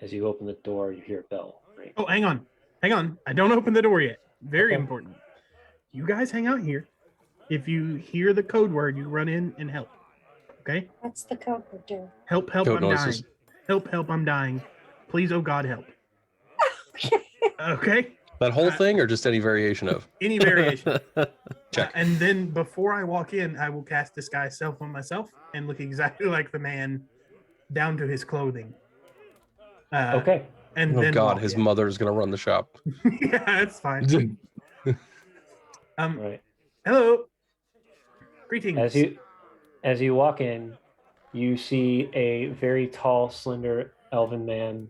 as you open the door, you hear a bell ring. Oh, hang on. I don't open the door yet. Very Okay. important. You guys hang out here. If you hear the code word, you run in and help. Okay? What's the code for do? Help, Code I'm noises. dying. Help, I'm dying. Please, oh God, help. Okay? That whole thing, or just any variation of? Any variation. Check. And then before I walk in, I will cast Disguise Self on myself and look exactly like the man down to his clothing. Okay. And Oh then God, walk his in. mother's gonna run the shop. Yeah, that's fine. Right. Hello. Greetings. As you walk in, you see a very tall, slender elven man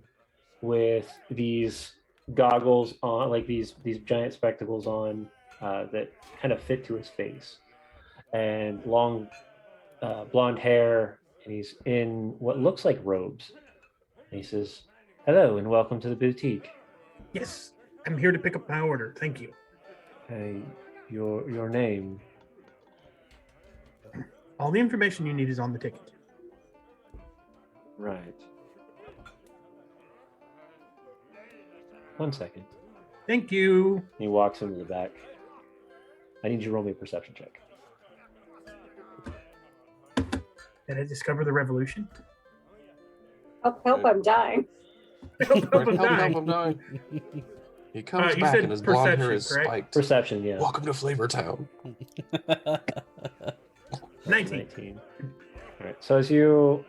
with these goggles on, like these giant spectacles on that kind of fit to his face, and long blonde hair, and he's in what looks like robes. And he says, "Hello and welcome to the boutique. Yes, I'm here to pick up my order. Thank you. Hey, your name?" All the information you need is on the ticket. Right. 1 second. Thank you. He walks into the back. I need you to roll me a perception check. Did I discover the revolution? Help, I'm dying. Help, I'm Help, dying. I'm dying. He comes you back said and his blonde hair perception, is correct? spiked. Perception, yeah. Welcome to Flavor Town. 19. 19. All right. So as you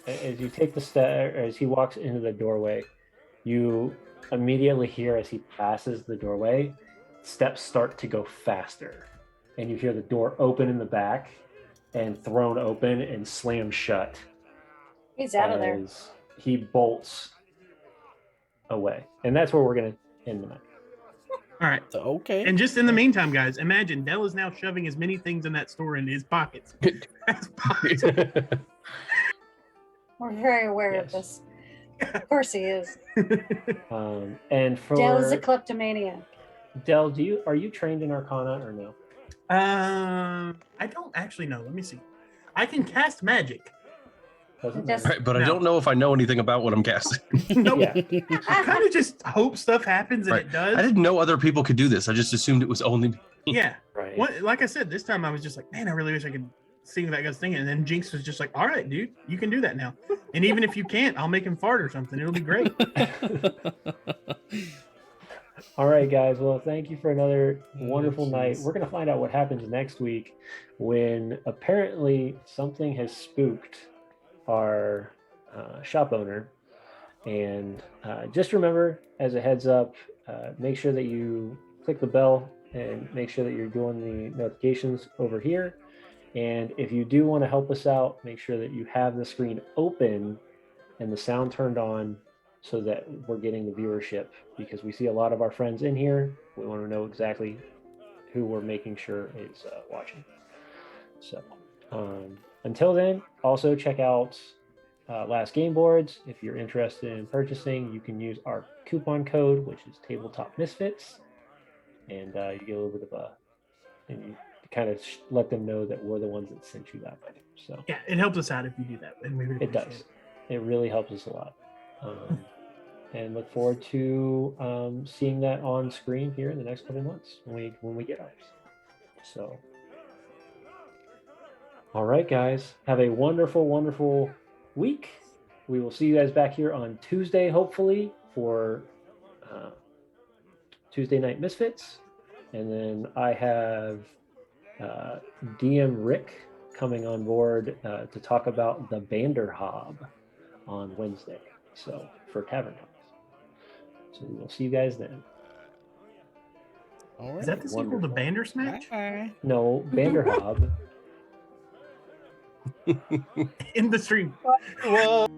take the step, as he walks into the doorway, You immediately hear as he passes the doorway, steps start to go faster. And you hear the door open in the back and thrown open and slam shut. He's out of there. as he bolts away. And that's where we're going to end the night. All right. Okay. And just in the meantime, guys, imagine Dell is now shoving as many things in that store into his pockets. As possible. We're very aware of this. Of course he is. And for Dell is a kleptomaniac. Dell, are you trained in Arcana or no? I don't actually know. Let me see. I can cast magic. Doesn't Just- matter. Right, but I No. don't know if I know anything about what I'm casting. Nope. Yeah. I kind of just hope stuff happens and Right. it does. I didn't know other people could do this. I just assumed it was only me. Yeah. Right. Like I said, this time I was just like, man, I really wish I could sing that guy's thing. And then Jinx was just like, all right, dude, you can do that now. And even if you can't, I'll make him fart or something. It'll be great. All right, guys. Well, thank you for another wonderful night. jeez. We're going to find out what happens next week when apparently something has spooked our shop owner. And just remember, as a heads up, make sure that you click the bell and make sure that you're doing the notifications over here. And if you do want to help us out, make sure that you have the screen open and the sound turned on so that we're getting the viewership, because we see a lot of our friends in here. We want to know exactly who we're making sure is watching. So until then, also check out Last Game Boards. If you're interested in purchasing, you can use our coupon code, which is Tabletop Misfits, and you get a little bit of and you kind of let them know that we're the ones that sent you that way. So Yeah, it helps us out if you do that. And we would it appreciate does. It really helps us a lot. And look forward to seeing that on screen here in the next couple months when we get ours. So, all right, guys, have a wonderful, wonderful week. We will see you guys back here on Tuesday, hopefully, for Tuesday Night Misfits. And then I have DM Rick coming on board to talk about the Banderhob on Wednesday. So for Tavern Talks. So we will see you guys then. All Is that right. the sequel to Wonderful. Bandersnatch? Bye. No, Banderhob. In the stream. Well.